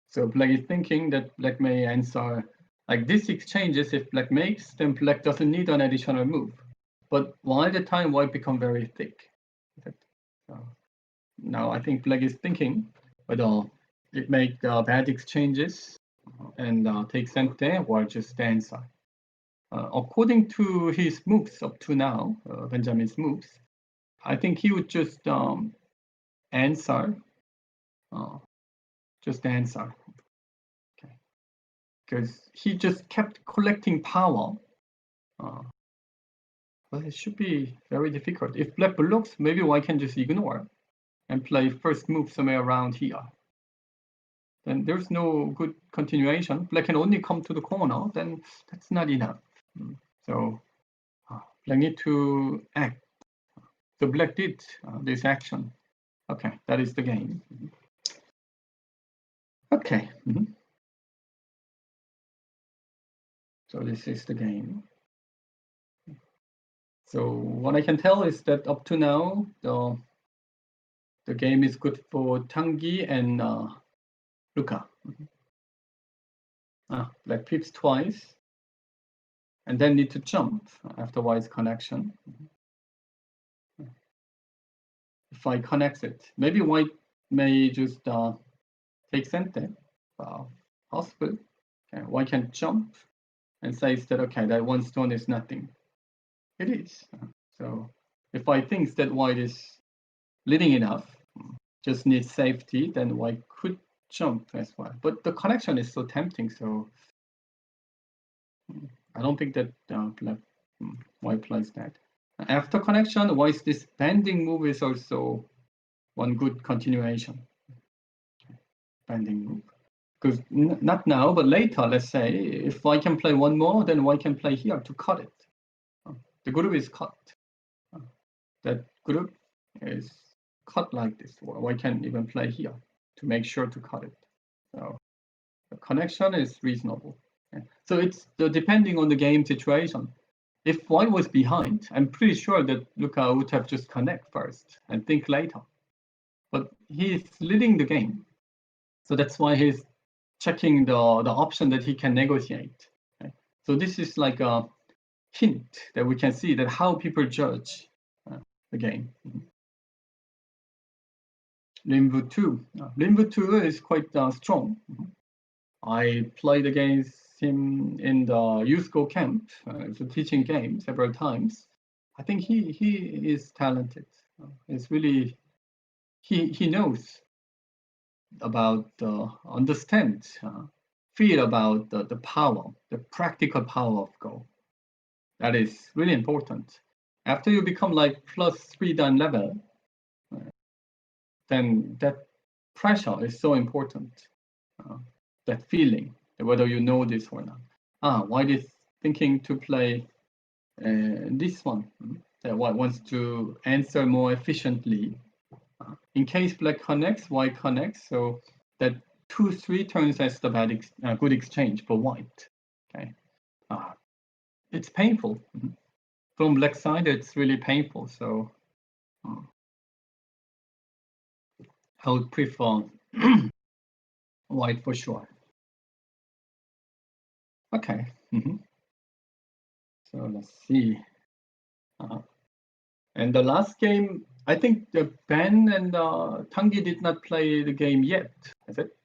So black is thinking that black may answer like this exchanges. If black makes, then black doesn't need an additional move. But while the time white become very thick. Now I think Black is thinking whether it make bad exchanges and take center or just answer. According to his moves up to now, Benjamin's moves, I think he would just answer. Just answer. Okay. Because he just kept collecting power. But it should be very difficult. If Black blocks, maybe White can just ignore and play first move somewhere around here. Then there's no good continuation. Black can only come to the corner, then that's not enough. So Black need to act. So Black did this action. Okay, that is the game. Okay. So this is the game. So what I can tell is that up to now, the game is good for Tanguy and Luca. Black pips twice, and then need to jump after White's connection. If I connect it, maybe White may just take center. Possible. Okay, White can jump and says that, okay, that one stone is nothing. It is. So if I think that White is leading enough, just needs safety, then White could jump as well. But the connection is so tempting, so I don't think that Black White plays that. After connection, White's this bending move is also one good continuation. Bending move. Because not now, but later, let's say, if White can play one more, then White can play here to cut it. The group is cut. That group is cut like this. White can even play here to make sure to cut it. So the connection is reasonable. So it's depending on the game situation. If White was behind, I'm pretty sure that Luca would have just connect first and think later. But he's leading the game. So that's why he's checking the option that he can negotiate. Okay? So this is like a hint that we can see that how people judge the game. Limbu 2. Limbu 2 is quite strong. I played against him in the youth school camp, so teaching game several times. I think he is talented. It's really he knows about understand, feel about the power, the practical power of Go. That is really important. After you become like +3 dan level, then that pressure is so important. That feeling, whether you know this or not. White is thinking to play this one. That White wants to answer more efficiently. In case Black connects, White connects, so that 2-3 turns as the good exchange for White. Okay, it's painful. From Black side, it's really painful. So I would prefer White for sure. Okay. So let's see. And the last game, I think Ben and Tanguy did not play the game yet, is it?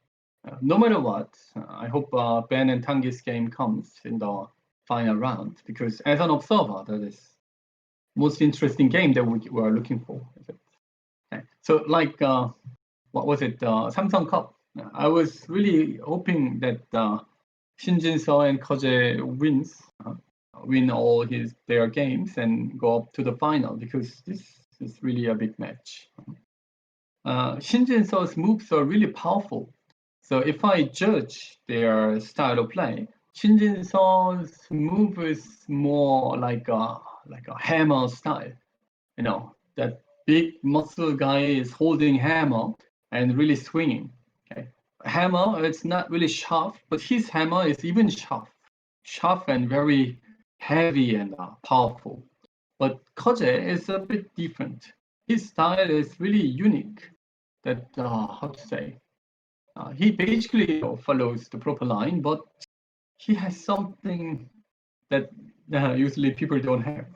No matter what, I hope Ben and Tanguy's game comes in the final round, because as an observer, that is most interesting game that we are looking for. Is it? Okay. So like, what was it? Samsung Cup. I was really hoping that Shinjin-seo and Koje win all their games and go up to the final, because this is really a big match. Shinjin-seo's moves are really powerful. So if I judge their style of play, Shinjin-seo's move is more like a hammer style. You know, that big muscle guy is holding hammer and really swinging. Okay, hammer, it's not really sharp, but his hammer is even sharp and very heavy and powerful. But Koje is a bit different. His style is really unique. That how to say? He basically follows the proper line, but he has something that usually people don't have.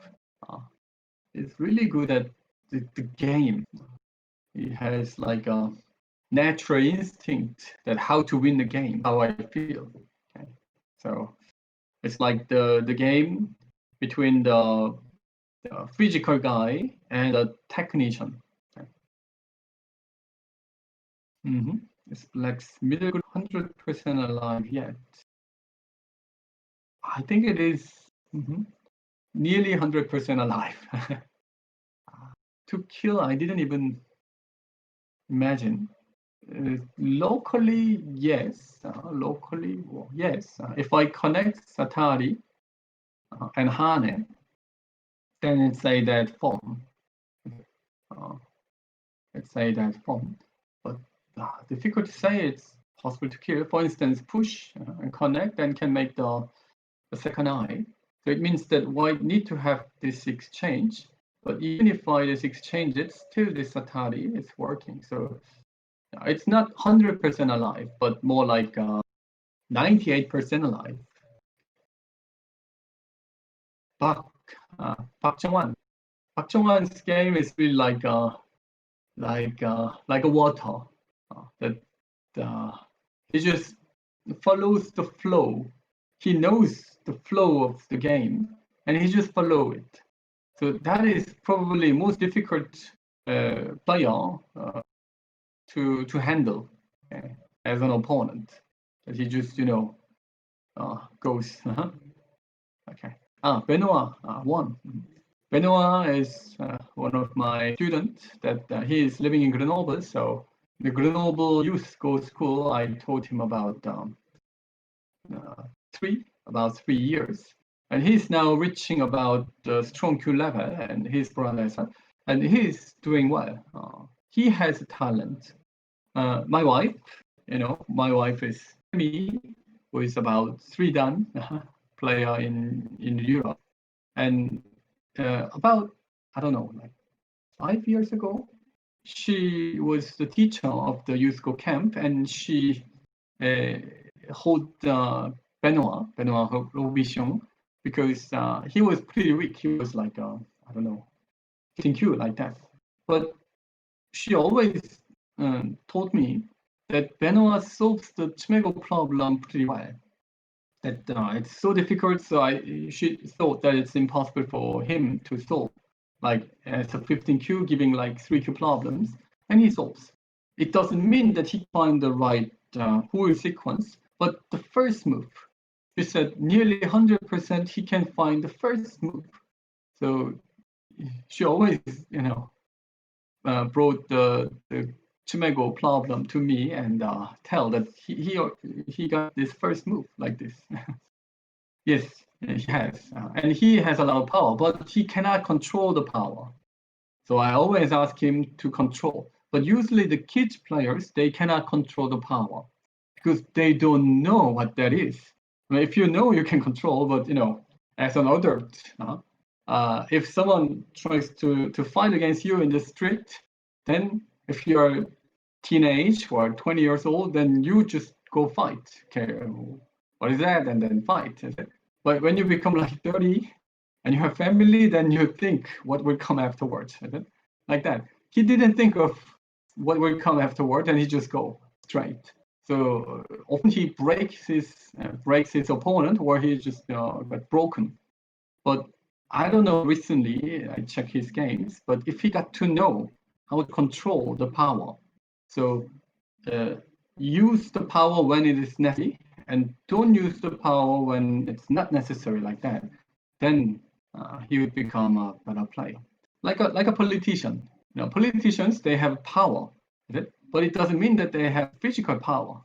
He's really good at the game. he has like a natural instinct that how to win the game, how I feel. Okay? So it's like the game between the physical guy and a technician. Okay? It's Black's middle 100% alive yet. I think it is nearly 100% alive. To kill, I didn't even imagine. Locally, yes. Locally, well, yes. If I connect Satari and Hane, then it's say that form. Let's say that form. But difficult to say it's possible to kill. For instance, push and connect and can make the second eye. So it means that white need to have this exchange. But even if I this exchange, it's still this Satari is working. So it's not 100% alive, but more like 98% alive. Park Chung-wan. Park Chung-wan's game is really like a water that he just follows the flow. He knows the flow of the game, and he just follow it. So that is probably most difficult player to handle as an opponent. That he just goes. Okay. Benoit won. Benoit is one of my students that he is living in Grenoble. So the Grenoble Youth School, I taught him about 3 years. And he's now reaching about the strong Q level, and his brother, and he's doing well. He has talent. My wife is me, who is about 3 dan player in Europe, and about I don't know, like 5 years ago, she was the teacher of the youth school camp, and she hold Benoit Robichon, because he was pretty weak. He was like I don't know, 15Q like that. But she always taught me that Benoit solves the Chimego problem pretty well. That it's so difficult, so she thought that it's impossible for him to solve. Like as a 15Q, giving like 3Q problems, and he solves. It doesn't mean that he find the right whole sequence, but the first move. She said nearly 100% he can find the first move. So she always, brought the Chimego problem to me and tell that he got this first move like this. Yes, he has, and he has a lot of power, but he cannot control the power. So I always ask him to control. But usually the kids players, they cannot control the power because they don't know what that is. I mean, if you know, you can control, but as an adult, if someone tries to fight against you in the street, then if you're teenage or 20 years old, then you just go fight. Okay, what is that? And then fight. But when you become like 30 and you have family, then you think what will come afterwards. Like that. He didn't think of what will come afterward, and he just go straight. So often he breaks his opponent, or he just got broken. But I don't know, recently I checked his games, but if he got to know how to control the power, so use the power when it is necessary and don't use the power when it's not necessary, like that, then he would become a better player. Like a politician. Politicians, they have power, but it doesn't mean that they have physical power.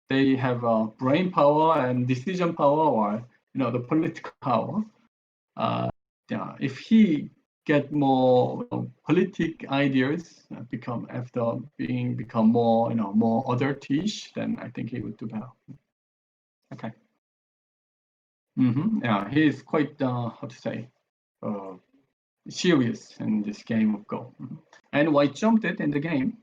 They have brain power and decision power, or the political power. If he get more politic ideas, become more adultish, then I think he would do better. Okay. Yeah, he is quite how to say serious in this game of Go. And White jumped it in the game.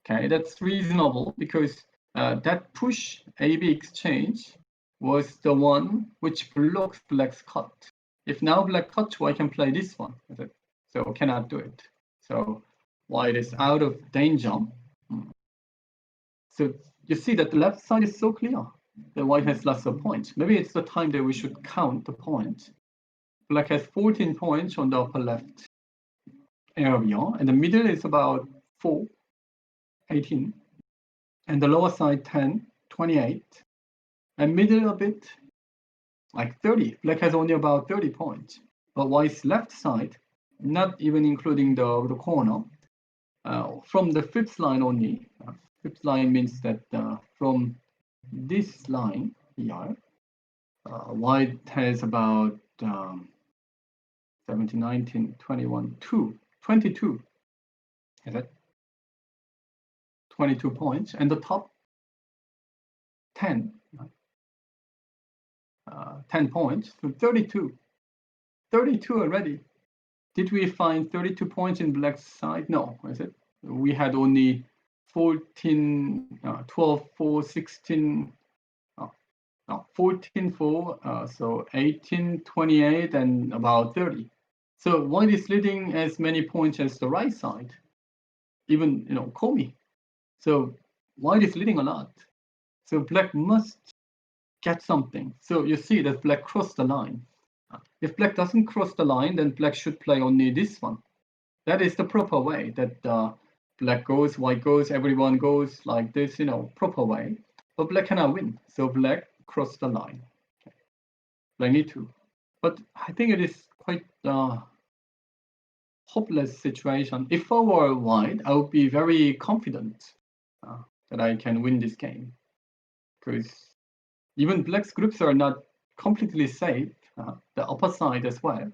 Okay, that's reasonable because that push AB exchange was the one which blocks Black's cut. If now Black cut, White can play this one, so cannot do it. So white is out of danger. So you see that the left side is so clear that white has lots of points. Maybe it's the time that we should count the points. Black has 14 points on the upper left area, and the middle is about 4, 18, and the lower side 10, 28, and middle a bit like 30. Black has only about 30 points, but white's left side, not even including the corner, from the fifth line only. Fifth line means that from this line here, white has about 17, 19, 21, 22. Is it? 22 points, and the top 10, 10 points, so 32. 32 already. Did we find 32 points in black's side? No, is it? We had only 14, 12, 4, 16, 14, 4, so 18, 28, and about 30. So white is leading as many points as the right side, even, call me. So white is leading a lot. So black must get something. So you see that black crossed the line. If black doesn't cross the line, then black should play only this one. That is the proper way, that black goes, white goes, everyone goes like this, proper way. But black cannot win. So black crossed the line. Okay. Black need to. But I think it is quite hopeless situation. If I were white, I would be very confident that I can win this game, because even black's groups are not completely safe. The upper side as well.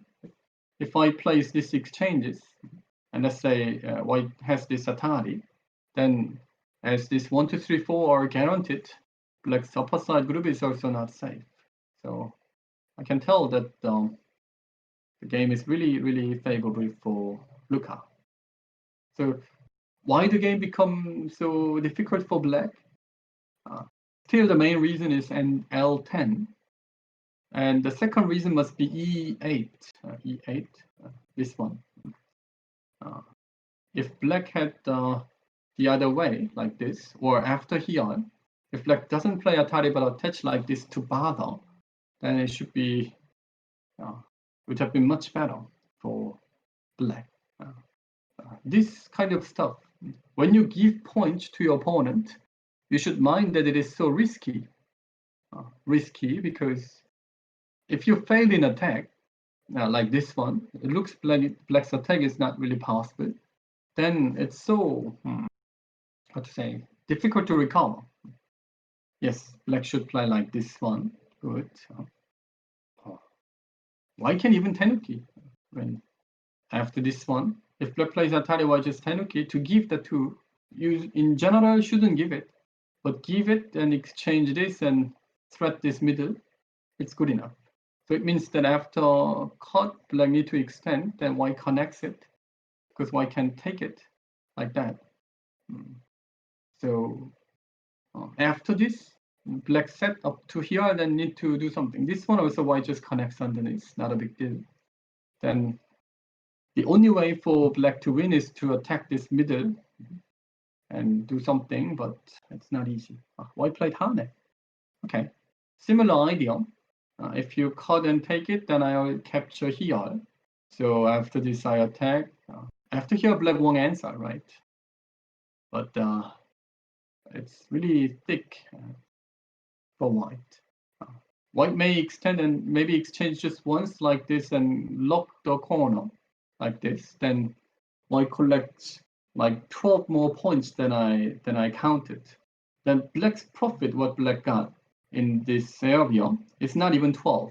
If I place these exchanges, and let's say white has this Atari, then as this 1, 2, 3, 4 are guaranteed, black's upper side group is also not safe. So I can tell that the game is really, really favorable for Luka. So why the game become so difficult for black? Still, the main reason is an L10, and the second reason must be E8. E8, this one. If black had the other way, like this, or after here, if black doesn't play Atari but attach like this to bother, then it should be, would have been much better for black. This kind of stuff, when you give points to your opponent, you should mind that it is so risky. Risky because if you fail in attack, like this one, it looks like black's attack is not really possible, then it's so, how to say, difficult to recover. Yes, black should play like this one. Good. White can even Tanuki. When after this one, if black plays Atari, white just Tanuki to give the 2. You in general shouldn't give it, but give it and exchange this and threat this middle. It's good enough. So it means that after cut, black need to extend, then white connects it, because white can take it like that. So after this, black set up to here, then need to do something. This one also white just connects underneath, not a big deal. Then the only way for black to win is to attack this middle and do something, but it's not easy. White played Hane. Okay, similar idea. If you cut and take it, then I'll capture here. So after this, I attack. After here, black won't answer, right? But it's really thick for white. White may extend and maybe exchange just once like this and lock the corner like this. Then white collects like 12 more points than I counted. Then black's profit, what black got in this area, is not even 12,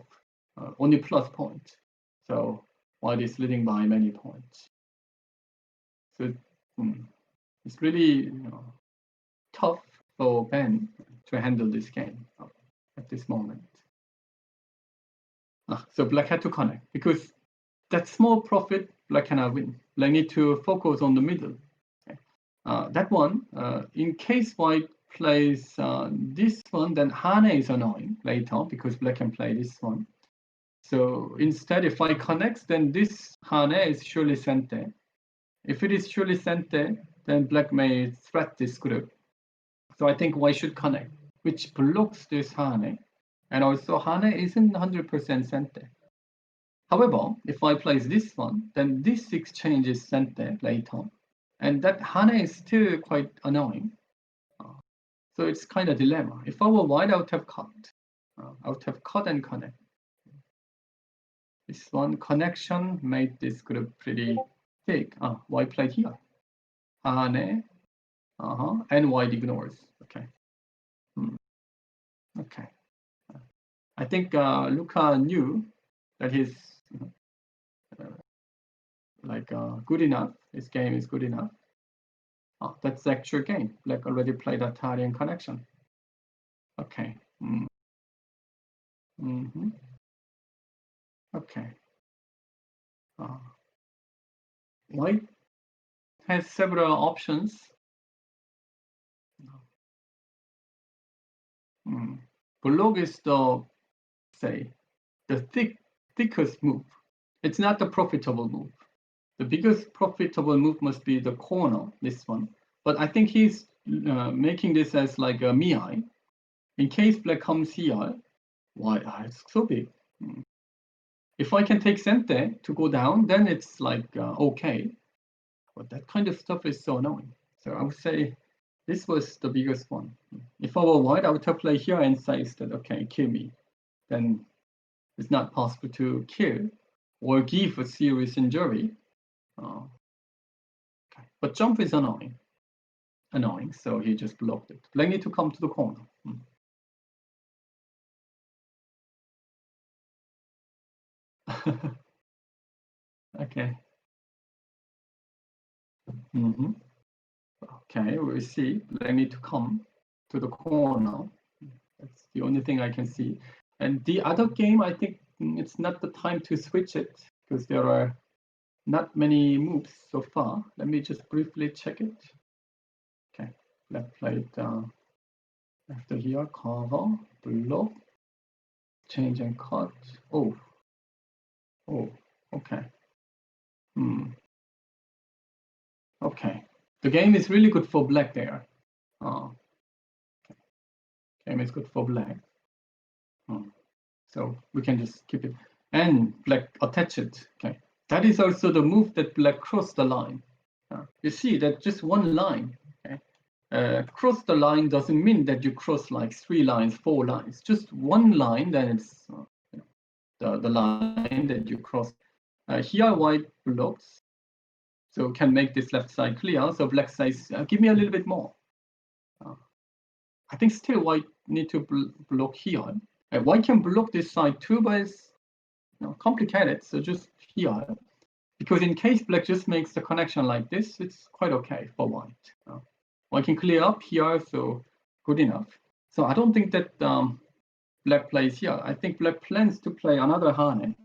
only plus points. So white is leading by many points. So it's really tough for Ben to handle this game at this moment. So black had to connect, because that small profit, black cannot win. Black need to focus on the middle. Okay. That one, in case white plays this one, then Hane is annoying later, because black can play this one. So instead, if I connect, then this Hane is surely sent there. If it is surely Sente, then black may threat this group. So I think white should connect, which blocks this Hane. And also Hane isn't 100% Sente. However, if I place this one, then this exchanges Sente later. And that Hane is still quite annoying. So it's kind of dilemma. If I were white, I would have cut. I would have cut and connect. This one connection made this group pretty thick. White played here. Hane. And white ignores. Okay. Okay. I think Luca knew that he's good enough. His game is good enough. That's the actual game. Black already played Atari and connection. Okay. Okay. White has several options. Blog is the thickest move. It's not the profitable move. The biggest profitable move must be the corner, this one. But I think he's making this as like a Mihai. In case black comes here, why? It's so big. If I can take Sente to go down, then it's like okay. But that kind of stuff is so annoying. So I would say this was the biggest one. If I were white, I would have played here and say that, okay, kill me. Then it's not possible to kill or give a serious injury. Okay. But jump is annoying. So he just blocked it. Black need to come to the corner. Okay. Okay, we'll see. Black need to come to the corner. That's the only thing I can see. And the other game, I think it's not the time to switch it because there are not many moves so far. Let me just briefly check it. Okay, black played after here, cover, block, change and cut. Oh, okay. Okay, the game is really good for black there. Game is good for black. So we can just keep it. And black attach it. Okay, that is also the move that black crossed the line. You see that just one line. Okay, cross the line doesn't mean that you cross like 3 lines, 4 lines. Just one line, then it's the line that you cross. Here white blocks, so can make this left side clear. So black says, give me a little bit more. I think still white need to block here. White can block this side too, but it's complicated. So just here, because in case black just makes the connection like this, it's quite okay for white. White can clear up here, so good enough. So I don't think that black plays here. I think black plans to play another Hane.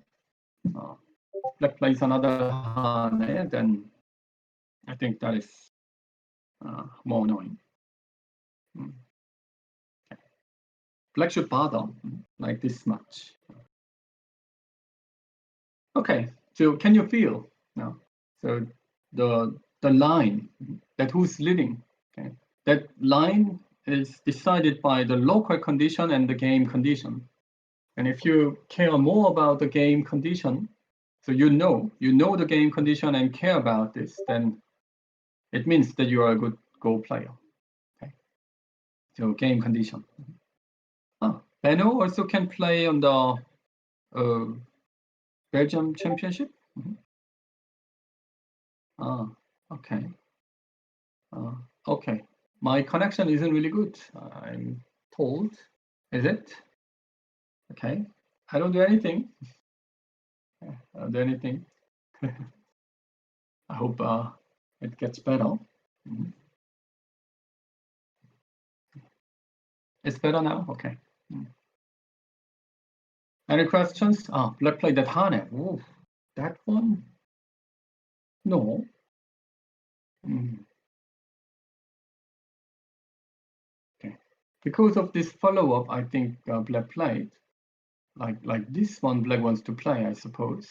Black plays another Hane, then I think that is more annoying. Black should bother like this much. Okay, so can you feel now? So the line that who's leading, okay, that line is decided by the local condition and the game condition. And if you care more about the game condition, so you know the game condition and care about this, then it means that you are a good Go player. Okay, so game condition. Benno also can play on the Belgium Championship. Okay. Okay. My connection isn't really good, I'm told. Is it? Okay. I don't do anything. I don't do anything. I hope it gets better. It's better now? Okay. Any questions? Black played that Hane. Oh, that one? No. Okay. Because of this follow-up, I think black played. Like this one black wants to play, I suppose.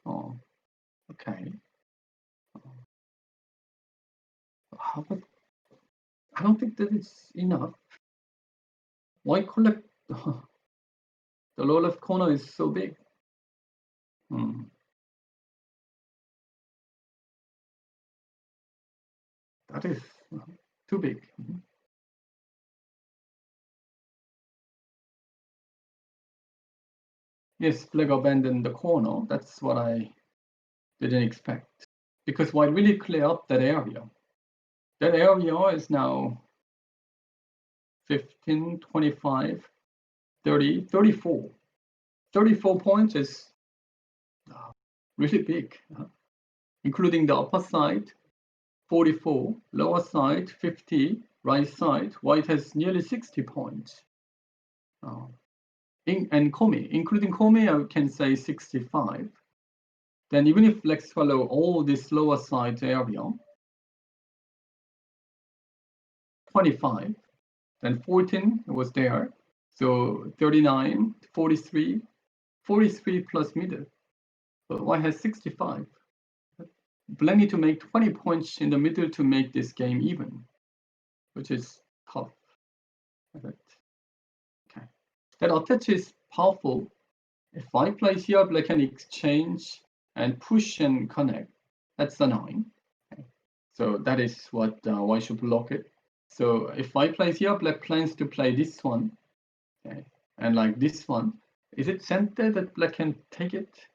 Oh, okay. But I don't think that it's enough. Why collect? The lower left corner is so big. That is too big. Yes, Black abandoned the corner. That's what I didn't expect. Because white really clear up that area. That area is now 15, 25, 30, 34. 34 points is really big, including the upper side, 44, lower side, 50, right side. White has nearly 60 points. And Komi, including Komi, I can say 65. Then even if black swallow all this lower side area, 25, then 14 was there. So 39, 43, 43 plus middle. So white has 65. Black need to make 20 points in the middle to make this game even, which is tough. Okay. That attach is powerful. If white plays here, black can exchange and push and connect. That's the 9. Okay. So that is what white should block it. So if white plays here, black plans to play this one. Okay. And like this one. Is it center that black can take it?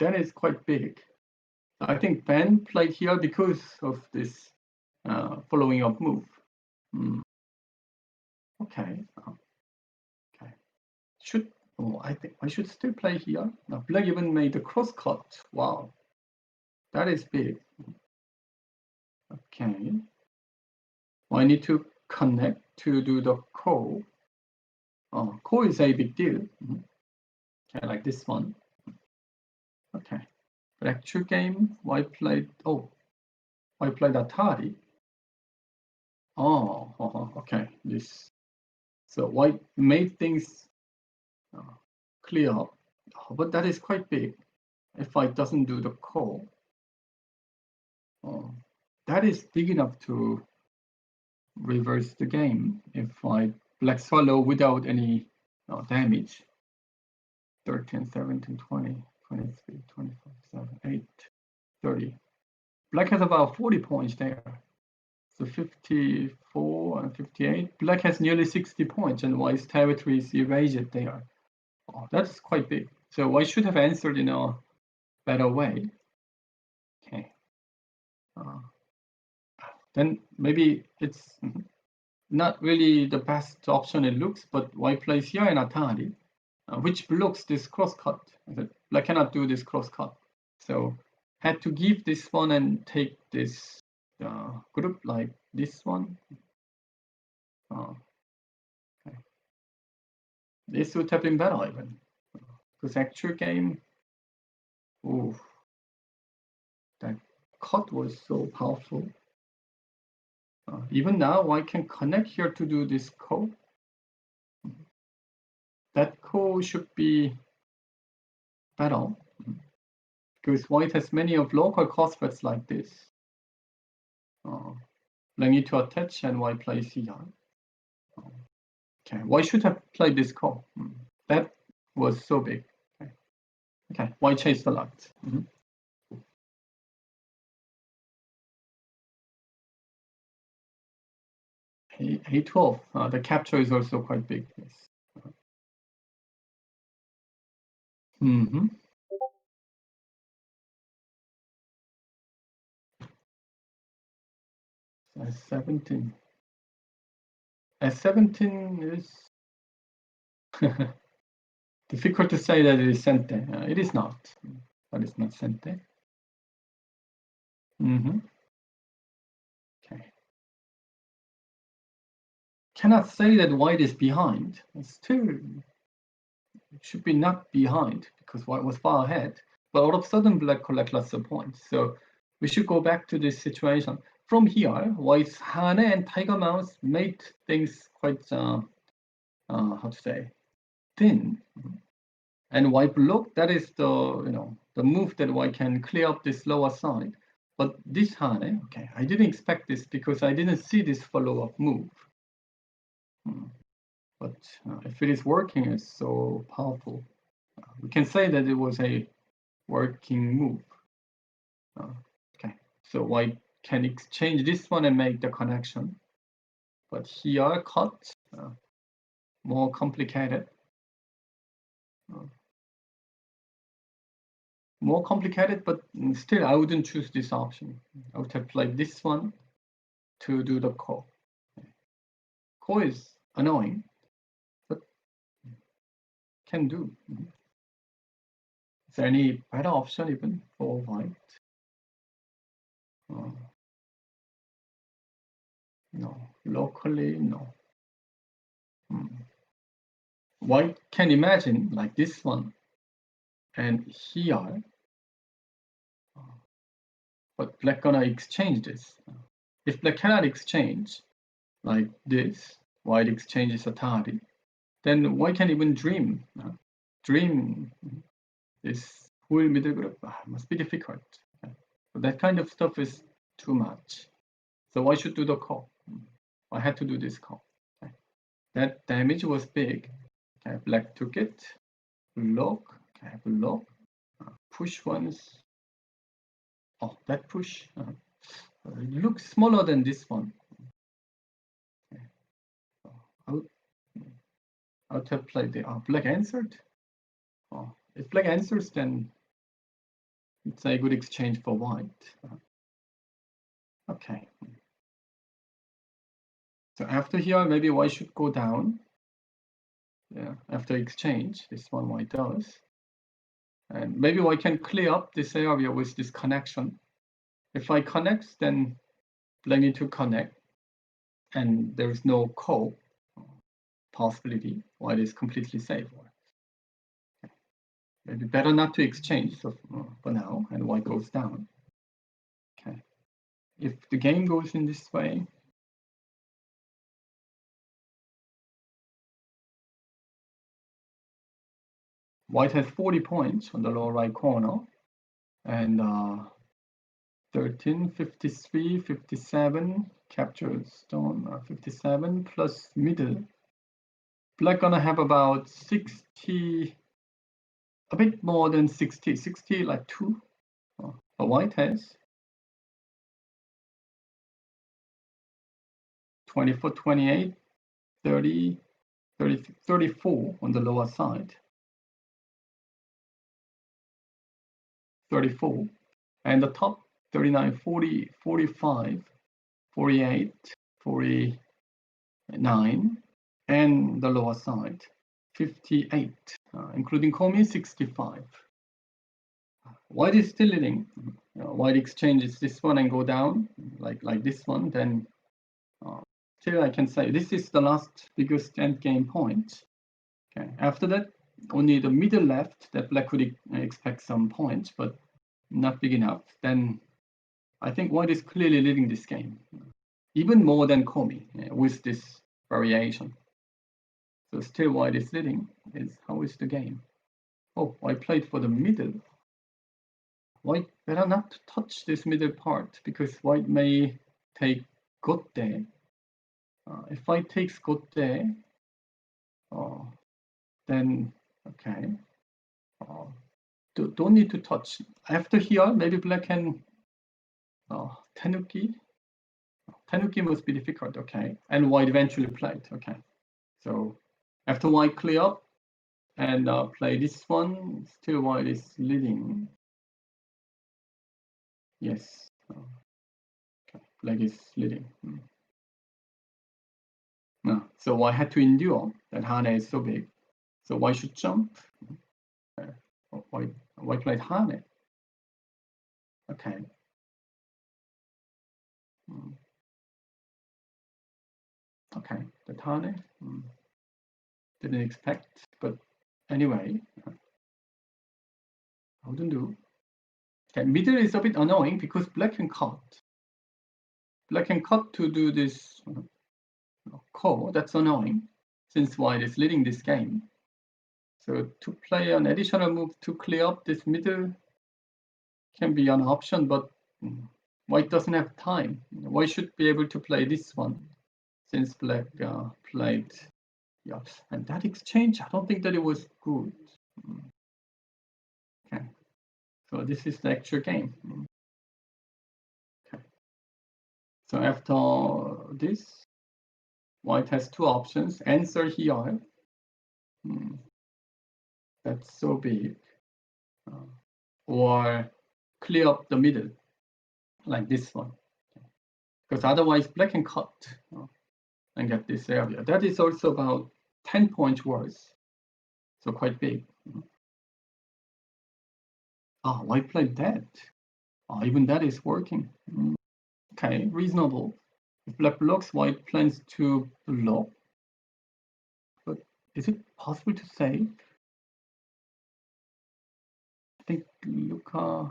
That is quite big. I think Ben played here because of this following up move. Okay. Okay. I think I should still play here. Now black even made a cross cut. Wow. That is big. Okay. I need to connect to do the call. Call is a big deal. Okay, like this one. Okay. But actual game, white played Atari. Okay. This. So white made things clear up, but that is quite big. If white doesn't do the call, that is big enough to reverse the game. If white black swallow without any damage. 13, 17, 20, 23, 25, 7, 8, 30. Black has about 40 points there. So 54 and 58. Black has nearly 60 points, and white's territory is erased there. That's quite big. So white should have answered in a better way. Okay. Then maybe it's not really the best option it looks, but white plays here in Atari, which blocks this cross cut. Black cannot do this cross cut. So had to give this one and take this group like this one. Okay. This would have been better even. Because actual game, that cut was so powerful. Even now, I can connect here to do this call. That call should be better. Because white has many of local crossbets like this. I need to attach and white plays here. Okay, white should have played this call. That was so big. Okay, white chased the light. A12, the capture is also quite big. Yes. S17. S17 is difficult to say that it is Sente. It is not. That is not Sente. Okay. Cannot say that white is behind. Still, it should be not behind because white was far ahead. But all of a sudden, black collect lots of points. So we should go back to this situation. From here, white's Hane and Tiger Mouse made things quite, how to say, thin. And white block, that is the, the move that white can clear up this lower side. But this Hane, okay, I didn't expect this because I didn't see this follow-up move. But if it is working, it's so powerful. We can say that it was a working move. Okay, so white can exchange this one and make the connection. But here, cut, more complicated. More complicated, but still, I wouldn't choose this option. I would have played this one to do the call. Call is annoying, but can do. Is there any better option even for white? No, locally, no. White can imagine like this one and here, but black gonna exchange this. If black cannot exchange like this, white exchanges Atari, then white can even dream. Dream this whole middle group must be difficult. But that kind of stuff is too much. So I should do the call. I had to do this call. Okay. That damage was big. Okay, black took it. Lock. Okay, lock. Push once. Oh, that push. It looks smaller than this one. Okay. So I would have played the black answered. Oh, if black answers, then it's a good exchange for white. Okay. So after here, maybe white should go down. Yeah, after exchange, this one white does. And maybe white can clear up this area with this connection. If I connect, then black need to connect. And there is no call possibility. White is completely safe. Okay. Maybe better not to exchange for now, and white goes down. Okay. If the game goes in this way, white has 40 points on the lower right corner, and 13, 53, 57, captured stone, 57 plus middle. Black gonna have about 60, a bit more than 60, 60 like 2. But white has 24, 28, 30, 30, 34 on the lower side. 34. And the top 39, 40, 45, 48, 49, and the lower side 58, including Komi 65. White is still leading. White exchanges this one and go down like this one, then still I can say this is the last biggest end game point. Okay. After that, only the middle left that black could expect some points, but not big enough. Then I think white is clearly leading this game, even more than Komi with this variation. So still white is leading. How is the game? Oh, I played for the middle. White better not touch this middle part because white may take gotte. If white takes gotte, then okay. Don't need to touch. After here, maybe black can Tanuki. Tanuki must be difficult, okay. And white eventually played, okay. So after white clear up and play this one, still white is leading. Yes. Okay. Black is leading. So white had to endure that Hane is so big. So white should jump. White played Hane. Okay. Okay, the Hane. Didn't expect, but anyway, I wouldn't do. Okay, middle is a bit annoying because black can cut. Black can cut to do this call. That's annoying since white is leading this game. So to play an additional move to clear up this middle can be an option, but white doesn't have time. White should be able to play this one, since black played. Yeah, and that exchange, I don't think that it was good. Okay, so this is the actual game. Okay, so after this, white has two options: answer here. That's so big. Or clear up the middle, like this one. Because otherwise, black can cut and get this area. That is also about 10 points worse, so quite big. White played that. Even that is working. Okay, reasonable. If black blocks, white plans to block. But is it possible to say? I think Luca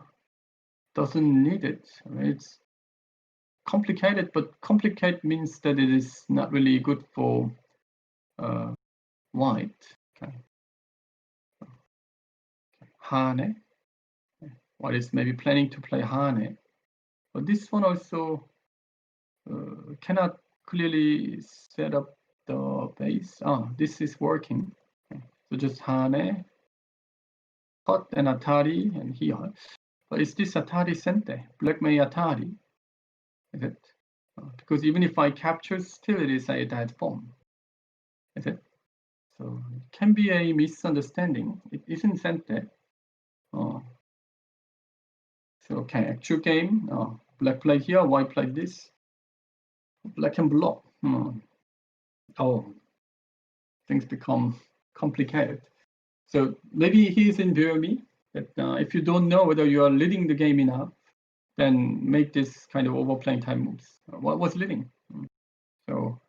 doesn't need it. I mean, it's complicated, but complicated means that it is not really good for white. Okay. Hane. White is maybe planning to play Hane. But this one also cannot clearly set up the base. This is working. Okay. So just Hane, cut and Atari, and here. But is this Atari Sente? Black may Atari. Is it? Because even if I capture, still it is a dead form. Is it? So it can be a misunderstanding. It isn't Sente. So okay, actual game. Black play here, white play this. Black can block. Things become complicated. So maybe he's in me that if you don't know whether you are leading the game enough, then make this kind of overplaying time moves. What was leading? So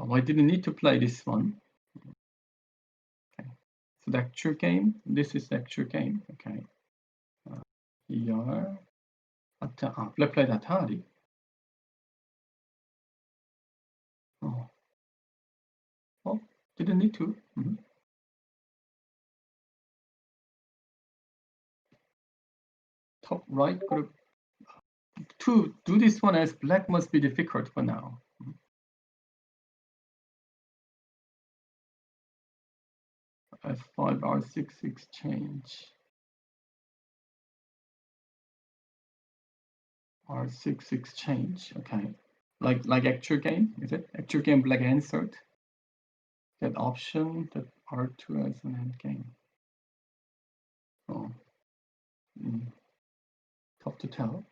white didn't need to play this one. Okay. So the actual game. This is the actual game. Okay. Here. Black played Atari. Oh, didn't need to. Top right group. To do this one as black must be difficult for now. F5, R6 exchange. R6 exchange. Okay. Like actual game, is it? Actual game black answered. That option, that R2 as an end game. Tough to tell.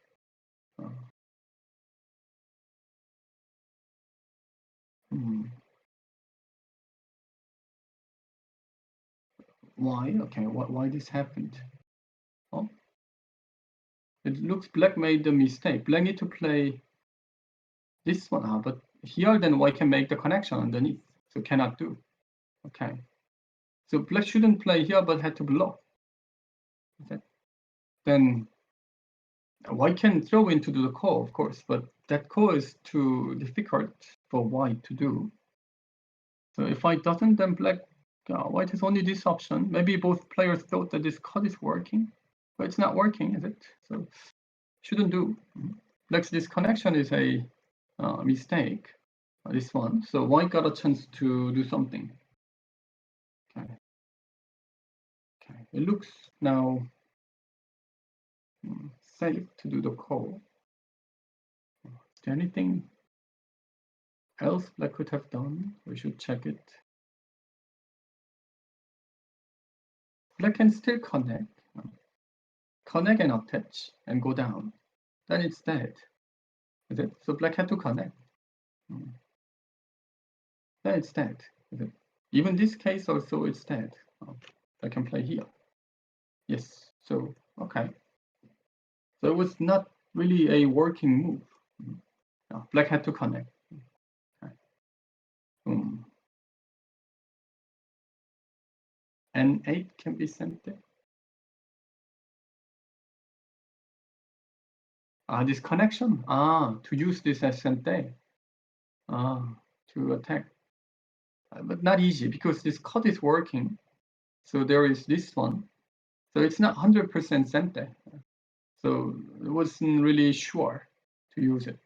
Why? Okay, why this happened? It looks black made the mistake. Black need to play this one, but here then white can make the connection underneath. So cannot do. Okay. So black shouldn't play here, but had to block. Okay. Then white can throw into the core, of course, but that core is too difficult for white to do. So if white doesn't, then black, white has only this option. Maybe both players thought that this cut is working, but it's not working, is it? So shouldn't do. Black's disconnection is a mistake. This one. So white got a chance to do something. Okay. Okay. It looks now safe to do the call. Is there anything else black could have done? We should check it. Black can still connect and attach and go down. Then it's dead. Is it? So black had to connect. Then it's dead. Is it? Even this case also it's dead. I can play here. Yes. So okay. So it was not really a working move. Black had to connect. Okay. N8 can be sent there. This connection. To use this as sent there. To attack. But not easy because this cut is working. So there is this one. So it's not 100% sent there. So it wasn't really sure to use it.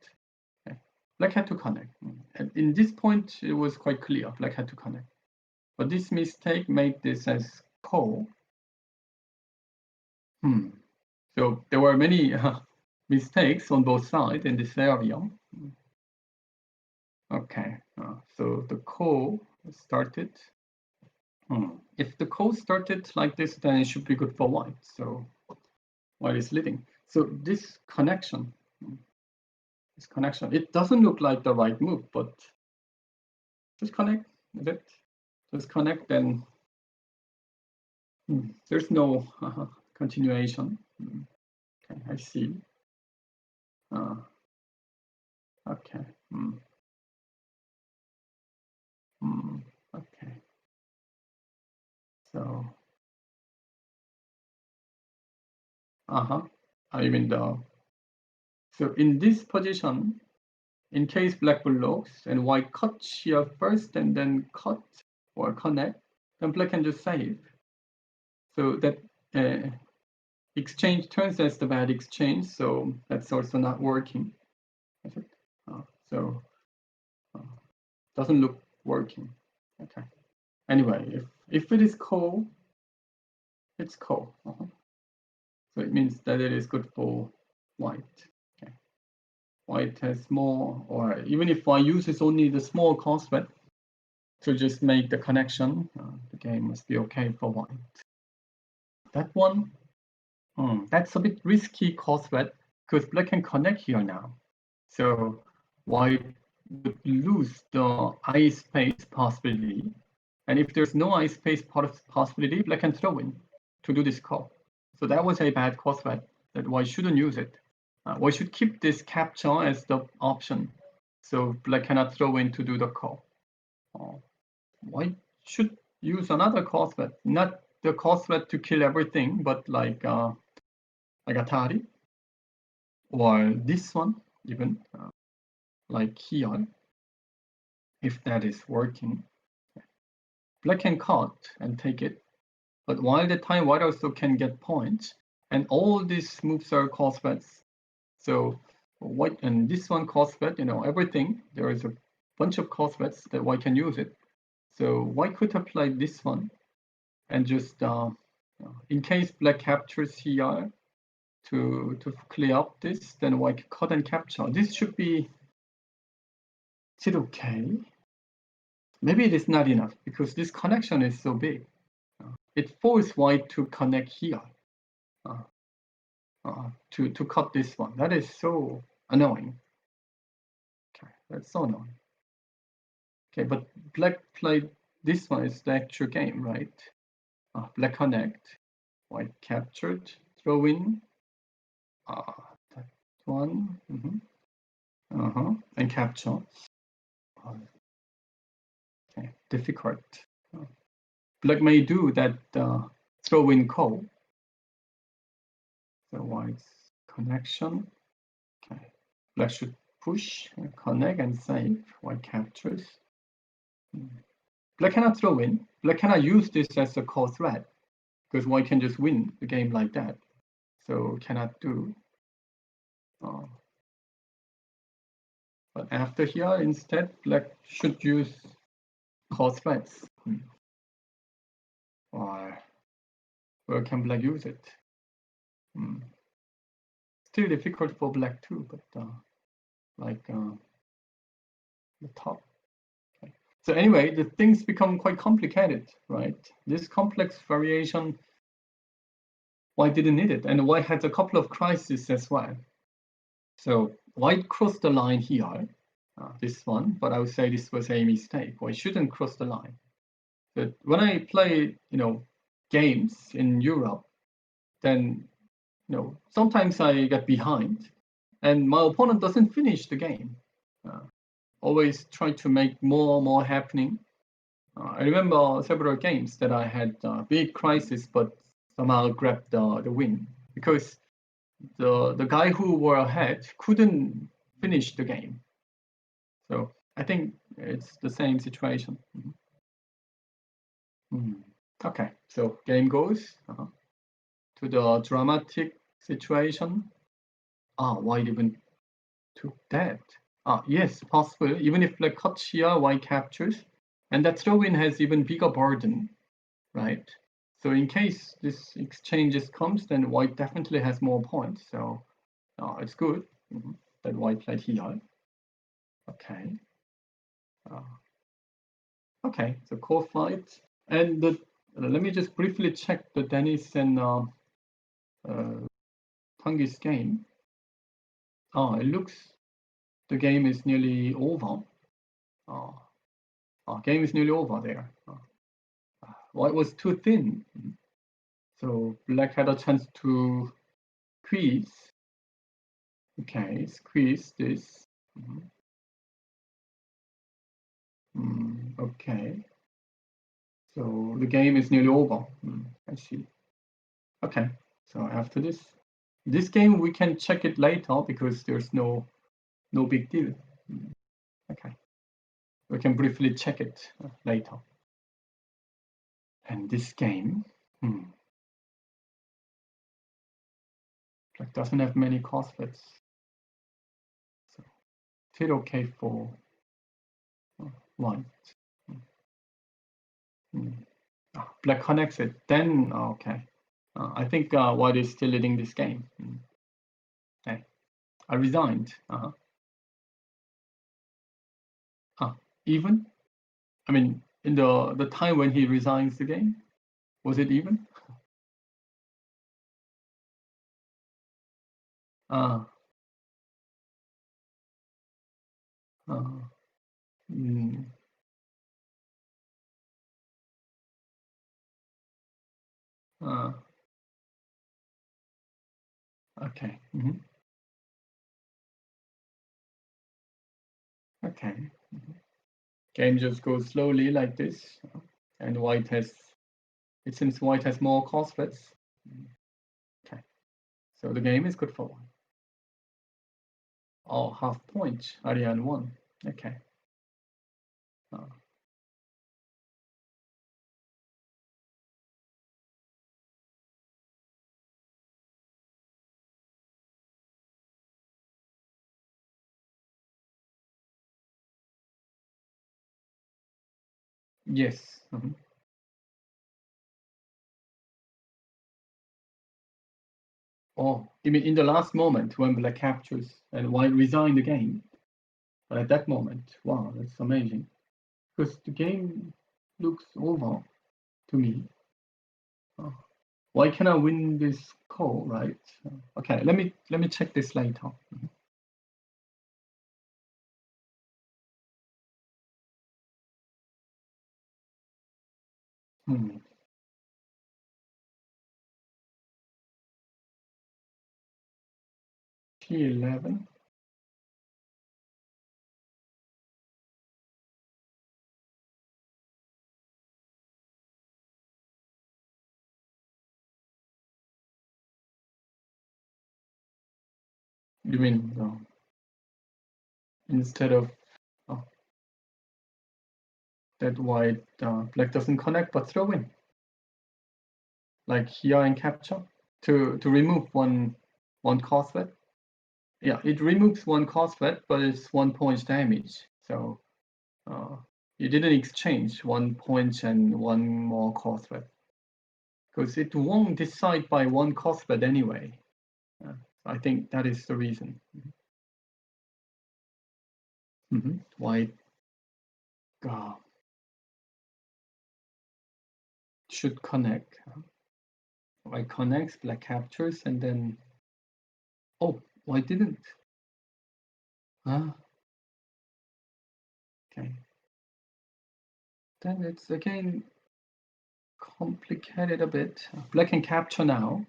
Okay. Black had to connect. And in this point, it was quite clear. Black had to connect. But this mistake made this as call. So there were many mistakes on both sides in this area. Okay, so the call started. If the call started like this, then it should be good for white. So white is leading. So this connection, it doesn't look like the right move, but just connect, is it? Just connect, then there's no continuation. Okay, I see. Okay. Okay. So, I mean so in this position, in case black blocks and white cuts here first and then cut or connect, then black can just save. So that exchange turns as the bad exchange, so that's also not working. So doesn't look working. Okay. Anyway, if it is call, it's call. So it means that it is good for white. Okay. White has more, or even if I uses only the small crossword to just make the connection, the game must be okay for white. That one, that's a bit risky crossword because black can connect here now. So white would lose the I space possibility. And if there's no I space possibility, black can throw in to do this call. So that was a bad crossword that white shouldn't use it. White should keep this capture as the option. So black cannot throw in to do the call. White should use another crossword, not the crossword to kill everything, but like Atari, or this one even, like here, if that is working. Black can cut and take it, but while the time white also can get points, and all these moves are crosswords. So white and this one crossword, everything, there is a bunch of crosswords that white can use it. So white could apply this one and just in case black captures here to clear up this, then white can cut and capture. This should be, is it okay? Maybe it is not enough because this connection is so big. It forces white to connect here to cut this one. That is so annoying. Okay, that's so annoying. Okay, but black played this one is the actual game, right? Black connect, white captured, throw in, that one, and capture. Okay, difficult. Black may do that throw in call. So white's connection. Okay, black should push, and connect, and save. White captures. Black cannot throw in. Black cannot use this as a call threat because white can just win the game like that. So cannot do. But after here, instead, black should use call threats. Or where can black use it? Still difficult for black too, but like the top. Okay. So anyway, the things become quite complicated, right? This complex variation, white didn't need it, and white had a couple of crises as well. So white crossed the line here, this one, but I would say this was a mistake. White shouldn't cross the line. But when I play, games in Europe, then sometimes I get behind, and my opponent doesn't finish the game. Always try to make more happening. I remember several games that I had big crisis, but somehow grabbed the win because the guy who were ahead couldn't finish the game. So I think it's the same situation. Okay, so game goes to the dramatic situation. White even took that. Yes, possible. Even if black cuts here, white captures, and that throw-in has even bigger burden, right? So in case this exchanges comes, then white definitely has more points. So it's good that white played here. Okay. Okay, so core flight. And let me just briefly check the Denis and Tanguy's game. It looks the game is nearly over. Game is nearly over there. White was too thin. So black had a chance to squeeze. Okay, squeeze this. Okay. So the game is nearly over. I see. Okay. So after this game we can check it later because there's no big deal. Okay. We can briefly check it later. And this game, black doesn't have many cosplets. So still okay for white. Black connects it, then okay. I think white is still leading this game. Okay. I resigned. Even? I mean, in the time when he resigns the game, was it even? Okay. Okay. Game just goes slowly like this, and white has. It seems white has more cosplets. Okay. So the game is good for one. Half point. Ariane won. Okay. Yes. You mean in the last moment when black captures and white resign the game? But at that moment, wow, that's amazing. Because the game looks over to me. Why can I win this call, right? Okay, let me check this later. T11. You mean instead of that white black doesn't connect but throw in, like here in capture to remove one coslet. Yeah, it removes one coslet, but it's 1 point damage. So you didn't exchange 1 point and one more coslet because it won't decide by one coslet anyway. I think that is the reason. White should connect. White connects, black captures, and then white didn't. Okay. Then it's again complicated a bit. Black can capture now.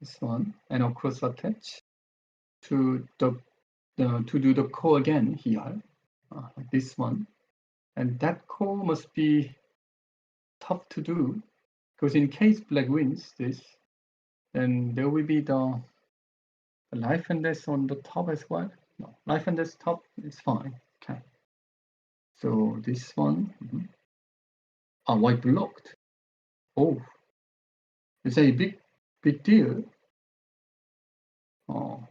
This one and of course attach to do the call again here, like this one, and that call must be tough to do because in case black wins this, then there will be the life and death on the top as well. No, life and death top is fine. Okay. So this one, white blocked. It's a big deal. Oh,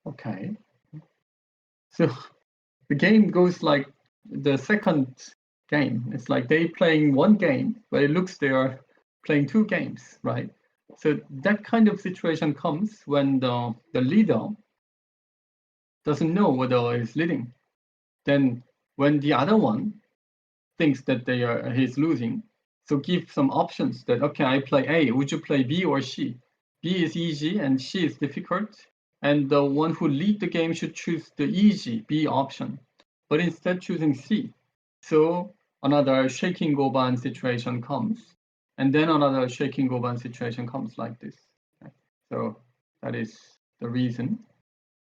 okay. So the game goes like the second game. It's like they playing one game, but it looks they are playing two games, right? So that kind of situation comes when the leader doesn't know whether he's leading. Then when the other one thinks that he's losing, so give some options that, okay, I play A, would you play B or C? B is easy and C is difficult, and the one who lead the game should choose the easy B option, but instead choosing C. So another shaking Goban situation comes, and then another shaking Goban situation comes like this. So that is the reason.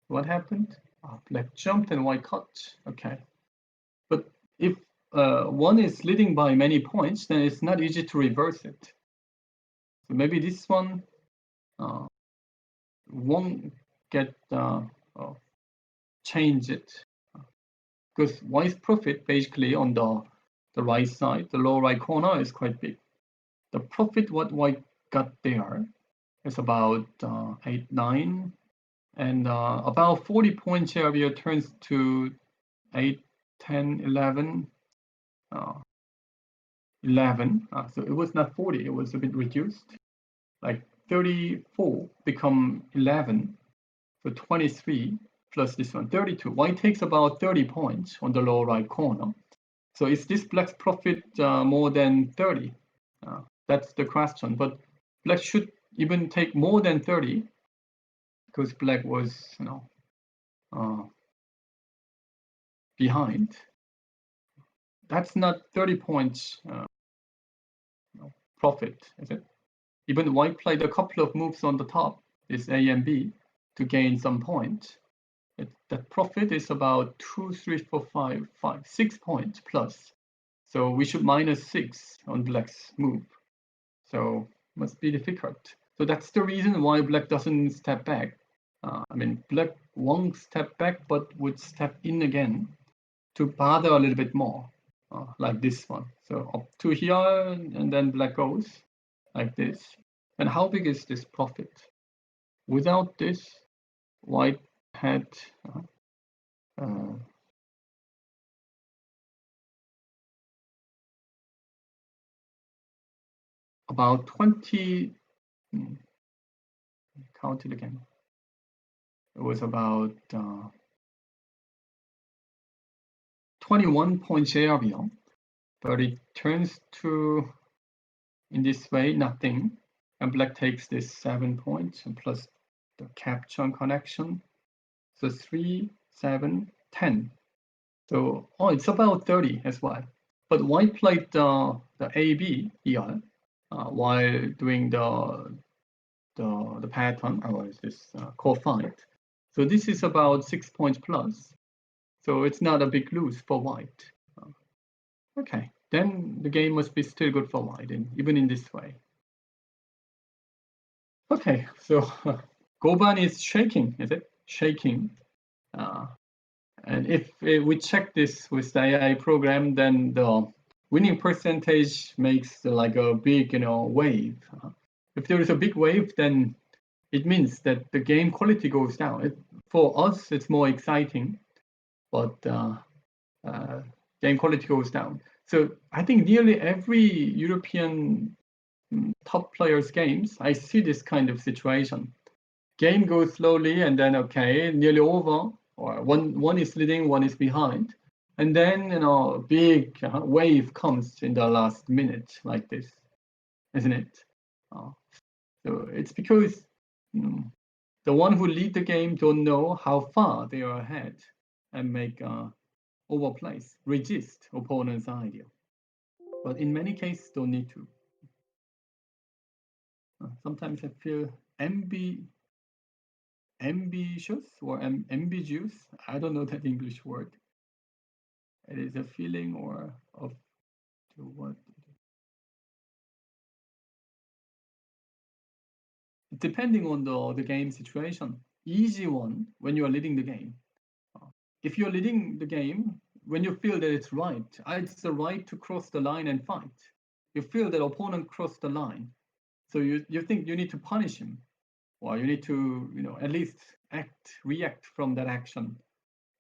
What happened? Black jumped and white cut. Okay. But if one is leading by many points, then it's not easy to reverse it. So maybe this one won't get change it, because white's profit basically on the right side, the lower right corner is quite big. The profit what white got there is about 8, 9, and about 40 points area turns to 8, 10, 11. 11. So it was not 40, it was a bit reduced. Like 34 become 11. So 23 plus this one, 32. White takes about 30 points on the lower right corner. So is this black's profit more than 30? That's the question. But black should even take more than 30 because black was, behind. That's not 30 points profit, is it? Even white played a couple of moves on the top, this A and B, to gain some points. That profit is about 2, 3, 4, 5, 6 points plus. So we should minus 6 on black's move. So must be difficult. So that's the reason why black doesn't step back. Black won't step back, but would step in again to bother a little bit more, like this one. So up to here, and then black goes like this. And how big is this profit? Without this, white had about 20, count it again. It was about 21 points area, but it turns to, in this way, nothing. And black takes this 7 points and plus the capture connection. So 3, 7, 10. So, it's about 30 as well. But white played the AB here while doing the pattern, or is this core fight. So this is about 6 points plus. So it's not a big lose for white. Okay, then the game must be still good for white, even in this way. Okay, so Goban is shaking, is it? Shaking. And if we check this with the AI program, then the winning percentage makes like a big, wave. If there is a big wave, then it means that the game quality goes down. For us, it's more exciting, but game quality goes down. So I think nearly every European top players' games, I see this kind of situation. Game goes slowly, and then okay, nearly over, or one is leading, one is behind, and then a big wave comes in the last minute like this, isn't it? So it's because the one who lead the game don't know how far they are ahead and make overplays, resist opponent's idea. But in many cases, don't need to. Sometimes I feel ambitious or ambiguous. I don't know that English word. It is a feeling or of to what. Depending on the game situation. Easy one when you are leading the game. If you're leading the game, when you feel that it's the right to cross the line and fight. You feel that opponent crossed the line, so you think you need to punish him, well, you need to, at least react from that action.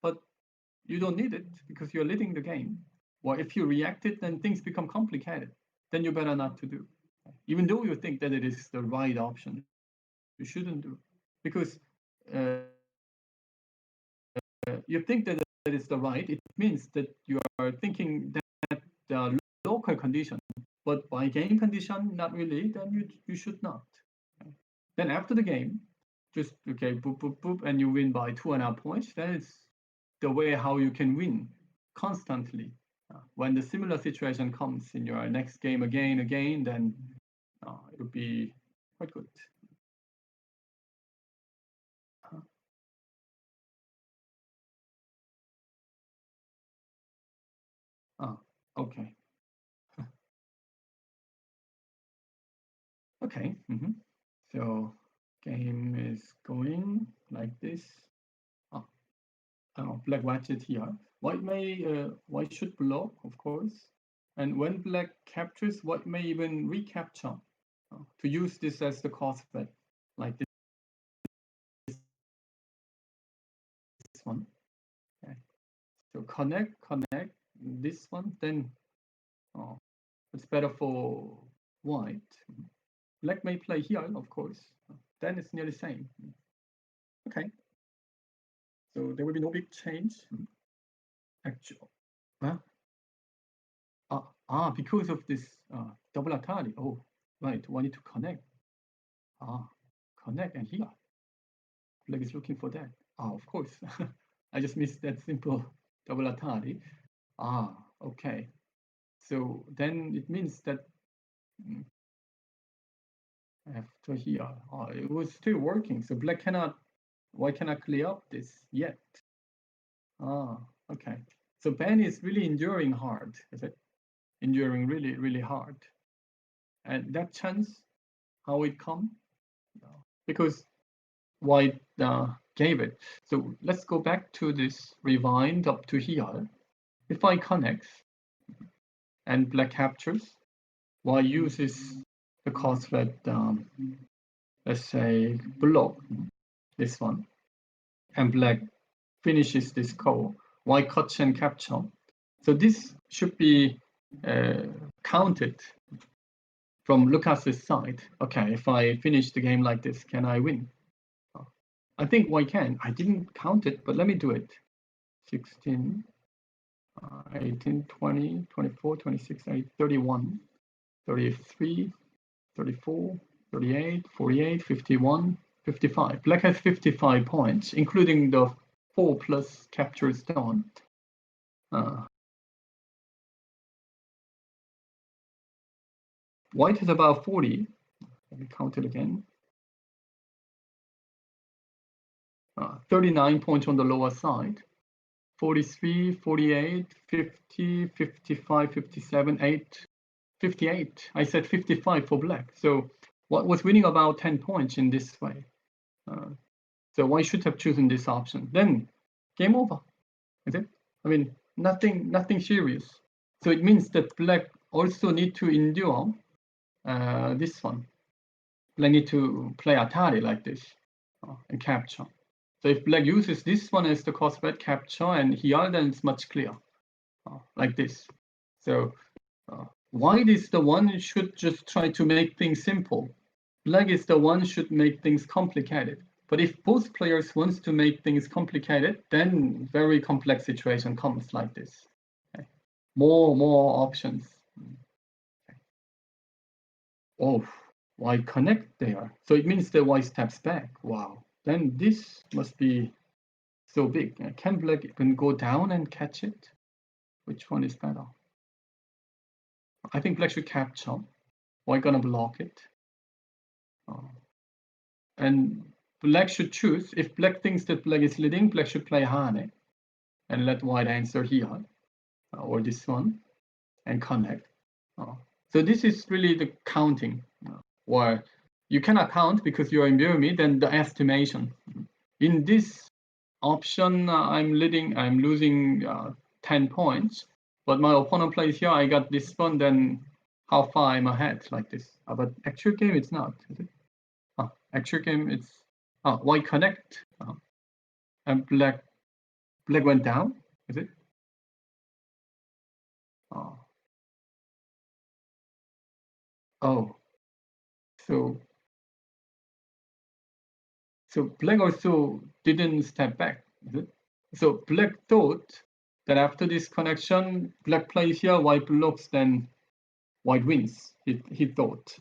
But you don't need it because you're leading the game. Well, if you react it, then things become complicated. Then you better not to do. Even though you think that it is the right option, you shouldn't do. Because you think that it is the right, it means that you are thinking that the local condition, but by game condition, not really, then you should not. Then after the game, just, okay, boop, boop, boop, and you win by 2.5 points. That is the way how you can win constantly. When the similar situation comes in your next game again, then it will be quite good. Okay. Okay. So game is going like this. Black watches here. White should block, of course. And when black captures, white may even recapture to use this as the cross bet, like this one. Okay. So connect this one, then it's better for white. Black may play here, of course. Then it's nearly the same. Okay. So there will be no big change. Actually, because of this double Atari. Oh, right. We need to connect. Connect, and here. Black is looking for that. Of course. I just missed that simple double Atari. Okay. So then it means that after here, it was still working. So white cannot clear up this yet. Okay. So Ben is really enduring hard, is it? Enduring really, really hard. And that chance, how it come? Because white gave it. So let's go back to this rewind up to here. If I connect and black captures, white uses the cross red, let's say block this one, and black finishes this call, white cuts and capture. So this should be counted from Lucas's side. Okay, if I finish the game like this, can I win? I think white can. I didn't count it, but let me do it. 16, 18, 20, 24, 26, 31, 33, 34, 38, 48, 51, 55. Black has 55 points, including the 4 plus captures done. White has about 40. Let me count it again. 39 points on the lower side. 43, 48, 50, 55, 57, 8, 58. I said 55 for black. So white was winning about 10 points in this way. So white should have chosen this option. Then game over. Is it? I mean, nothing serious. So it means that black also need to endure this one. Black need to play Atari like this and capture. So if black uses this one as the cross bet capture and here, then it's much clearer, like this. So white is the one who should just try to make things simple. Black is the one who should make things complicated. But if both players wants to make things complicated, then very complex situation comes like this. Okay. More options. Okay. Oh, white connect there. So it means that white steps back. Wow. Then this must be so big. Can black even go down and catch it? Which one is better? I think black should capture. White gonna block it. And black should choose. If black thinks that black is leading, black should play Hane and let white answer here, or this one, and connect. So this is really the counting, where you cannot count because you are in Burmese, then the estimation. In this option, I'm losing 10 points, but my opponent plays here, I got this one, then how far I'm ahead like this. But actual game, it's not, is it? Actual game, it's white connect, and black went down. Is it? Oh, so black also didn't step back. Is it? So black thought that after this connection, black plays here, white blocks, then white wins. He thought.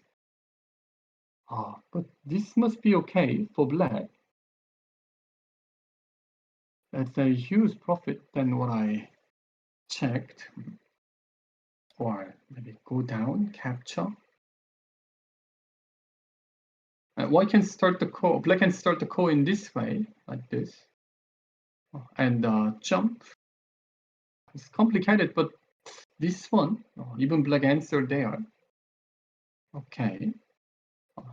But this must be okay for black. That's a huge profit than what I checked. Or maybe go down, capture. White can start the call, black can start the call in this way, like this. And jump. It's complicated, but this one, even black answer there. Okay.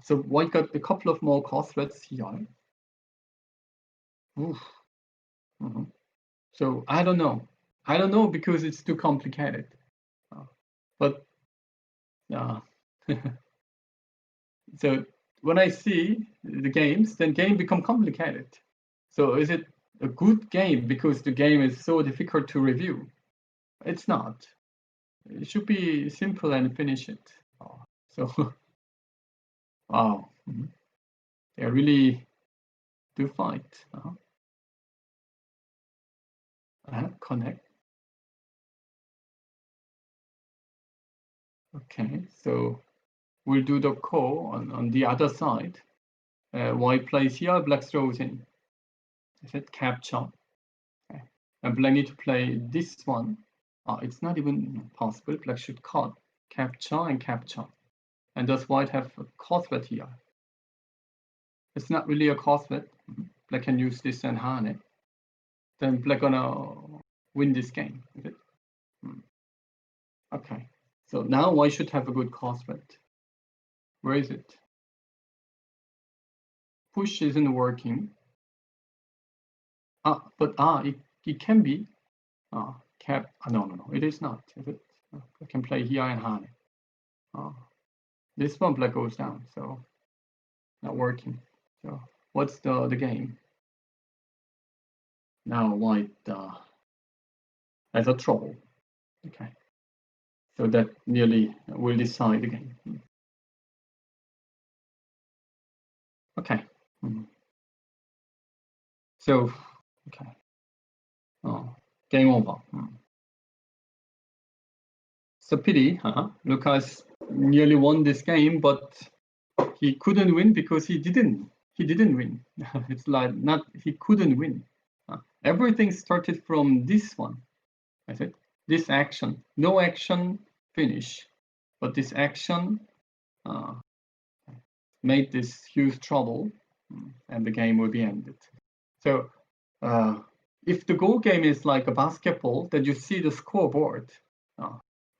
So white got a couple of more cross threads here. Oof. So I don't know. I don't know because it's too complicated. But so when I see the games, then game become complicated. So is it a good game because the game is so difficult to review? It's not. It should be simple and finish it. So wow, they really do fight. Connect. Okay, so we'll do the call on the other side. White plays here, black throws in. Is it capture? Okay. And black need to play this one. It's not even possible. Black should cut, capture, and capture. And does white have a crosslet here? It's not really a crosslet. Black can use this and harm it. Then black gonna win this game. Is it? Okay. So now white should have a good crosslet. Where is it? Push isn't working. But it can be. Cap. No, it is not. Is it? I can play here and harm it. This one black goes down, so not working. So what's the game? Now white has a trouble. Okay. So that nearly will decide the game. Okay. So okay. Game over. So pity, Lucas nearly won this game, but he couldn't win because he didn't win. It's like not he couldn't win. Everything started from this one. I said this action, no action, finish, but this action made this huge trouble, and the game will be ended. So if the goal game is like a basketball, then you see the scoreboard,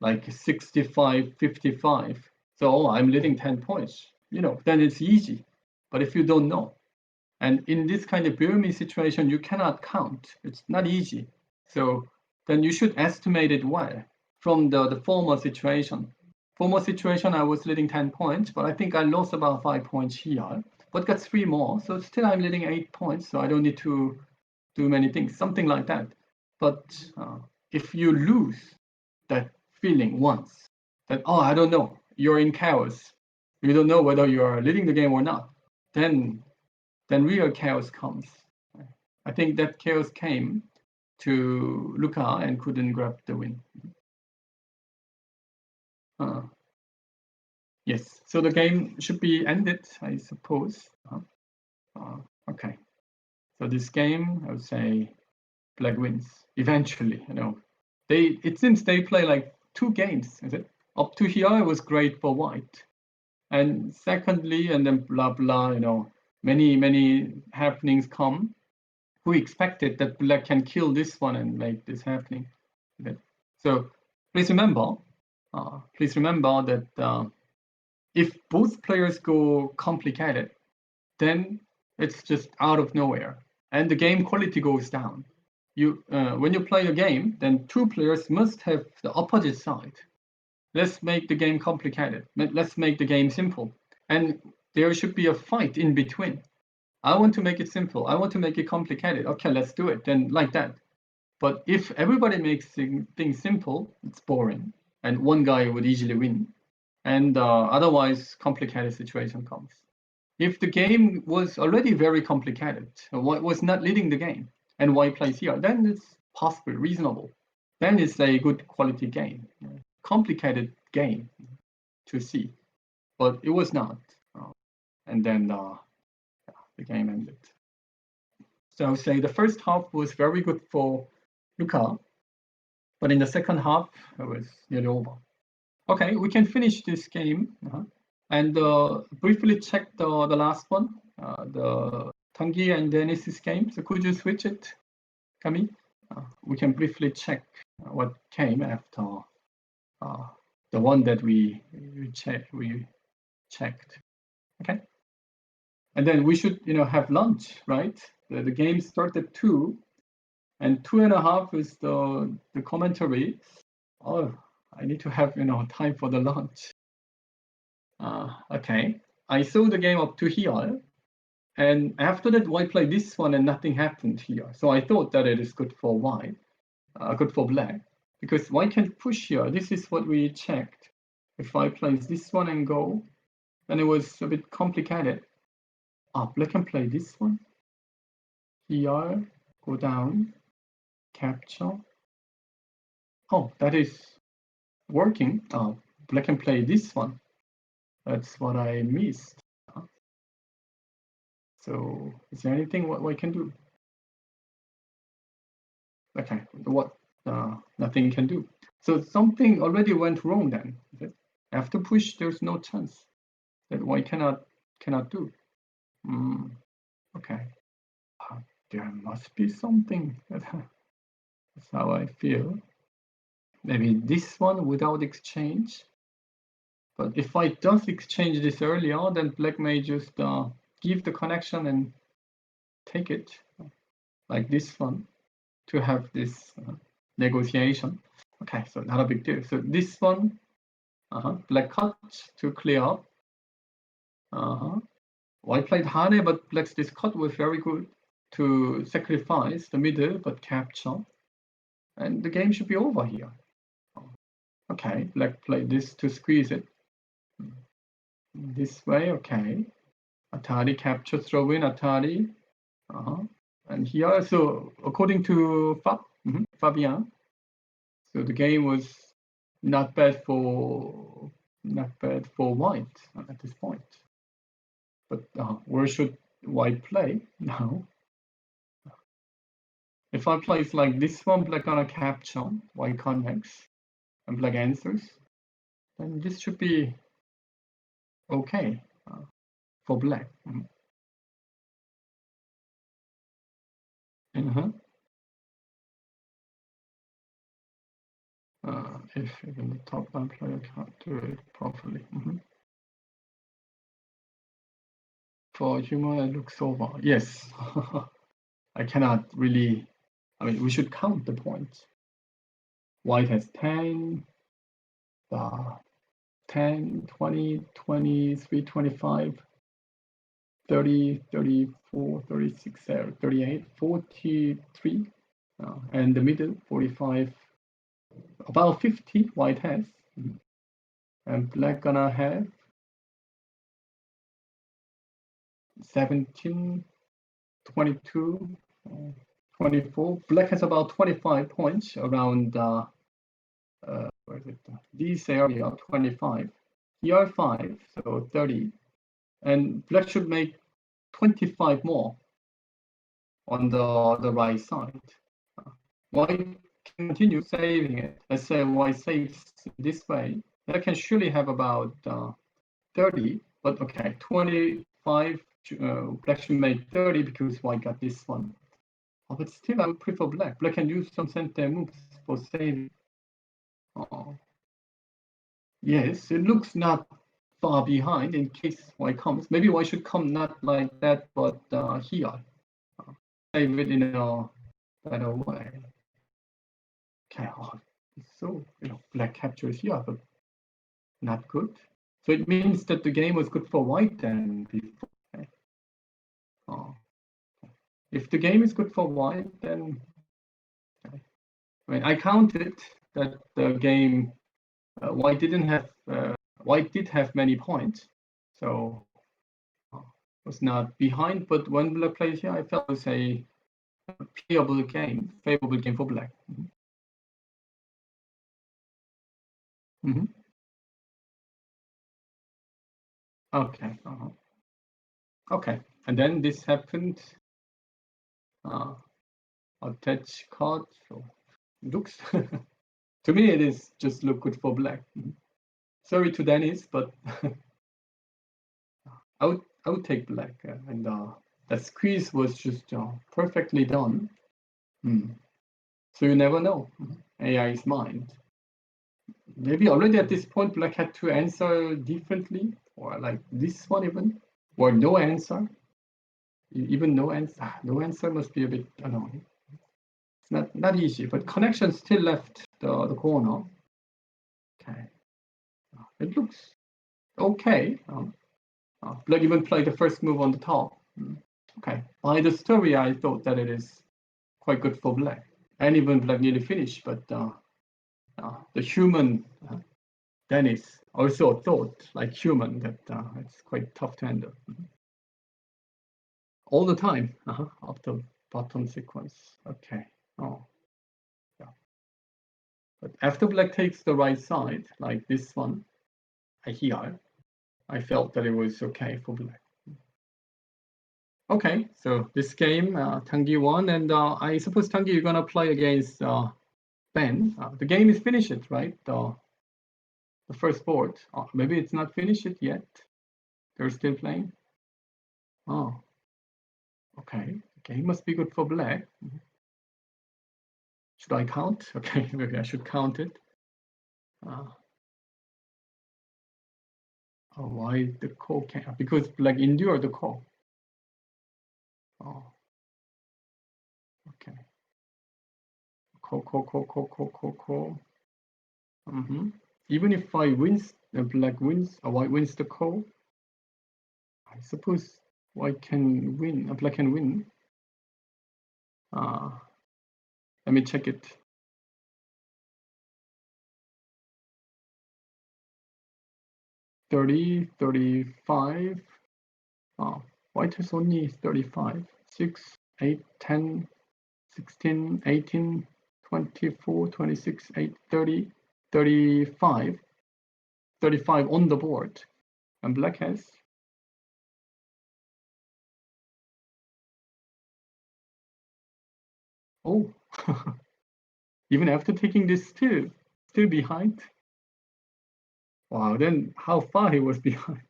like 65, 55. So I'm leading 10 points, then it's easy. But if you don't know, and in this kind of Burmese situation, you cannot count. It's not easy. So then you should estimate it well from the former situation. Former situation, I was leading 10 points, but I think I lost about 5 points here, but got 3 more. So still I'm leading 8 points, so I don't need to do many things, something like that. But if you lose that feeling once, that, I don't know, you're in chaos, you don't know whether you are leading the game or not, then real chaos comes. I think that chaos came to Luca and couldn't grab the win. Yes, so the game should be ended, I suppose. Okay, so this game, I would say black wins eventually. It seems they play like 2 games. Is it? Up to here, it was great for white, and secondly, and then blah blah. Many happenings come. Who expected that black can kill this one and make this happening? Okay. So please remember that if both players go complicated, then it's just out of nowhere, and the game quality goes down. When you play a game, then 2 players must have the opposite side. Let's make the game complicated. Let's make the game simple. And there should be a fight in between. I want to make it simple. I want to make it complicated. Okay, let's do it. Then like that. But if everybody makes things simple, it's boring, and one guy would easily win. And otherwise, complicated situation comes. If the game was already very complicated, what was not leading the game, and white plays here, then it's possible, reasonable. Then it's a good quality game, complicated game to see, but it was not. And then the game ended. So I would say the first half was very good for Luka, but in the second half, it was nearly over. Okay, we can finish this game and briefly check the last one, the Tanguy and Denis' game. So could you switch it, Kami? We can briefly check what came after the one that we checked. Okay, and then we should have lunch, right? The game started at 2, and 2.5 is the commentary. Oh, I need to have time for the lunch. Okay, I saw the game up to here, and after that white played this one and nothing happened here. So I thought that it is good for white, good for black, because white can push here. This is what we checked. If I play this one and go, then it was a bit complicated. Black can play this one. Here, go down, capture. Oh, that is working. Black can play this one. That's what I missed. So is there anything what we can do? Okay, what nothing can do. So something already went wrong then. After push, there's no chance that white cannot do. Okay, there must be something. That's how I feel. Maybe this one without exchange. But if I don't exchange this earlier, then black may just give the connection and take it, like this one, to have this negotiation. Okay, so not a big deal. So this one, black cut to clear up. White played Hane, but black's this cut was very good to sacrifice the middle, but capture. And the game should be over here. Okay, black played this to squeeze it. This way, okay. Atari capture, throw in Atari. And here, so according to Fabien, so the game was not bad for white at this point. But where should white play now? If I place like this one, black gonna capture, white connects, and black answers, then this should be okay for black. If even the top line player can't do it properly. For humor, it looks over. Yes, I cannot really. I mean, we should count the points. White has 10, 10, 20, 23, 25, 30, 34, 36, 38, 43, and the middle, 45, about 50 white has. And black gonna have 17, 22, 24. Black has about 25 points around where is it? This area, 25. Here 5, so 30. And black should make 25 more on the right side. White continue saving it. Let's say white saves this way. That can surely have about 30, but okay, 25. Black should make 30 because white got this one. Oh, but still, I would prefer black. Black can use some center moves for saving. Yes, it looks not far behind in case white comes. Maybe white should come not like that, but here. Save it in a better way. Okay, so black captures here, but not good. So it means that the game was good for white then before. Okay. If the game is good for white, then I counted that the game white did have many points, so was not behind. But when black plays here, I felt it was a favorable game for black. Okay. Okay, and then this happened. Attach card. So looks to me it is just look good for black. Sorry to Dennis, but I would take black, and that squeeze was just perfectly done. So you never know AI's mind. Maybe already at this point black had to answer differently, or like this one even, or no answer. Even no answer. No answer must be a bit annoying. It's not easy, but connection still left the corner. Okay, it looks okay. Black even played the first move on the top. Okay, by the story, I thought that it is quite good for black, and even black nearly finished. But the human Dennis also thought, like human, that it's quite tough to handle all the time up the bottom sequence. Okay. Oh, yeah. But after black takes the right side, like this one here, I felt that it was okay for black. Okay, so this game, Tanguy won, and I suppose Tanguy, you're gonna play against Ben. The game is finished, right? The first board. Maybe it's not finished yet. They're still playing. Oh, okay. The game must be good for black. Should I count? Okay, maybe I should count it. Why the call can't? Because black endure the call. Oh, okay. Call. Even if I wins, black wins, white wins the call. I suppose white can win. Black can win. Let me check it. 30, 35. White has only 35. 6, 8, 10, 16, 18, 24, 26, 8, 30, 35. 35 on the board. And black has. Oh, even after taking this still behind. Wow, then how far he was behind.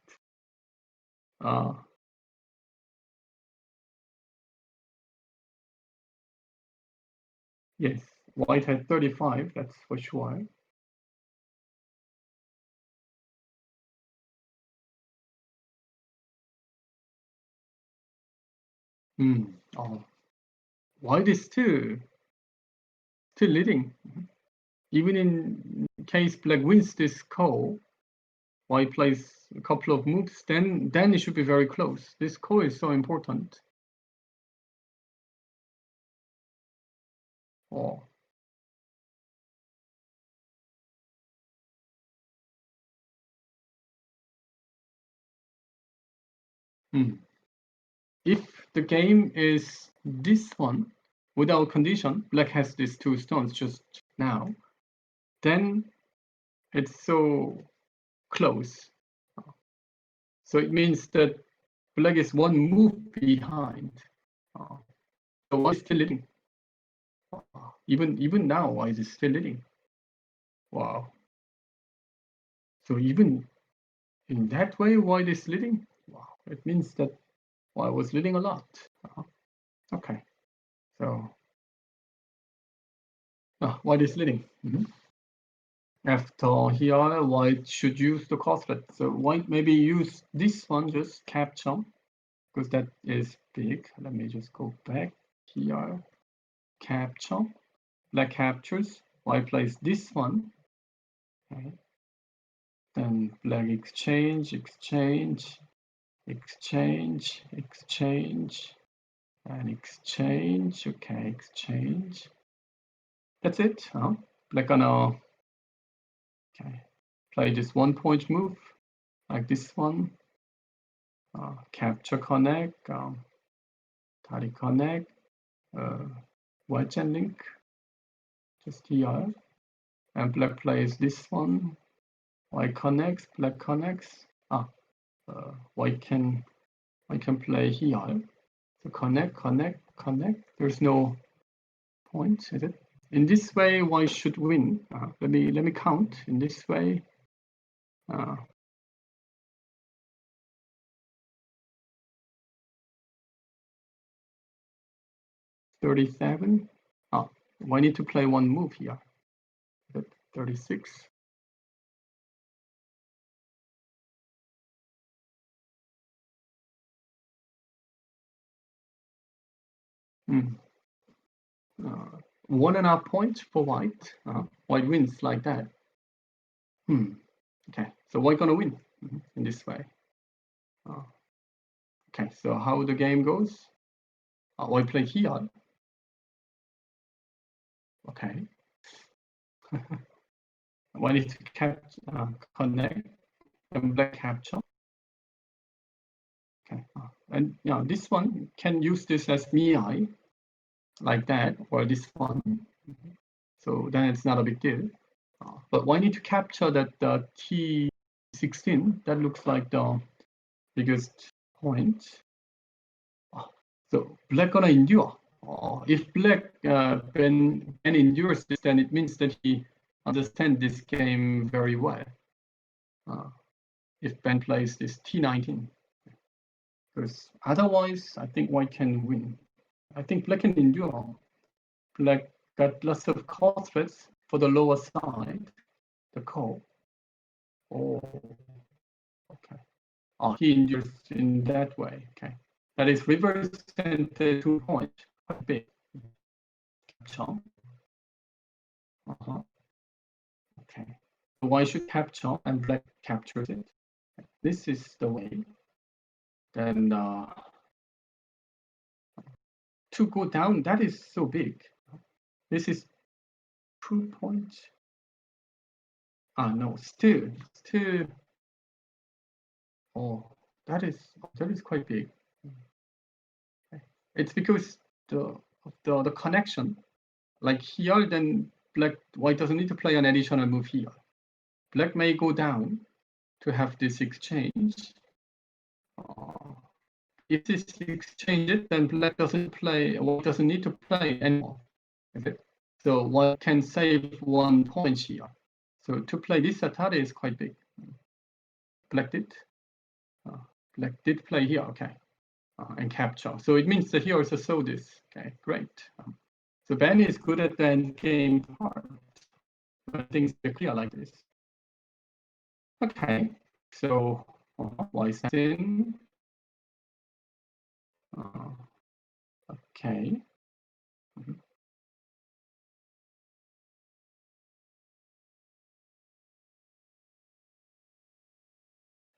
Yes, white had 35, that's for sure. White is still leading. Even in case black wins this call, white plays a couple of moves, then it should be very close. This call is so important. If the game is this one without condition, black has these two stones just now, then it's so close. So it means that black is one move behind. So white is still leading. Even now, white is still leading. Wow. So even in that way, white is leading. Wow. It means that white was leading a lot. Okay. So white is leading. After here, white should use the corset. So white maybe use this one, just capture, because that is big. Let me just go back here. Capture. Black captures. White plays this one. Okay. Then black exchange, exchange, exchange, exchange, and exchange. Okay, exchange. That's it. Huh? Black gonna play just 1 point move like this one. Capture connect, Tari connect, white and link, just here. And black plays this one. White connects, black connects. White can play here. So connect, connect, connect. There's no point, is it? In this way, white should win. Let me count. In this way, 37. Why need to play one move here? 36. Hmm. 1.5 points for white. White wins like that. Okay, so white gonna win in this way. Okay, so how the game goes? White play here. Okay. White need to connect and black capture. Okay, and this one can use this as Miai like that, or this one. So then it's not a big deal. But why need to capture that T16? That looks like the biggest point. So black gonna endure. If black Ben endures this, then it means that he understands this game very well. If Ben plays this T19, because otherwise I think white can win. I think black can endure. Black got lots of call threats for the lower side, the call. Oh, okay. He endures in that way. Okay, that is reverse and 2 point, quite big. Capture. Okay, so white should capture and black captures it. This is the way. Then to go down, that is so big. This is 2 points. No, still. Oh, that is quite big. It's because the connection, like here, then white doesn't need to play an additional move here. Black may go down to have this exchange. If this exchanges, then black doesn't need to play anymore. Okay? So white can save 1 point here. So to play this Atari is quite big. Black did play here, okay, and capture. So it means that he also saw this. Okay, great. So Ben is good at the end game part. When things are clear like this. Okay, so white in. Okay.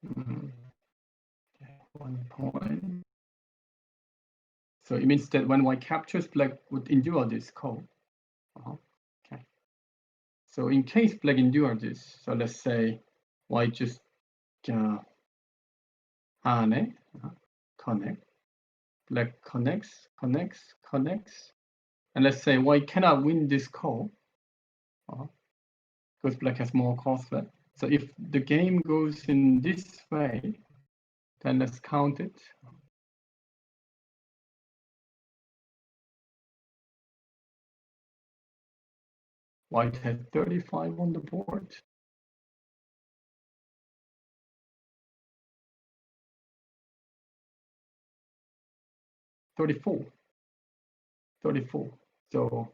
Okay, 1 point. So it means that when white captures, black would endure this call. Okay. So in case black endure this, so let's say white just connect. Black connects, and let's say white cannot win this call because black has more call threat. So if the game goes in this way, then let's count it. White had 35 on the board. $34. So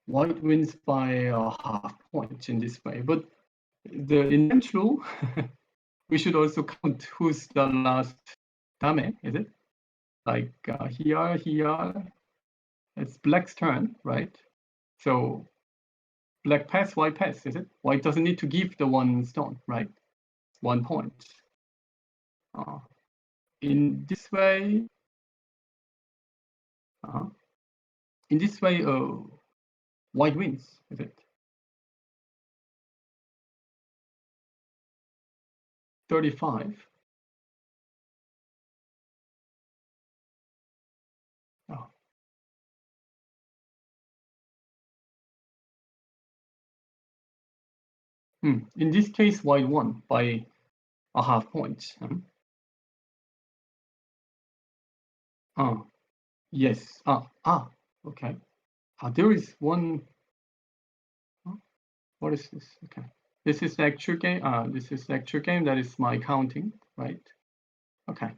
white wins by a half point in this way. But in bench rule, we should also count who's the last dame, is it? Like here, it's black's turn, right? So black pass, white pass, is it? White doesn't need to give the one stone, right? 1 point. In this way, white wins, is it? 35. Oh. In this case, white won by a half point. Yes. Okay. There is one. What is this? Okay. This is the actual game. This is the actual game. That is my counting, right? Okay.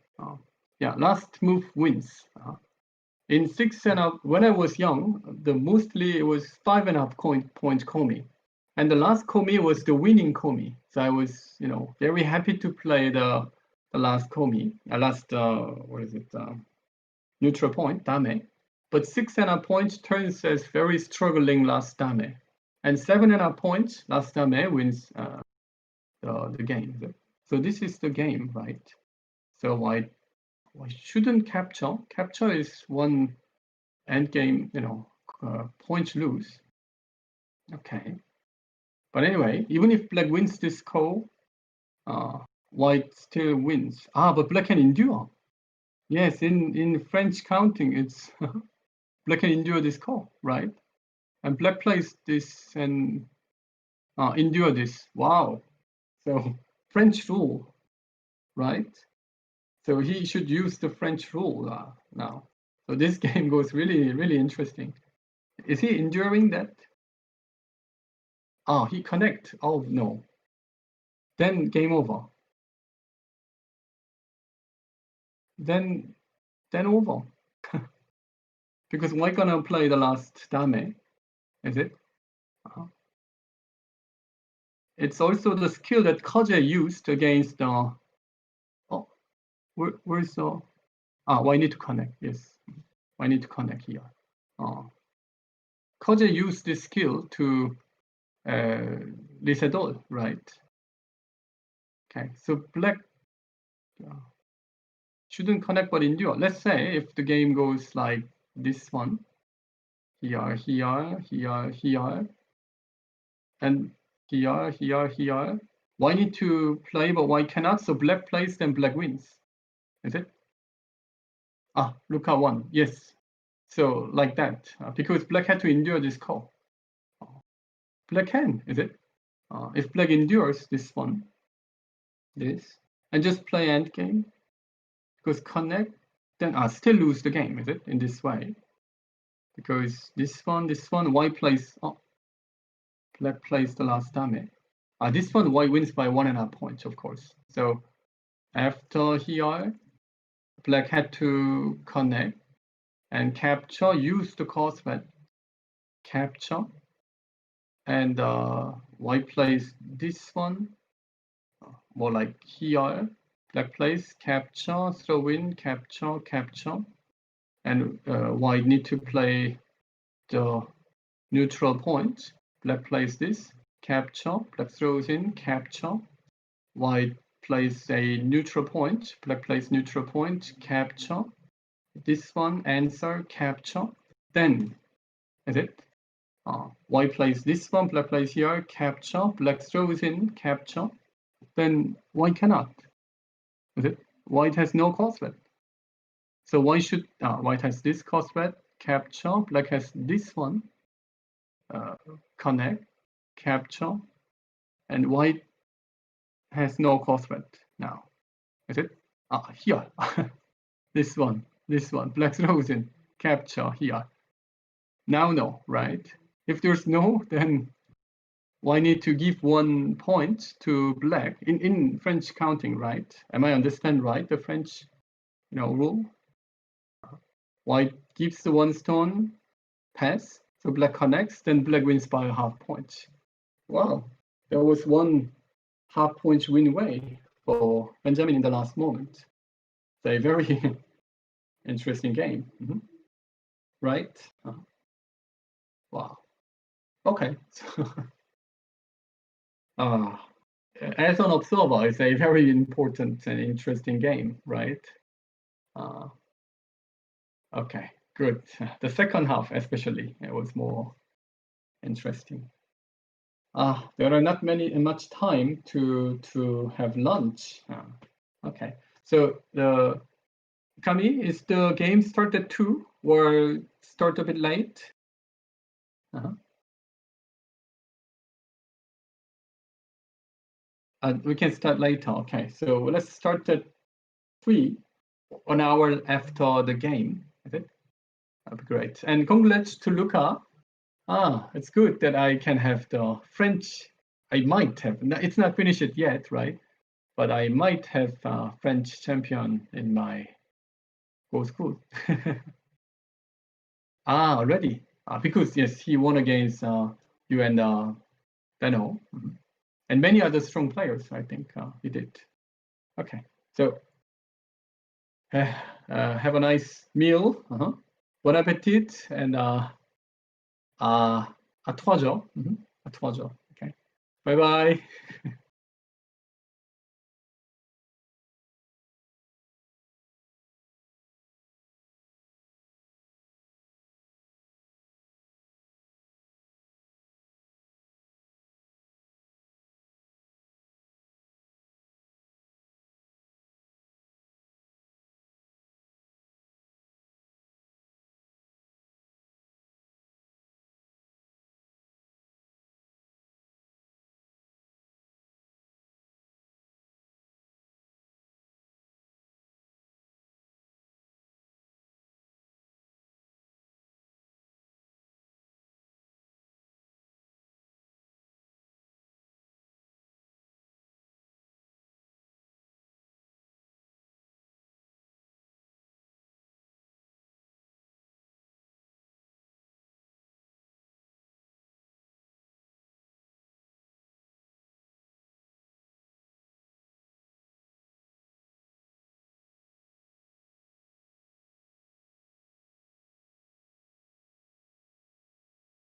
Yeah. Last move wins. In 6.5, when I was young, mostly it was 5.5 point komi, and the last komi was the winning komi. So I was, very happy to play the last komi, last what is it? Neutral point dame. But 6.5 points turns as very struggling last dame, and 7.5 points last dame wins the game. So this is the game, right? So I shouldn't capture. Capture is one end game, points lose. Okay. But anyway, even if black wins this call, white still wins. But black can endure. Yes, in French counting, it's black can endure this call, right? And black plays this and endure this. Wow. So French rule, right? So he should use the French rule now. So this game goes really, really interesting. Is he enduring that? He connect. Oh no. Then game over. Then over. Because we're gonna play the last dame, is it? It's also the skill that Kaje used against the. Where's the? I need to connect. Yes, I need to connect here. Kaje used this skill to reset all, right? Okay, so black shouldn't connect but endure. Let's say if the game goes like this one, here, and here. Why need to play, but why cannot? So black plays, then black wins. Is it? Look at one. Yes. So like that, because black had to endure this call. Black can, is it? If black endures this one, this, and just play endgame, because connect, then still lose the game, is it? In this way, because this one, white plays. Black plays the last dame. This one, white wins by 1.5 points, of course. So after here, black had to connect and capture, use the cross red, capture, and white plays this one, more like here. Black plays capture, throw in, capture, and white need to play the neutral point. Black plays this, capture, black throws in, capture, white plays a neutral point, black plays neutral point, capture, this one, answer, capture, then, is it? White plays this one, black plays here, capture, black throws in, capture, then white cannot, is it? White has no cross red. So why should, white has this cross red, capture, black has this one, connect, capture, and white has no cross red now, is it? Here, this one, black throws in, capture here. Now no, right? If there's no, then why need to give 1 point to black in French counting, right? Am I understand right, the French, rule? White gives the 1 stone, pass, so black connects, then black wins by a half point. Wow, there was 1 half point win away for Benjamin in the last moment. So a very interesting game, right? Wow. Okay. As an observer, it's a very important and interesting game, right? Uh, okay, good. The second half, especially, it was more interesting. There are not much time to have lunch. Okay, so the Kami, is the game start at 2 or start a bit late? We can start later. Okay, so let's start at 3, 1 hour after the game. Is it? That'd be great. And congrats to Luca. It's good that I can have the French. I might have. It's not finished yet, right? But I might have French champion in my go school. Already. Because yes, he won against you and Dano, and many other strong players. I think he did. Okay, so have a nice meal. Bon appetit, and à 3 jours. À 3 jours. Okay. Bye bye.